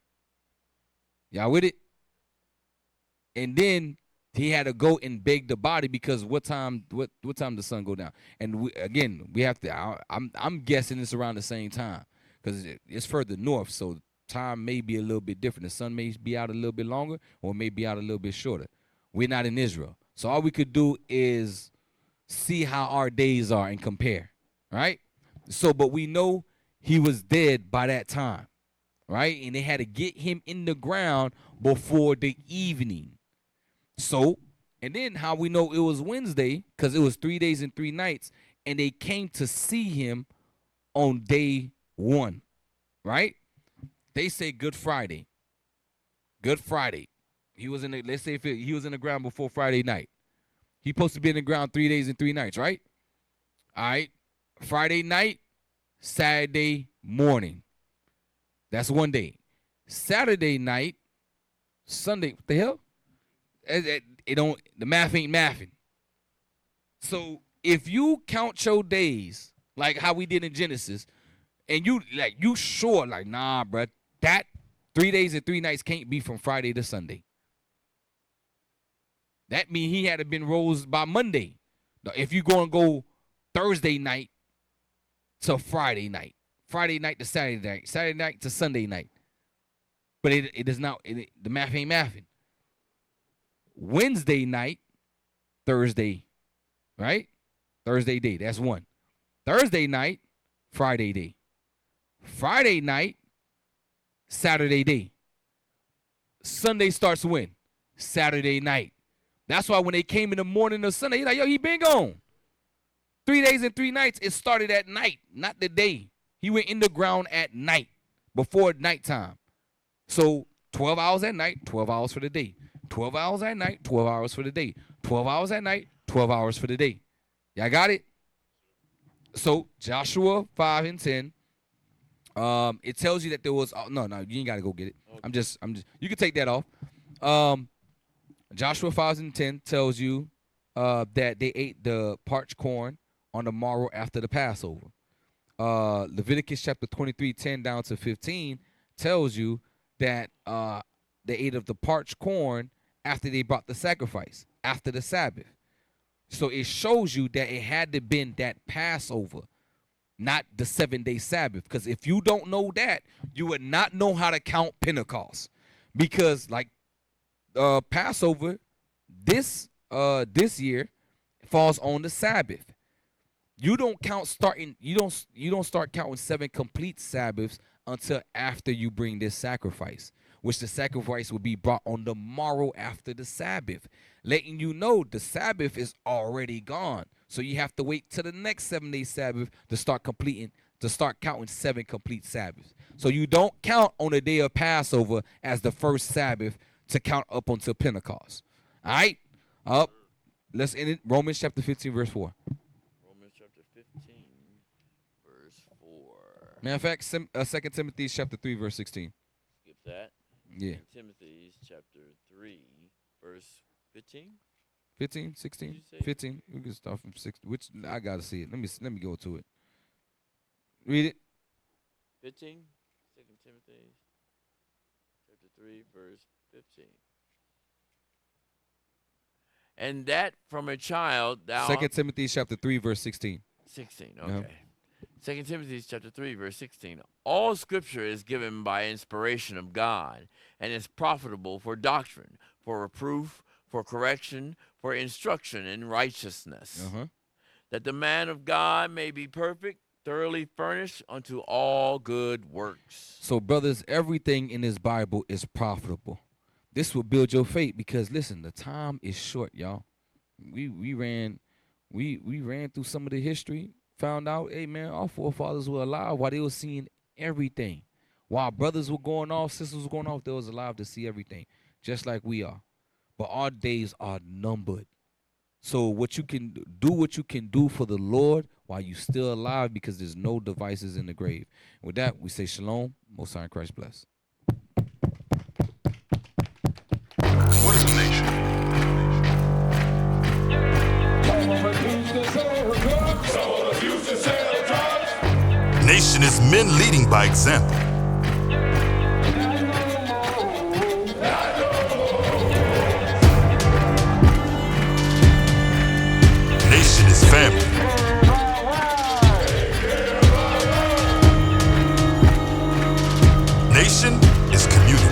Y'all with it? And then he had to go and beg the body because what time the sun go down? And we have to. I'm guessing it's around the same time because it's further north, so time may be a little bit different. The sun may be out a little bit longer or may be out a little bit shorter. We're not in Israel, so all we could do is see how our days are and compare, right? So, but we know he was dead by that time, right? And they had to get him in the ground before the evening. So, and then how we know it was Wednesday, because it was 3 days and 3 nights, and they came to see him on day 1, right? They say Good Friday. Good Friday. He was let's say if he was in the ground before Friday night. He's supposed to be in the ground 3 days and 3 nights, right? All right. Friday night, Saturday morning. That's 1 day. Saturday night, Sunday. What the hell? The math ain't mathing. So if you count your days like how we did in Genesis, and you sure nah, bruh, that 3 days and 3 nights can't be from Friday to Sunday. That means he had to been rose by Monday. If you're gonna go Thursday night to Friday night to Saturday night, Saturday night to Sunday night, but it does not. The math ain't mathing. Wednesday night, Thursday, right? Thursday day, that's 1. Thursday night, Friday day. Friday night, Saturday day. Sunday starts when? Saturday night. That's why when they came in the morning of Sunday, he's like, yo, he been gone. 3 days and 3 nights, it started at night, not the day. He went in the ground at night, before nighttime. So 12 hours at night, 12 hours for the day. 12 hours at night, 12 hours for the day. 12 hours at night, 12 hours for the day. Y'all got it? So Joshua 5 and 10, it tells you that there was, no, you ain't got to go get it. Okay. I'm just, you can take that off. Joshua 5 and 10 tells you that they ate the parched corn on the morrow after the Passover. Leviticus chapter 23, 10 down to 15 tells you that they ate of the parched corn after they brought the sacrifice, after the Sabbath. So it shows you that it had to been that Passover, not the 7-day Sabbath. Because if you don't know that, you would not know how to count Pentecost. Because like Passover this year falls on the Sabbath. You don't start counting 7 complete Sabbaths until after you bring this sacrifice, which the sacrifice will be brought on the morrow after the Sabbath, letting you know the Sabbath is already gone. So you have to wait till the next 7-day Sabbath to start counting 7 complete Sabbaths. So you don't count on the day of Passover as the first Sabbath to count up until Pentecost. All right? Let's end it. Romans chapter 15, verse 4. Romans chapter 15, verse 4. Matter of fact, 2 Timothy chapter 3, verse 16. Skip that. Yeah. Timothy chapter 3, verse 15. 15, 16, 15. We can start from 16. Which I gotta see it. Let me go to it. Read it. 15. 2 Timothy chapter 3, verse 15. And that from a child thou... 2 Timothy chapter 3, verse 16. 16, okay. 2 Timothy chapter 3, verse 16. All scripture is given by inspiration of God and is profitable for doctrine, for reproof, for correction, for instruction in righteousness, that the man of God may be perfect, thoroughly furnished unto all good works. So, brothers, everything in this Bible is profitable. This will build your faith because, listen, the time is short, y'all. We ran through some of the history, found out, hey, man, our forefathers were alive while they were seeing everything. While brothers were going off, sisters were going off, they was alive to see everything, just like we are. But our days are numbered. So what you can do for the Lord while you still alive, because there's no devices in the grave. With that, we say shalom. Most High in Christ bless. What is a nation? Nation is men leading by example. Nation is family. Nation is community.